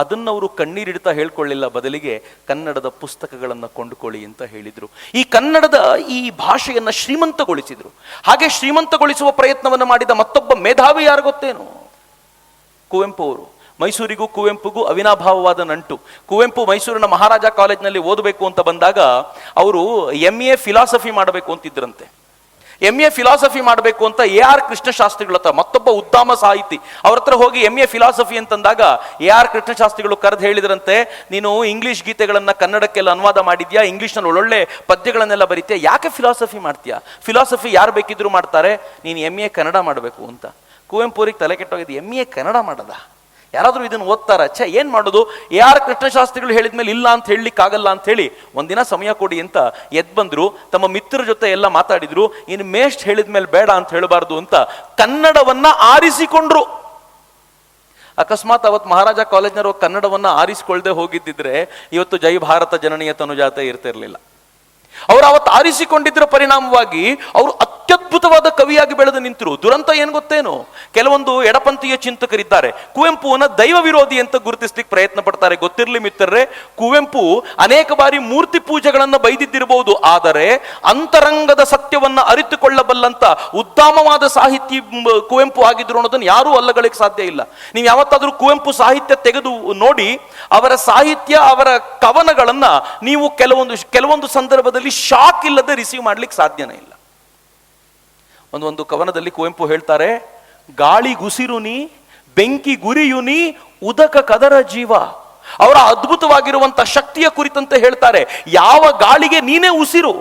[SPEAKER 1] ಅದನ್ನವರು ಕಣ್ಣೀರಿಡ್ತಾ ಹೇಳ್ಕೊಳ್ಳಿಲ್ಲ, ಬದಲಿಗೆ ಕನ್ನಡದ ಪುಸ್ತಕಗಳನ್ನು ಕೊಂಡುಕೊಳ್ಳಿ ಅಂತ ಹೇಳಿದರು. ಈ ಕನ್ನಡದ ಈ ಭಾಷೆಯನ್ನು ಶ್ರೀಮಂತಗೊಳಿಸಿದರು. ಹಾಗೆ ಶ್ರೀಮಂತಗೊಳಿಸುವ ಪ್ರಯತ್ನವನ್ನು ಮಾಡಿದ ಮತ್ತೊಬ್ಬ ಮೇಧಾವಿ ಯಾರು ಗೊತ್ತೇನು, ಕುವೆಂಪು ಅವರು. ಮೈಸೂರಿಗೂ ಕುವೆಂಪುಗೂ ಅವಿನಾಭಾವವಾದ ನಂಟು. ಕುವೆಂಪು ಮೈಸೂರಿನ ಮಹಾರಾಜ ಕಾಲೇಜ್ನಲ್ಲಿ ಓದಬೇಕು ಅಂತ ಬಂದಾಗ ಅವರು MA ಫಿಲಾಸಫಿ ಮಾಡಬೇಕು ಅಂತಿದ್ರಂತೆ. MA ಫಿಲಾಸಫಿ ಮಾಡಬೇಕು ಅಂತ AR ಕೃಷ್ಣಶಾಸ್ತ್ರಿಗಳ ಹತ್ರ, ಮತ್ತೊಬ್ಬ ಉದ್ದಾಮ ಸಾಹಿತಿ, ಅವ್ರ ಹತ್ರ ಹೋಗಿ MA ಫಿಲಾಸಫಿ ಅಂತಂದಾಗ AR ಕೃಷ್ಣಶಾಸ್ತ್ರಿಗಳು ಕರೆದು ಹೇಳಿದ್ರಂತೆ, ನೀನು ಇಂಗ್ಲಿಷ್ ಗೀತೆಗಳನ್ನ ಕನ್ನಡಕ್ಕೆಲ್ಲ ಅನುವಾದ ಮಾಡಿದ್ಯಾ, ಇಂಗ್ಲಿಷ್ನಲ್ಲಿ ಒಳ್ಳೊಳ್ಳೆ ಪದ್ಯಗಳನ್ನೆಲ್ಲ ಬರೀತೀಯ, ಯಾಕೆ ಫಿಲಾಸಫಿ ಮಾಡ್ತೀಯಾ? ಫಿಲಾಸಫಿ ಯಾರು ಬೇಕಿದ್ರು ಮಾಡ್ತಾರೆ, ನೀನು MA ಕನ್ನಡ ಮಾಡಬೇಕು ಅಂತ. ಕುವೆಂಪು ಅವ್ರಿಗೆ ತಲೆ ಕೆಟ್ಟೋಗಿದೆ, MA ಕನ್ನಡ ಮಾಡದ, ಯಾರಾದರೂ ಇದನ್ನು ಓದ್ತಾರ? ಏನ್ ಮಾಡೋದು, ಯಾರು ಕೃಷ್ಣಶಾಸ್ತ್ರಿಗಳು ಹೇಳಿದ್ಮೇಲೆ ಇಲ್ಲ ಅಂತ ಹೇಳಲಿಕ್ಕಾಗಲ್ಲ ಅಂತ ಹೇಳಿ ಒಂದಿನ ಸಮಯ ಕೊಡಿ ಅಂತ ಎದ್ ಬಂದ್ರು. ತಮ್ಮ ಮಿತ್ರರ ಜೊತೆ ಎಲ್ಲ ಮಾತಾಡಿದ್ರು. ಇನ್ನು ಮೇಷ್ಟ್ ಹೇಳಿದ್ಮೇಲೆ ಬೇಡ ಅಂತ ಹೇಳಬಾರ್ದು ಅಂತ ಕನ್ನಡವನ್ನ ಆರಿಸಿಕೊಂಡ್ರು. ಅಕಸ್ಮಾತ್ ಅವತ್ತು ಮಹಾರಾಜ ಕಾಲೇಜ್ನವರು ಕನ್ನಡವನ್ನ ಆರಿಸಿಕೊಳ್ಳದೆ ಹೋಗಿದ್ದಿದ್ರೆ ಇವತ್ತು ಜೈ ಭಾರತ ಜನನೀಯ ತನುಜಾತೆ ಇರ್ತಿರ್ಲಿಲ್ಲ. ಅವರು ಅವತ್ತು ಆರಿಸಿಕೊಂಡಿದ್ದರ ಪರಿಣಾಮವಾಗಿ ಅವರು ಅತ್ಯದ್ಭುತವಾದ ಕವಿಯಾಗಿ ಬೆಳೆದು ನಿಂತರು. ದುರಂತ ಏನ್ ಗೊತ್ತೇನು, ಕೆಲವೊಂದು ಎಡಪಂಥೀಯ ಚಿಂತಕರಿದ್ದಾರೆ ಕುವೆಂಪುವನ್ನ ದೈವ ವಿರೋಧಿ ಅಂತ ಗುರುತಿಸ್ಲಿಕ್ಕೆ ಪ್ರಯತ್ನ ಪಡ್ತಾರೆ. ಗೊತ್ತಿರಲಿ ಮಿತ್ರರೇ, ಕುವೆಂಪು ಅನೇಕ ಬಾರಿ ಮೂರ್ತಿ ಪೂಜೆಗಳನ್ನ ಬೈದಿದ್ದಿರಬಹುದು, ಆದರೆ ಅಂತರಂಗದ ಸತ್ಯವನ್ನ ಅರಿತುಕೊಳ್ಳಬಲ್ಲಂತ ಉದ್ದಾಮವಾದ ಸಾಹಿತಿ ಕುವೆಂಪು ಆಗಿದ್ರು ಅನ್ನೋದನ್ನು ಯಾರೂ ಅಲ್ಲಗಳಿಗೆ ಸಾಧ್ಯ ಇಲ್ಲ. ನೀವು ಯಾವತ್ತಾದ್ರೂ ಕುವೆಂಪು ಸಾಹಿತ್ಯ ತೆಗೆದು ನೋಡಿ, ಅವರ ಸಾಹಿತ್ಯ, ಅವರ ಕವನಗಳನ್ನ ನೀವು ಕೆಲವೊಂದು ಸಂದರ್ಭದಲ್ಲಿ ಶಾಕ್ ಇಲ್ಲದೆ ರಿಸೀವ್ ಮಾಡ್ಲಿಕ್ಕೆ ಸಾಧ್ಯನೇ ಇಲ್ಲ. ಒಂದು ಕವನದಲ್ಲಿ ಕುವೆಂಪು ಹೇಳ್ತಾರೆ, ಗಾಳಿ ಗುಸಿರುನಿ ಬೆಂಕಿ ಗುರಿಯುನಿ ಉದಕ ಕದರ ಜೀವ. ಅವರ ಅದ್ಭುತವಾಗಿರುವಂತ ಶಕ್ತಿಯ ಕುರಿತಂತೆ ಹೇಳ್ತಾರೆ, ಯಾವ ಗಾಳಿಗೆ ನೀನೇ ಉಸಿರು,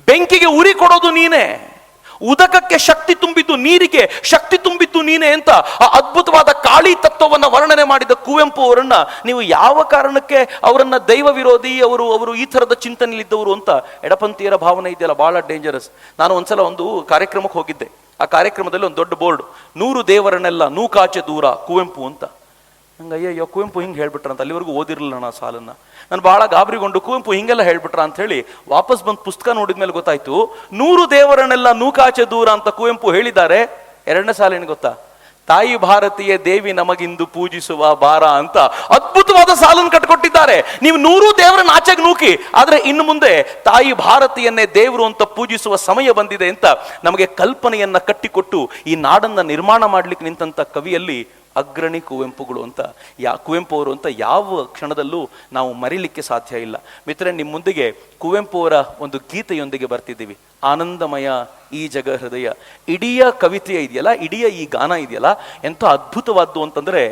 [SPEAKER 1] ಬೆಂಕಿಗೆ ಉರಿ ಕೊಡೋದು ನೀನೇ, ಉದಕಕ್ಕೆ ಶಕ್ತಿ ತುಂಬಿದ್ದು, ನೀರಿಗೆ ಶಕ್ತಿ ತುಂಬಿದ್ದು ನೀನೆ ಅಂತ ಆ ಅದ್ಭುತವಾದ ಕಾಳಿ ತತ್ವವನ್ನು ವರ್ಣನೆ ಮಾಡಿದ ಕುವೆಂಪು ಅವರನ್ನ ನೀವು ಯಾವ ಕಾರಣಕ್ಕೆ ಅವರನ್ನ ದೈವ ವಿರೋಧಿ, ಅವರು ಈ ಥರದ ಚಿಂತನೆಯಲ್ಲಿದ್ದವರು ಅಂತ ಎಡಪಂಥೀಯರ ಭಾವನೆ ಇದೆಯಲ್ಲ, ಬಹಳ ಡೇಂಜರಸ್. ನಾನು ಒಂದ್ಸಲ ಒಂದು ಕಾರ್ಯಕ್ರಮಕ್ಕೆ ಹೋಗಿದ್ದೆ. ಆ ಕಾರ್ಯಕ್ರಮದಲ್ಲಿ ಒಂದು ದೊಡ್ಡ ಬೋರ್ಡ್, 100 ದೇವರನ್ನೆಲ್ಲ ನೂಕಾಚೆ ದೂರ ಕುವೆಂಪು ಅಂತ. ನಂಗೆ ಅಯ್ಯೋ ಕುವೆಂಪು ಹಿಂಗೆ ಹೇಳ್ಬಿಟ್ರಂತ, ಅಲ್ಲಿವರೆಗೂ ಓದಿರಲಿಲ್ಲ ನಾ ಸಾಲನ್ನ. ನಾನು ಬಹಳ ಗಾಬರಿಗೊಂಡು ಕುವೆಂಪು ಹಿಂಗೆಲ್ಲ ಹೇಳ್ಬಿಟ್ರ ಅಂತ ಹೇಳಿ ವಾಪಸ್ ಬಂದು ಪುಸ್ತಕ ನೋಡಿದ್ಮೇಲೆ ಗೊತ್ತಾಯ್ತು, 100 ದೇವರನ್ನೆಲ್ಲ ನೂಕಾಚೆ ದೂರ ಅಂತ ಕುವೆಂಪು ಹೇಳಿದ್ದಾರೆ. 2ನೇ ಸಾಲ ಏನು ಗೊತ್ತಾ, ತಾಯಿ ಭಾರತೀಯ ದೇವಿ ನಮಗಿಂದು ಪೂಜಿಸುವ ಬಾರ ಅಂತ ಅದ್ಭುತವಾದ ಸಾಲನ್ನು ಕಟ್ಕೊಟ್ಟಿದ್ದಾರೆ. ನೀವು 100 ದೇವರನ್ನ ಆಚೆಗೆ ನೂಕಿ, ಆದ್ರೆ ಇನ್ನು ಮುಂದೆ ತಾಯಿ ಭಾರತೀಯನ್ನೇ ದೇವರು ಅಂತ ಪೂಜಿಸುವ ಸಮಯ ಬಂದಿದೆ ಅಂತ ನಮಗೆ ಕಲ್ಪನೆಯನ್ನ ಕಟ್ಟಿಕೊಟ್ಟು ಈ ನಾಡನ್ನ ನಿರ್ಮಾಣ ಮಾಡ್ಲಿಕ್ಕೆ ನಿಂತ ಕವಿಯಲ್ಲಿ ಅಗ್ರಣಿ ಕುವೆಂಪುಗಳು ಅಂತ, ಕುವೆಂಪು ಅವರು ಅಂತ ಯಾವ ಕ್ಷಣದಲ್ಲೂ ನಾವು ಮರಿಲಿಕ್ಕೆ ಸಾಧ್ಯ ಇಲ್ಲ. ಮಿತ್ರರೇ, ನಿಮ್ಮ ಮುಂದಿಗೆ ಕುವೆಂಪು ಅವರ ಒಂದು ಗೀತೆಯೊಂದಿಗೆ ಬರ್ತಿದ್ದೀವಿ. ಆನಂದಮಯ ಈ ಜಗ ಹೃದಯ. ಇಡೀ ಕವಿತೆ ಇದೆಯಲ್ಲ, ಇಡೀ ಈ ಗಾನ ಇದೆಯಲ್ಲ, ಎಂಥ ಅದ್ಭುತವಾದ್ದು ಅಂತಂದ್ರೆ,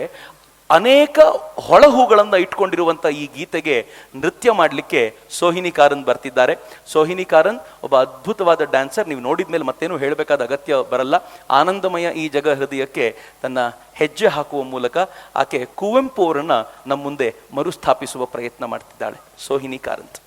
[SPEAKER 1] ಅನೇಕ ಹೊಳಹುಗಳನ್ನು ಇಟ್ಕೊಂಡಿರುವಂಥ ಈ ಗೀತೆಗೆ ನೃತ್ಯ ಮಾಡಲಿಕ್ಕೆ ಸೋಹಿನಿ ಕಾರಂತ್ ಬರ್ತಿದ್ದಾರೆ. ಸೋಹಿನಿ ಕಾರಂತ್ ಒಬ್ಬ ಅದ್ಭುತವಾದ ಡ್ಯಾನ್ಸರ್. ನೀವು ನೋಡಿದ ಮೇಲೆ ಮತ್ತೇನು ಹೇಳಬೇಕಾದ ಅಗತ್ಯ ಬರಲ್ಲ. ಆನಂದಮಯ ಈ ಜಗ ಹೃದಯಕ್ಕೆ ತನ್ನ ಹೆಜ್ಜೆ ಹಾಕುವ ಮೂಲಕ ಆಕೆ ಕುವೆಂಪು ಅವರನ್ನ ನಮ್ಮ ಮುಂದೆ ಮರುಸ್ಥಾಪಿಸುವ ಪ್ರಯತ್ನ ಮಾಡ್ತಿದ್ದಾಳೆ. ಸೋಹಿನಿ ಕಾರಂತ್.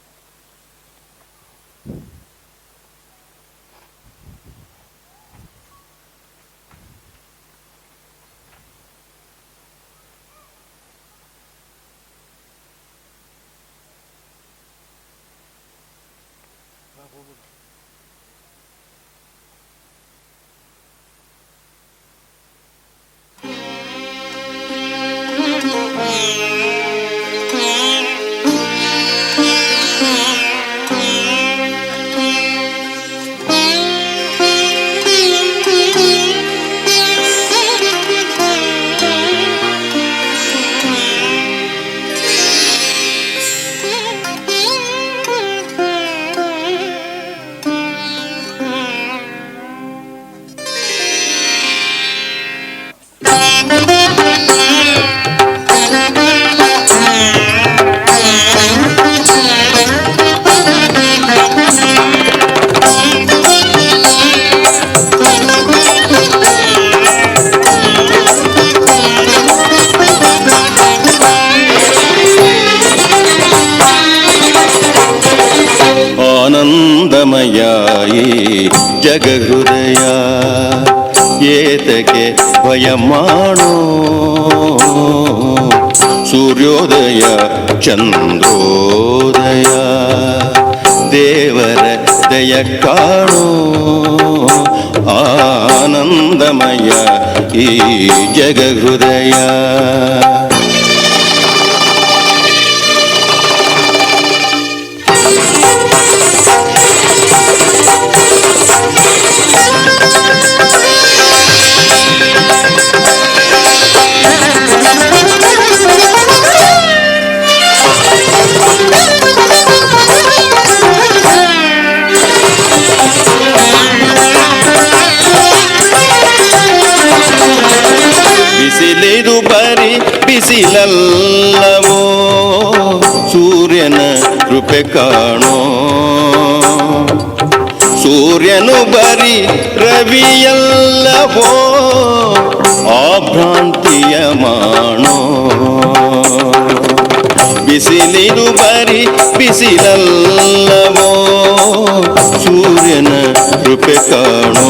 [SPEAKER 4] ಆನಂದಮಯಾಯಿ ಜಗಹೃದಯ ಏತಕ್ಕೆ ಭಯ ಮಾಡೋ ಸೂರ್ಯೋದಯ ಚಂದ್ರೋದಯ ದೇವರ ದಯ ಕಾಣೋ ಆನಂದಮಯ ಈ ಜಗಹೃದಯ. ಬಿಸಿಲಿದು ಬರಿ ಬಿಸಿಲಲ್ಲವೋ ಸೂರ್ಯನ ಕೃಪೆ ಕಾಣೋ ಸೂರ್ಯನು ಬರಿ ರವಿಯಲ್ಲವೋ ಆಭ್ರಾಂತಿಯ ಮಾಣೋ ಬಿಸಿಲಿದು ಬರಿ ಬಿಸಿಲಲ್ಲವೋ ಸೂರ್ಯನ ಕೃಪೆ ಕಾಣೋ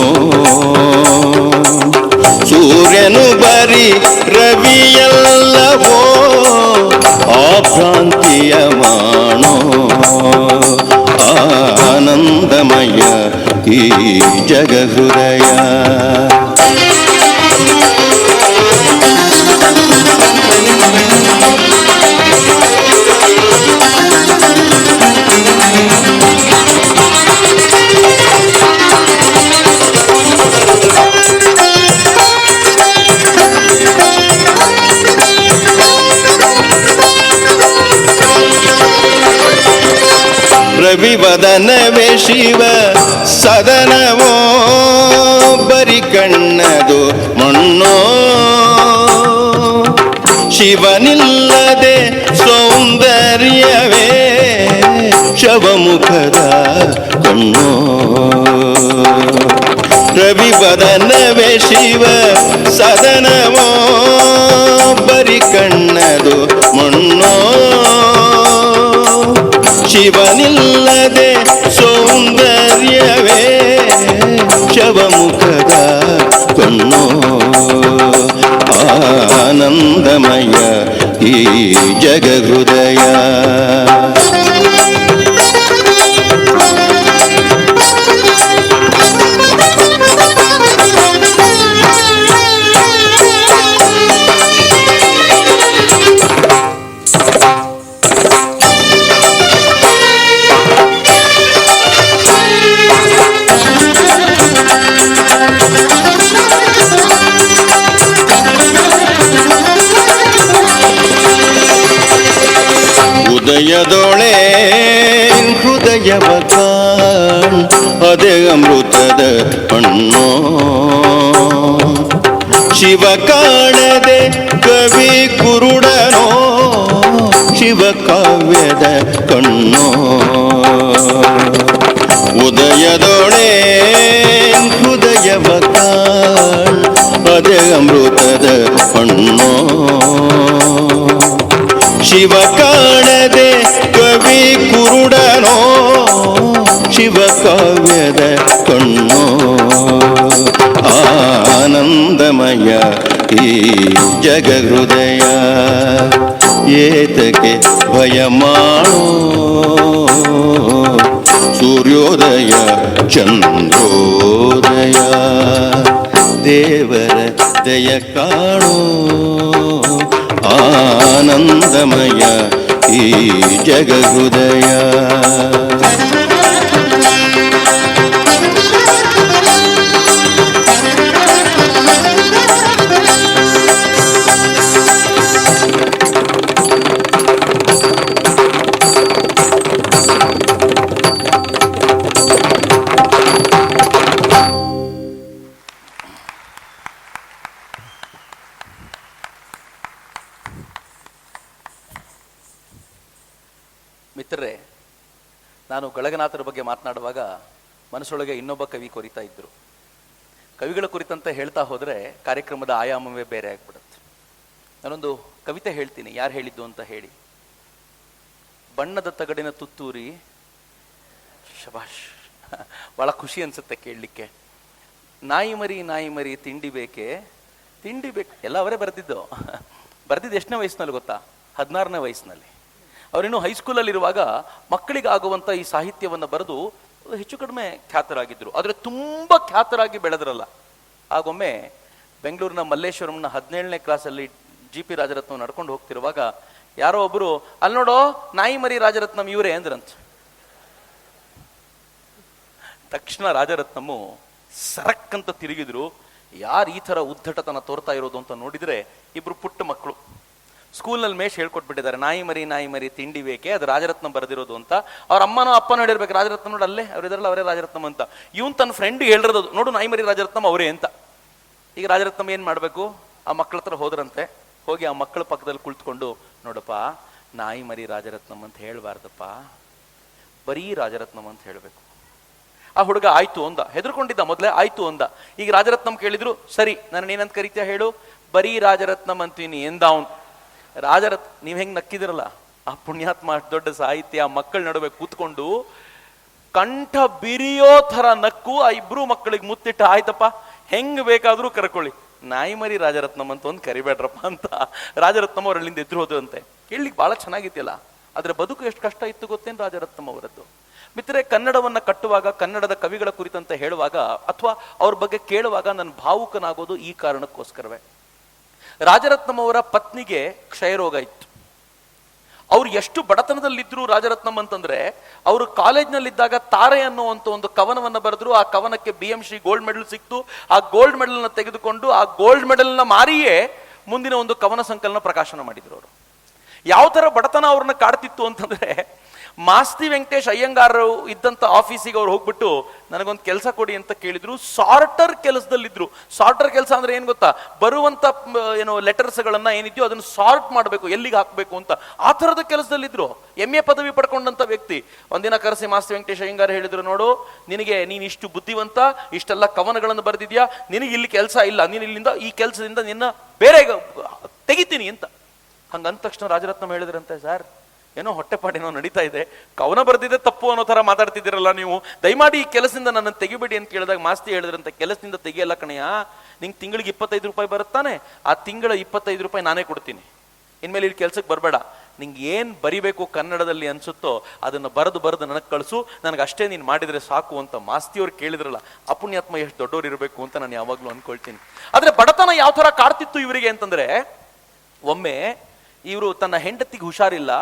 [SPEAKER 4] ಸೂರ್ಯನು ಬರಿ ರವಿಯಲ್ಲವೋ ಆಭ್ರಾಂತಿಯ ಮಾಣೋ ಆನಂದಮಯ ಈ ಜಗಹೃದಯ ರವಿವದನವೇ ಶಿವ ಸದನವೋ ಬರಿ ಕಣ್ಣದು ಮಣ್ಣೋ ಶಿವನಿಲ್ಲದೆ ಸೌಂದರ್ಯವೇ ಶವಮುಖದ ಕಣ್ಣೋ ರವಿವದನವೇ ಶಿವ ಸದನವೋ ಬರಿ ಕಣ್ಣದು ಮಣ್ಣೋ ಶಿವನಿಲ್ಲದೆ ಸೌಂದರ್ಯವೇ ಶವಮುಖದ ಕಣ್ಣೋ ಆನಂದಮಯ ಈ ಜಗಹೃದಯ ಹೃದಯದೊಳೆ ಹೃದಯವ ಕಾಣ್ ಅದೇ ಅಮೃತದ ಹಣ್ಣೋ ಶಿವ ಕಾಣದೆ ಕವಿ ಕುರುಡನೋ ಶಿವ ಕಾವ್ಯದ ಕಣ್ಣೋ ಉದಯದೊಳೆ ಹೃದಯವ ಕಾಣ್ ಅದೇ ಅಮೃತದ ಹಣ್ಣೋ ಶಿವ ಕಾಣದೆ ಕವಿ ಕುರುಡನೋ ಶಿವ ಕಾವ್ಯದ ಕಣ್ಣೋ ಆನಂದಮಯ ಈ ಜಗಹೃದಯ ಏತಕ್ಕೆ ಭಯ ಮಾಡೋ ಸೂರ್ಯೋದಯ ಚಂದ್ರೋದಯ ದೇವರ ದಯ ಕಾಣೋ ಆನಂದಮಯ ಈ ಜಗಹೃದಯ
[SPEAKER 1] ಮಿತ್ರರೇ, ನಾನು ಗಳಗನಾಥರ ಬಗ್ಗೆ ಮಾತನಾಡುವಾಗ ಮನಸ್ಸೊಳಗೆ ಇನ್ನೊಬ್ಬ ಕವಿ ಕೊರಿತಾ ಇದ್ರು. ಕವಿಗಳ ಕುರಿತಂತೆ ಹೇಳ್ತಾ ಹೋದರೆ ಕಾರ್ಯಕ್ರಮದ ಆಯಾಮವೇ ಬೇರೆ ಆಗ್ಬಿಡುತ್ತೆ. ನಾನೊಂದು ಕವಿತೆ ಹೇಳ್ತೀನಿ, ಯಾರು ಹೇಳಿದ್ದು ಅಂತ ಹೇಳಿ. ಬಣ್ಣದ ತಗಡಿನ ತುತ್ತೂರಿ, ಶಬಾಷ್, ಬಹಳ ಖುಷಿ ಅನ್ಸುತ್ತೆ ಕೇಳಲಿಕ್ಕೆ. ನಾಯಿ ಮರಿ ತಿಂಡಿ ಬೇಕೆ, ತಿಂಡಿ ಬೇಕು, ಎಲ್ಲ ಅವರೇ ಬರೆದಿದ್ದು. ಬರೆದಿದ್ದು ಎಷ್ಟನೇ ವಯಸ್ಸಿನಲ್ಲಿ ಗೊತ್ತಾ? 16ನೇ ವಯಸ್ಸಿನಲ್ಲಿ. ಅವರಿನ್ನು ಹೈಸ್ಕೂಲಲ್ಲಿರುವಾಗ ಮಕ್ಕಳಿಗೆ ಆಗುವಂಥ ಈ ಸಾಹಿತ್ಯವನ್ನು ಬರೆದು ಹೆಚ್ಚು ಕಡಿಮೆ ಖ್ಯಾತರಾಗಿದ್ದರು. ಆದರೆ ತುಂಬ ಖ್ಯಾತರಾಗಿ ಬೆಳೆದ್ರಲ್ಲ. ಆಗೊಮ್ಮೆ ಬೆಂಗಳೂರಿನ ಮಲ್ಲೇಶ್ವರಂನ 17ನೇ ಕ್ಲಾಸಲ್ಲಿ GP ರಾಜರತ್ನಂ ನಡ್ಕೊಂಡು ಹೋಗ್ತಿರುವಾಗ ಯಾರೋ ಒಬ್ಬರು, ಅಲ್ಲಿ ನೋಡೋ ನಾಯಿ ಮರಿ ರಾಜರತ್ನಂ ಇವರೇ ಅಂದ್ರಂತ. ತಕ್ಷಣ ರಾಜರತ್ನಮ್ಮು ಸರಕ್ಕಂತ ತಿರುಗಿದ್ರು. ಯಾರು ಈ ಥರ ಉದ್ದಟತನ ತೋರ್ತಾ ಇರೋದು ಅಂತ ನೋಡಿದರೆ ಇಬ್ರು ಪುಟ್ಟ ಮಕ್ಕಳು ಸ್ಕೂಲ್ನಲ್ಲಿ ಮೇಷ್ ಹೇಳ್ಕೊಟ್ಬಿಟ್ಟಿದ್ದಾರೆ, ನಾಯಿ ಮರಿ ತಿಂಡಿ ಬೇಕೆ, ಅದು ರಾಜರತ್ನಂ ಬರೆದಿರೋದು ಅಂತ. ಅವ್ರ ಅಮ್ಮನೋ ಅಪ್ಪನೋ ಹೇಳಿರ್ಬೇಕು, ರಾಜರತ್ನಂ ನೋಡಿ ಅಲ್ಲೇ ಅವರಿದಾರಲ್ಲ ಅವರೇ ರಾಜರತ್ನಂ ಅಂತ. ಇವನ್ ತನ್ನ ಫ್ರೆಂಡ್ ಹೇಳಿರೋದು, ನೋಡು ನಾಯಿ ಮರಿ ರಾಜರತ್ನಂ ಅವರೇ ಅಂತ. ಈಗ ರಾಜರತ್ನಂ ಏನು ಮಾಡಬೇಕು? ಆ ಮಕ್ಕಳ ಹತ್ರ ಹೋದ್ರಂತೆ. ಹೋಗಿ ಆ ಮಕ್ಕಳ ಪಕ್ಕದಲ್ಲಿ ಕುಳಿತುಕೊಂಡು, ನೋಡಪ್ಪ, ನಾಯಿ ಮರಿ ರಾಜರತ್ನಂ ಅಂತ ಹೇಳಬಾರ್ದಪ್ಪ, ಬರೀ ರಾಜರತ್ನಂ ಅಂತ ಹೇಳಬೇಕು. ಆ ಹುಡುಗ ಆಯ್ತು ಅಂದ, ಹೆದರ್ಕೊಂಡಿದ್ದ ಮೊದಲೇ, ಆಯ್ತು ಅಂದ. ಈಗ ರಾಜರತ್ನಂ ಕೇಳಿದ್ರು, ಸರಿ ನನ್ನ ಏನಂತ ಕರಿತೀಯ ಹೇಳು? ಬರೀ ರಾಜರತ್ನಂ ಅಂತೀನಿ ಎಂದ ಅವನು. ನೀವ್ ಹೆಂಗ್ ನಕ್ಕಿದಿರಲ್ಲ, ಆ ಪುಣ್ಯಾತ್ಮ ಅಷ್ಟು ದೊಡ್ಡ ಸಾಹಿತ್ಯ ಮಕ್ಕಳ ನಡುವೆ ಕೂತ್ಕೊಂಡು ಕಂಠ ಬಿರಿಯೋ ಥರ ನಕ್ಕು ಆ ಇಬ್ರು ಮಕ್ಕಳಿಗೆ ಮುತ್ತಿಟ್ಟ, ಆಯ್ತಪ್ಪ ಹೆಂಗ್ ಬೇಕಾದ್ರೂ ಕರ್ಕೊಳ್ಳಿ, ನಾಯಿ ಮರಿ ರಾಜರತ್ನಂ ಅಂತ ಒಂದು ಕರಿಬೇಡ್ರಪ್ಪ ಅಂತ ರಾಜರತ್ನಂ ಅವರಲ್ಲಿಂದ ಎದುರು ಹೋದಂತೆ. ಕೇಳಲಿಕ್ಕೆ ಬಹಳ ಚೆನ್ನಾಗಿದ್ಯಲ್ಲ. ಆದ್ರೆ ಬದುಕು ಎಷ್ಟು ಕಷ್ಟ ಇತ್ತು ಗೊತ್ತೇನು ರಾಜರತ್ನಂ ಅವರದ್ದು. ಮಿತ್ರರೆ, ಕನ್ನಡವನ್ನ ಕಟ್ಟುವಾಗ, ಕನ್ನಡದ ಕವಿಗಳ ಕುರಿತಂತೆ ಹೇಳುವಾಗ ಅಥವಾ ಅವ್ರ ಬಗ್ಗೆ ಕೇಳುವಾಗ ನಾನು ಭಾವುಕನಾಗೋದು ಈ ಕಾರಣಕ್ಕೋಸ್ಕರವೇ. ರಾಜರತ್ನಂ ಅವರ ಪತ್ನಿಗೆ ಕ್ಷಯರೋಗ ಇತ್ತು. ಅವ್ರು ಎಷ್ಟು ಬಡತನದಲ್ಲಿದ್ರು ರಾಜರತ್ನಂ ಅಂತಂದ್ರೆ, ಅವರು ಕಾಲೇಜ್ನಲ್ಲಿದ್ದಾಗ ತಾರೆ ಅನ್ನುವಂಥ ಒಂದು ಕವನವನ್ನ ಬರೆದ್ರು. ಆ ಕವನಕ್ಕೆ BMC ಗೋಲ್ಡ್ ಮೆಡಲ್ ಸಿಕ್ತು. ಆ ಗೋಲ್ಡ್ ಮೆಡಲ್ನ ತೆಗೆದುಕೊಂಡು ಆ ಗೋಲ್ಡ್ ಮೆಡಲ್ನ ಮಾರಿಯೇ ಮುಂದಿನ ಒಂದು ಕವನ ಸಂಕಲನ ಪ್ರಕಾಶನ ಮಾಡಿದ್ರು ಅವರು. ಯಾವ ತರ ಬಡತನ ಅವ್ರನ್ನ ಕಾಡ್ತಿತ್ತು ಅಂತಂದ್ರೆ, ಮಾಸ್ತಿ ವೆಂಕಟೇಶ್ ಅಯ್ಯಂಗಾರ್ ಇದ್ದಂತ ಆಫೀಸಿಗೆ ಅವ್ರು ಹೋಗ್ಬಿಟ್ಟು ನನಗೊಂದು ಕೆಲಸ ಕೊಡಿ ಅಂತ ಕೇಳಿದ್ರು. ಸಾರ್ಟರ್ ಕೆಲಸದಲ್ಲಿದ್ರು. ಸಾರ್ಟರ್ ಕೆಲಸ ಅಂದ್ರೆ ಏನ್ ಗೊತ್ತಾ? ಬರುವಂತ ಲೆಟರ್ಸ್ ಗಳನ್ನ ಏನಿದ್ಯೋ ಅದನ್ನ ಸಾರ್ಟ್ ಮಾಡಬೇಕು, ಎಲ್ಲಿಗೆ ಹಾಕ್ಬೇಕು ಅಂತ, ಆ ತರದ ಕೆಲಸದಲ್ಲಿದ್ರು. MA ಪದವಿ ಪಡ್ಕೊಂಡಂತ ವ್ಯಕ್ತಿ. ಒಂದಿನ ಕರೆಸಿ ಮಾಸ್ತಿ ವೆಂಕಟೇಶ್ ಅಯ್ಯಂಗಾರ್ ಹೇಳಿದ್ರು, ನೋಡು ನೀನ್ ಇಷ್ಟು ಬುದ್ಧಿವಂತ, ಇಷ್ಟೆಲ್ಲ ಕವನಗಳನ್ನು ಬರೆದಿದ್ಯಾ, ನಿನಗೆ ಇಲ್ಲಿ ಕೆಲಸ ಇಲ್ಲ, ನೀನ್ ಇಲ್ಲಿಂದ ಈ ಕೆಲಸದಿಂದ ನಿನ್ನ ಬೇರೆ ತೆಗಿತೀನಿ ಅಂತ. ಹಂಗಂದ ತಕ್ಷಣ ರಾಜರತ್ನಂ ಹೇಳಿದ್ರಂತೆ, ಸರ್ ಏನೋ ಹೊಟ್ಟೆಪಾಡೇನೋ ನಡೀತಾ ಇದೆ, ಕವನ ಬರೆದಿದೆ ತಪ್ಪು ಅನ್ನೋ ತರ ಮಾತಾಡ್ತಿದ್ದೀರಲ್ಲ ನೀವು, ದಯಮಾಡಿ ಈ ಕೆಲಸದಿಂದ ನನ್ನ ತೆಗಿಬೇಡಿ ಅಂತ ಕೇಳಿದಾಗ ಮಾಸ್ತಿ ಹೇಳಿದ್ರಂತೆ, ಕೆಲಸದಿಂದ ತೆಗಿಯಲ್ಲ ಕಣಯ್ಯ, ನಿಂಗೆ ತಿಂಗಳಿಗೆ 25 ರೂಪಾಯಿ ಬರುತ್ತಾನೆ, ಆ ತಿಂಗಳ 25 ರೂಪಾಯಿ ನಾನೇ ಕೊಡ್ತೀನಿ, ಇನ್ಮೇಲೆ ಇಲ್ಲಿ ಕೆಲ್ಸಕ್ಕೆ ಬರಬೇಡ, ನಿಂಗೆ ಏನ್ ಬರಿಬೇಕು ಕನ್ನಡದಲ್ಲಿ ಅನ್ಸುತ್ತೋ ಅದನ್ನ ಬರೆದು ನನಗೆ ಕಳಿಸು, ನನಗೆ ಅಷ್ಟೇ ನೀನು ಮಾಡಿದ್ರೆ ಸಾಕು ಅಂತ ಮಾಸ್ತಿಯವ್ರು ಕೇಳಿದ್ರಲ್ಲ. ಅಪುಣ್ಯಾತ್ಮ ಎಷ್ಟು ದೊಡ್ಡವ್ರು ಇರಬೇಕು ಅಂತ ನಾನು ಯಾವಾಗ್ಲೂ ಅನ್ಕೊಳ್ತೀನಿ. ಆದ್ರೆ ಬಡತನ ಯಾವ ತರ ಕಾಡ್ತಿತ್ತು ಇವರಿಗೆ ಅಂತಂದ್ರೆ, ಒಮ್ಮೆ ಇವರು ತನ್ನ ಹೆಂಡತಿಗೆ ಹುಷಾರಿಲ್ಲ,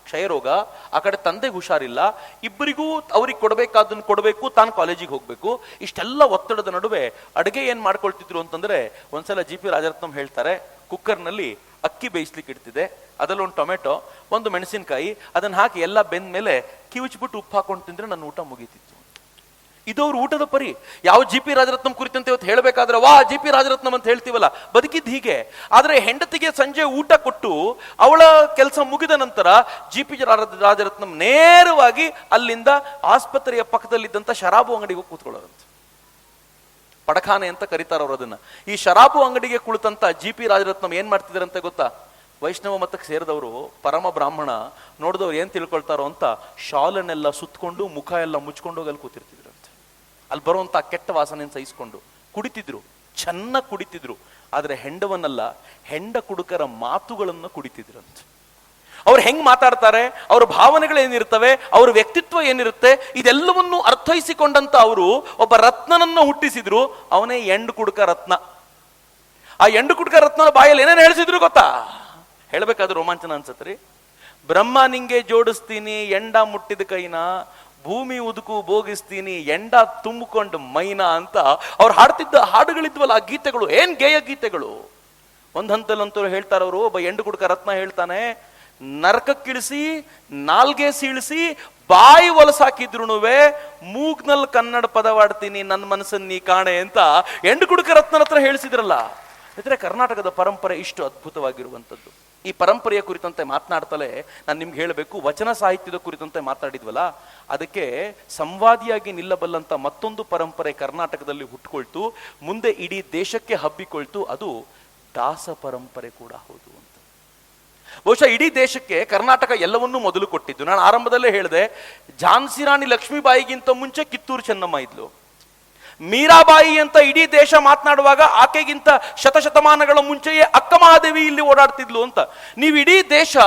[SPEAKER 1] ಕ್ಷಯರೋಗ, ಆ ಕಡೆ ತಂದೆಗೆ ಹುಷಾರಿಲ್ಲ, ಇಬ್ಬರಿಗೂ ಅವ್ರಿಗೆ ಕೊಡಬೇಕಾದನ್ನು ಕೊಡಬೇಕು, ತಾನು ಕಾಲೇಜಿಗೆ ಹೋಗ್ಬೇಕು. ಇಷ್ಟೆಲ್ಲ ಒತ್ತಡದ ನಡುವೆ ಅಡುಗೆ ಏನ್ ಮಾಡ್ಕೊಳ್ತಿದ್ರು ಅಂತಂದ್ರೆ, ಒಂದ್ಸಲ GP ರಾಜರತ್ನಂ ಹೇಳ್ತಾರೆ, ಕುಕ್ಕರ್ನಲ್ಲಿ ಅಕ್ಕಿ ಬೇಯಿಸ್ಲಿಕ್ಕೆ ಇಡ್ತಿದೆ, ಅದರಲ್ಲಿ ಒಂದು ಟೊಮೆಟೊ, ಒಂದು ಮೆಣಸಿನಕಾಯಿ, ಅದನ್ನ ಹಾಕಿ ಎಲ್ಲ ಬೆಂದ ಮೇಲೆ ಕಿವುಚ್ಬಿಟ್ಟು ಉಪ್ಪು ಹಾಕೊಂಡು ತಿಂದ್ರೆ ನನ್ನ ಊಟ ಮುಗೀತಿತ್ತು. ಇದು ಅವ್ರ ಊಟದ ಪರಿ. ಯಾವ GP ರಾಜರತ್ನಂ ಕುರಿತಂತೆ ಇವತ್ತು ಹೇಳಬೇಕಾದ್ರೆ ವಾ GP ರಾಜರತ್ನಂ ಅಂತ ಹೇಳ್ತೀವಲ್ಲ, ಬದುಕಿದ್ದು ಹೀಗೆ. ಆದ್ರೆ ಹೆಂಡತಿಗೆ ಸಂಜೆ ಊಟ ಕೊಟ್ಟು ಅವಳ ಕೆಲಸ ಮುಗಿದ ನಂತರ GP ರಾಜರತ್ನಂ ನೇರವಾಗಿ ಅಲ್ಲಿಂದ ಆಸ್ಪತ್ರೆಯ ಪಕ್ಕದಲ್ಲಿದ್ದಂತ ಶರಾಬು ಅಂಗಡಿಗೆ ಹೋಗಿ ಕೂತ್ಕೊಳ್ಳೋರಂತೆ. ಪಡಖಾನೆ ಅಂತ ಕರೀತಾರ ಅವ್ರು ಅದನ್ನ. ಈ ಶರಾಬು ಅಂಗಡಿಗೆ ಕುಳಿತಂತ GP ರಾಜರತ್ನಂ ಏನ್ ಮಾಡ್ತಿದಾರಂತೆ ಗೊತ್ತಾ? ವೈಷ್ಣವ ಮತಕ್ಕೆ ಸೇರಿದವರು, ಪರಮ ಬ್ರಾಹ್ಮಣ, ನೋಡಿದವ್ರು ಏನ್ ತಿಳ್ಕೊಳ್ತಾರೋ ಅಂತ ಶಾಲನ್ನೆಲ್ಲ ಸುತ್ತಕೊಂಡು ಮುಖ ಎಲ್ಲ ಮುಚ್ಕೊಂಡು ಹೋಗಿ ಅಲ್ಲಿ ಕೂತಿರ್ತಿದ್ರಂತೆ. ಅಲ್ಲಿ ಬರುವಂತ ಕೆಟ್ಟ ವಾಸನೆಯನ್ನು ಸಹಿಸ್ಕೊಂಡು ಕುಡಿತಿದ್ರು, ಚೆನ್ನಾಗಿ ಕುಡಿತಿದ್ರು. ಆದ್ರೆ ಹೆಂಡವನ್ನಲ್ಲ, ಹೆಂಡ ಕುಡುಕರ ಮಾತುಗಳನ್ನು ಕುಡಿತಿದ್ರಂತೆ. ಅವ್ರು ಹೆಂಗ್ ಮಾತಾಡ್ತಾರೆ, ಅವ್ರ ಭಾವನೆಗಳು ಏನಿರ್ತವೆ, ಅವ್ರ ವ್ಯಕ್ತಿತ್ವ ಏನಿರುತ್ತೆ, ಇದೆಲ್ಲವನ್ನು ಅರ್ಥೈಸಿಕೊಂಡಂತ ಅವರು ಒಬ್ಬ ರತ್ನನನ್ನು ಹುಟ್ಟಿಸಿದ್ರು. ಅವನೇ ಎಂಡು ಕುಡುಕ ರತ್ನ. ಆ ಎಂಡು ಕುಡುಕ ರತ್ನನ ಬಾಯಲ್ಲಿ ಏನೇನು ಹೇಳಿಸಿದ್ರು ಗೊತ್ತಾ? ಹೇಳ್ಬೇಕಾದ್ರೆ ರೋಮಾಂಚನ ಅನ್ಸತ್ರಿ. ಬ್ರಹ್ಮ ನಿಂಗೆ ಜೋಡಿಸ್ತೀನಿ ಎಂಡ ಮುಟ್ಟಿದ ಕೈನ, ಭೂಮಿ ಉದುಕು ಭೋಗಿಸ್ತೀನಿ ಎಂಡ ತುಂಬಿಕೊಂಡು ಮೈನಾ ಅಂತ ಅವ್ರು ಹಾಡ್ತಿದ್ದ ಹಾಡುಗಳಿದ್ವಲ್ಲ, ಆ ಗೀತೆಗಳು ಏನ್ ಗೇಯ ಗೀತೆಗಳು. ಒಂದ್ ಹಂತಲ್ಲಂತೂ ಹೇಳ್ತಾರವರು, ಒಬ್ಬ ಎಂಡು ಕುಡುಕ ರತ್ನ ಹೇಳ್ತಾನೆ, ನರಕಕ್ಕಿಳಿಸಿ ನಾಲ್ಗೆ ಸೀಳಿಸಿ ಬಾಯಿ ಹೊಲಸಾಕಿದ್ರುನುವೆ ಮೂಗ್ನಲ್ಲಿ ಕನ್ನಡ ಪದವಾಡ್ತೀನಿ, ನನ್ನ ಮನಸ್ಸನ್ನು ನೀ ಕಾಣೆ ಅಂತ ಎಂಡು ಕುಡುಕ ರತ್ನನ ಹತ್ರ ಹೇಳಿಸಿದ್ರಲ್ಲ. ಇದ್ರೆ ಕರ್ನಾಟಕದ ಪರಂಪರೆ ಇಷ್ಟು ಅದ್ಭುತವಾಗಿರುವಂಥದ್ದು. ಈ ಪರಂಪರೆಯ ಕುರಿತಂತೆ ಮಾತನಾಡ್ತಲೇ ನಾನು ನಿಮ್ಗೆ ಹೇಳಬೇಕು, ವಚನ ಸಾಹಿತ್ಯದ ಕುರಿತಂತೆ ಮಾತಾಡಿದ್ವಲ್ಲ, ಅದಕ್ಕೆ ಸಂವಾದಿಯಾಗಿ ನಿಲ್ಲಬಲ್ಲಂತ ಮತ್ತೊಂದು ಪರಂಪರೆ ಕರ್ನಾಟಕದಲ್ಲಿ ಹುಟ್ಟುಕೊಳ್ತು, ಮುಂದೆ ಇಡೀ ದೇಶಕ್ಕೆ ಹಬ್ಬಿಕೊಳ್ತು. ಅದು ದಾಸ ಪರಂಪರೆ ಕೂಡ ಹೌದು ಅಂತ. ಬಹುಶಃ ಇಡೀ ದೇಶಕ್ಕೆ ಕರ್ನಾಟಕ ಎಲ್ಲವನ್ನೂ ಮೊದಲು ಕೊಟ್ಟಿದ್ದು. ನಾನು ಆರಂಭದಲ್ಲೇ ಹೇಳಿದೆ, ಝಾನ್ಸಿ ರಾಣಿ ಲಕ್ಷ್ಮೀಬಾಯಿಗಿಂತ ಮುಂಚೆ ಕಿತ್ತೂರು ಚೆನ್ನಮ್ಮ ಇದ್ಲು. ಮೀರಾಬಾಯಿ ಅಂತ ಇಡೀ ದೇಶ ಮಾತನಾಡುವಾಗ ಆಕೆಗಿಂತ ಶತಶತಮಾನಗಳ ಮುಂಚೆಯೇ ಅಕ್ಕ ಮಹಾದೇವಿ ಇಲ್ಲಿ ಓಡಾಡ್ತಿದ್ಲು ಅಂತ. ನೀವು ಇಡೀ ದೇಶ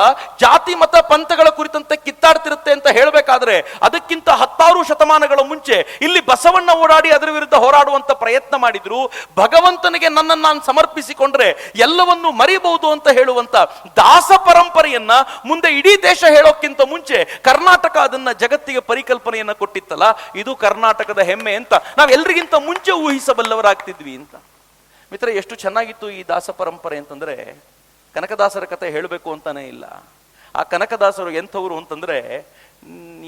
[SPEAKER 1] ಜಾತಿ ಮತ ಪಂಥಗಳ ಕುರಿತಂತೆ ಕಿತ್ತಾಡ್ತಿರುತ್ತೆ ಅಂತ ಹೇಳಬೇಕಾದ್ರೆ ಅದಕ್ಕಿಂತ 10 ಶತಮಾನಗಳ ಮುಂಚೆ ಇಲ್ಲಿ ಬಸವಣ್ಣ ಓಡಾಡಿ ಅದರ ವಿರುದ್ಧ ಹೋರಾಡುವಂತ ಪ್ರಯತ್ನ ಮಾಡಿದ್ರು. ಭಗವಂತನಿಗೆ ನನ್ನನ್ನು ನಾನು ಸಮರ್ಪಿಸಿಕೊಂಡ್ರೆ ಎಲ್ಲವನ್ನೂ ಮರಿಬಹುದು ಅಂತ ಹೇಳುವಂತ ದಾಸ ಪರಂಪರೆಯನ್ನ ಮುಂದೆ ಇಡೀ ದೇಶ ಹೇಳೋಕ್ಕಿಂತ ಮುಂಚೆ ಕರ್ನಾಟಕ ಅದನ್ನ ಜಗತ್ತಿಗೆ ಪರಿಕಲ್ಪನೆಯನ್ನ ಕೊಟ್ಟಿತ್ತಲ್ಲ, ಇದು ಕರ್ನಾಟಕದ ಹೆಮ್ಮೆ ಅಂತ ನಾವೆಲ್ಲರಿಗಿಂತ ಮುಂಚೆ ಊಹಿಸಬಲ್ಲವರಾಗ್ತಿದ್ವಿ ಅಂತ. ಮಿತ್ರ, ಎಷ್ಟು ಚೆನ್ನಾಗಿತ್ತು ಈ ದಾಸ ಪರಂಪರೆ ಅಂತಂದ್ರೆ, ಕನಕದಾಸರ ಕತೆ ಹೇಳಬೇಕು ಅಂತಾನೆ ಇಲ್ಲ. ಆ ಕನಕದಾಸರು ಎಂಥವ್ರು ಅಂತಂದ್ರೆ,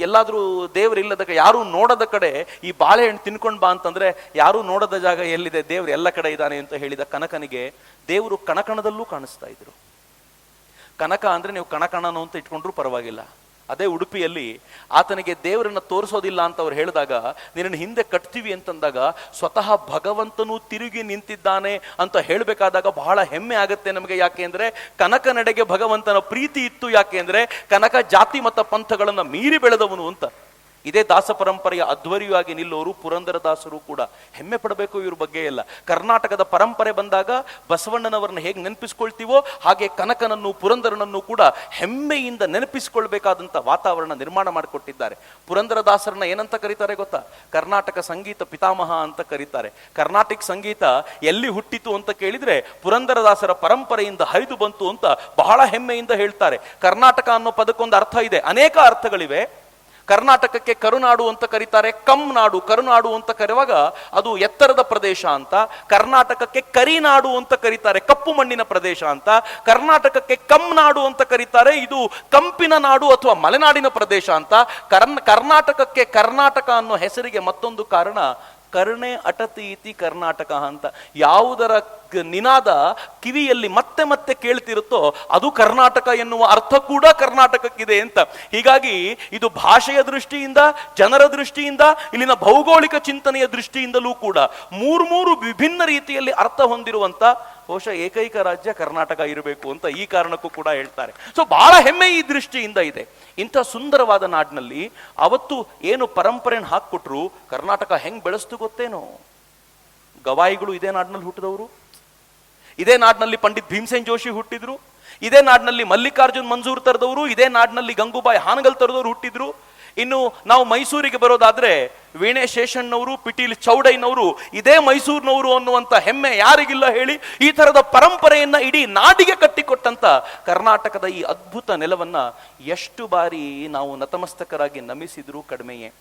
[SPEAKER 1] ಎಲ್ಲಾದ್ರೂ ದೇವರಿಲ್ಲದ ಯಾರು ನೋಡದ ಕಡೆ ಈ ಬಾಳೆಹಣ್ಣು ತಿನ್ಕೊಂಡ್ ಬಾ ಅಂತಂದ್ರೆ ಯಾರು ನೋಡದ ಜಾಗ ಎಲ್ಲಿದೆ, ದೇವ್ರು ಎಲ್ಲ ಕಡೆ ಇದ್ದಾನೆ ಅಂತ ಹೇಳಿದ ಕನಕನಿಗೆ ದೇವರು ಕಣಕಣದಲ್ಲೂ ಕಾಣಿಸ್ತಾ ಇದ್ರು. ಕನಕ ಅಂದ್ರೆ ನೀವು ಕಣಕಣನು ಅಂತ ಇಟ್ಕೊಂಡ್ರು ಪರವಾಗಿಲ್ಲ, ಅದೇ ಉಡುಪಿಯಲ್ಲಿ ಆತನಿಗೆ ದೇವರನ್ನ ತೋರಿಸೋದಿಲ್ಲ ಅಂತ ಅವ್ರು ಹೇಳಿದಾಗ, ನಿನ್ನ ಹಿಂದೆ ಕಟ್ತೀವಿ ಅಂತಂದಾಗ ಸ್ವತಃ ಭಗವಂತನು ತಿರುಗಿ ನಿಂತಿದ್ದಾನೆ ಅಂತ ಹೇಳಬೇಕಾದಾಗ ಬಹಳ ಹೆಮ್ಮೆ ಆಗುತ್ತೆ ನಮಗೆ. ಯಾಕೆ ಅಂದ್ರೆ ಕನಕನೆಡೆಗೆ ಭಗವಂತನ ಪ್ರೀತಿ ಇತ್ತು. ಯಾಕೆ ಅಂದ್ರೆ ಕನಕ ಜಾತಿ ಮತ್ತು ಪಂಥಗಳನ್ನ ಮೀರಿ ಬೆಳೆದವನು ಅಂತ. ಇದೇ ದಾಸ ಪರಂಪರೆಯ ಅಧ್ವರ್ಯವಾಗಿ ನಿಲ್ಲೋರು ಪುರಂದರದಾಸರು ಕೂಡ. ಹೆಮ್ಮೆ ಪಡಬೇಕು ಇವ್ರ ಬಗ್ಗೆ ಎಲ್ಲ. ಕರ್ನಾಟಕದ ಪರಂಪರೆ ಬಂದಾಗ ಬಸವಣ್ಣನವರನ್ನ ಹೇಗೆ ನೆನಪಿಸ್ಕೊಳ್ತೀವೋ ಹಾಗೆ ಕನಕನನ್ನು ಪುರಂದರನನ್ನು ಕೂಡ ಹೆಮ್ಮೆಯಿಂದ ನೆನಪಿಸ್ಕೊಳ್ಬೇಕಾದಂಥ ವಾತಾವರಣ ನಿರ್ಮಾಣ ಮಾಡಿಕೊಟ್ಟಿದ್ದಾರೆ. ಪುರಂದರದಾಸರನ್ನ ಏನಂತ ಕರೀತಾರೆ ಗೊತ್ತಾ? ಕರ್ನಾಟಕ ಸಂಗೀತ ಪಿತಾಮಹ ಅಂತ ಕರೀತಾರೆ. ಕರ್ನಾಟಕ ಸಂಗೀತ ಎಲ್ಲಿ ಹುಟ್ಟಿತು ಅಂತ ಕೇಳಿದ್ರೆ ಪುರಂದರದಾಸರ ಪರಂಪರೆಯಿಂದ ಹರಿದು ಬಂತು ಅಂತ ಬಹಳ ಹೆಮ್ಮೆಯಿಂದ ಹೇಳ್ತಾರೆ. ಕರ್ನಾಟಕ ಅನ್ನೋ ಪದಕ್ಕೊಂದು ಅರ್ಥ ಇದೆ, ಅನೇಕ ಅರ್ಥಗಳಿವೆ. ಕರ್ನಾಟಕಕ್ಕೆ ಕರುನಾಡು ಅಂತ ಕರೀತಾರೆ, ನಾಡು ಕರುನಾಡು ಅಂತ ಕರೆಯುವಾಗ ಅದು ಎತ್ತರದ ಪ್ರದೇಶ ಅಂತ. ಕರ್ನಾಟಕಕ್ಕೆ ಕರಿನಾಡು ಅಂತ ಕರೀತಾರೆ, ಕಪ್ಪು ಮಣ್ಣಿನ ಪ್ರದೇಶ ಅಂತ. ಕರ್ನಾಟಕಕ್ಕೆ ನಾಡು ಅಂತ ಕರೀತಾರೆ, ಇದು ಕಂಪಿನ ನಾಡು ಅಥವಾ ಮಲೆನಾಡಿನ ಪ್ರದೇಶ ಅಂತ. ಕರ್ನಾಟಕಕ್ಕೆ ಕರ್ನಾಟಕ ಅನ್ನೋ ಹೆಸರಿಗೆ ಮತ್ತೊಂದು ಕಾರಣ ಕರ್ಣೆ ಅಟತಿ ಇತಿ ಕರ್ನಾಟಕ ಅಂತ. ಯಾವುದರ ನಿನಾದ ಕಿವಿಯಲ್ಲಿ ಮತ್ತೆ ಮತ್ತೆ ಕೇಳ್ತಿರುತ್ತೋ ಅದು ಕರ್ನಾಟಕ ಎನ್ನುವ ಅರ್ಥ ಕೂಡ ಕರ್ನಾಟಕಕ್ಕಿದೆ ಅಂತ. ಹೀಗಾಗಿ ಇದು ಭಾಷೆಯ ದೃಷ್ಟಿಯಿಂದ, ಜನರ ದೃಷ್ಟಿಯಿಂದ, ಇಲ್ಲಿನ ಭೌಗೋಳಿಕ ಚಿಂತನೆಯ ದೃಷ್ಟಿಯಿಂದಲೂ ಕೂಡ ಮೂರು ವಿಭಿನ್ನ ರೀತಿಯಲ್ಲಿ ಅರ್ಥ ಹೊಂದಿರುವಂತ ಬಹುಶಃ ಏಕೈಕ ರಾಜ್ಯ ಕರ್ನಾಟಕ ಇರಬೇಕು ಅಂತ ಈ ಕಾರಣಕ್ಕೂ ಕೂಡ ಹೇಳ್ತಾರೆ. ಸೊ ಬಹಳ ಹೆಮ್ಮೆ ಈ ದೃಷ್ಟಿಯಿಂದ ಇದೆ. ಇಂಥ ಸುಂದರವಾದ ನಾಡಿನಲ್ಲಿ ಅವತ್ತು ಏನು ಪರಂಪರೆಯನ್ನು ಹಾಕ್ಕೊಟ್ರು, ಕರ್ನಾಟಕ ಹೆಂಗ್ ಬೆಳೆಸ್ತು ಗೊತ್ತೇನೋ. ಗವಾಯಿಗಳು ಇದೇ ನಾಡಿನಲ್ಲಿ ಹುಟ್ಟಿದವರು, ಇದೇ ನಾಡಿನಲ್ಲಿ ಪಂಡಿತ್ ಭೀಮಸೇನ್ ಜೋಶಿ ಹುಟ್ಟಿದ್ರು, ಇದೇ ನಾಡಿನಲ್ಲಿ ಮಲ್ಲಿಕಾರ್ಜುನ್ ಮಂಜೂರ್ ತರದವರು, ಇದೇ ನಾಡಿನಲ್ಲಿ ಗಂಗೂಬಾಯಿ ಹಾನಗಲ್ ತರದವರು ಹುಟ್ಟಿದ್ರು. ಇನ್ನು ನಾವು ಮೈಸೂರಿಗೆ ಬರೋದಾದ್ರೆ ವೀಣೆ ಶೇಷಣ್ಣವರು, ಪಿಟೀಲ್ ಚೌಡಯ್ಯನವರು ಇದೇ ಮೈಸೂರಿನವರು ಅನ್ನುವಂಥ ಹೆಮ್ಮೆ ಯಾರಿಗಿಲ್ಲ ಹೇಳಿ? ಈ ತರದ ಪರಂಪರೆಯನ್ನ ಇಡೀ ನಾಡಿಗೆ ಕಟ್ಟಿಕೊಟ್ಟಂತ ಕರ್ನಾಟಕದ ಈ ಅದ್ಭುತ ನೆಲವನ್ನ ಎಷ್ಟು ಬಾರಿ ನಾವು ನತಮಸ್ತಕರಾಗಿ ನಮಿಸಿದ್ರೂ ಕಡಿಮೆಯೇ.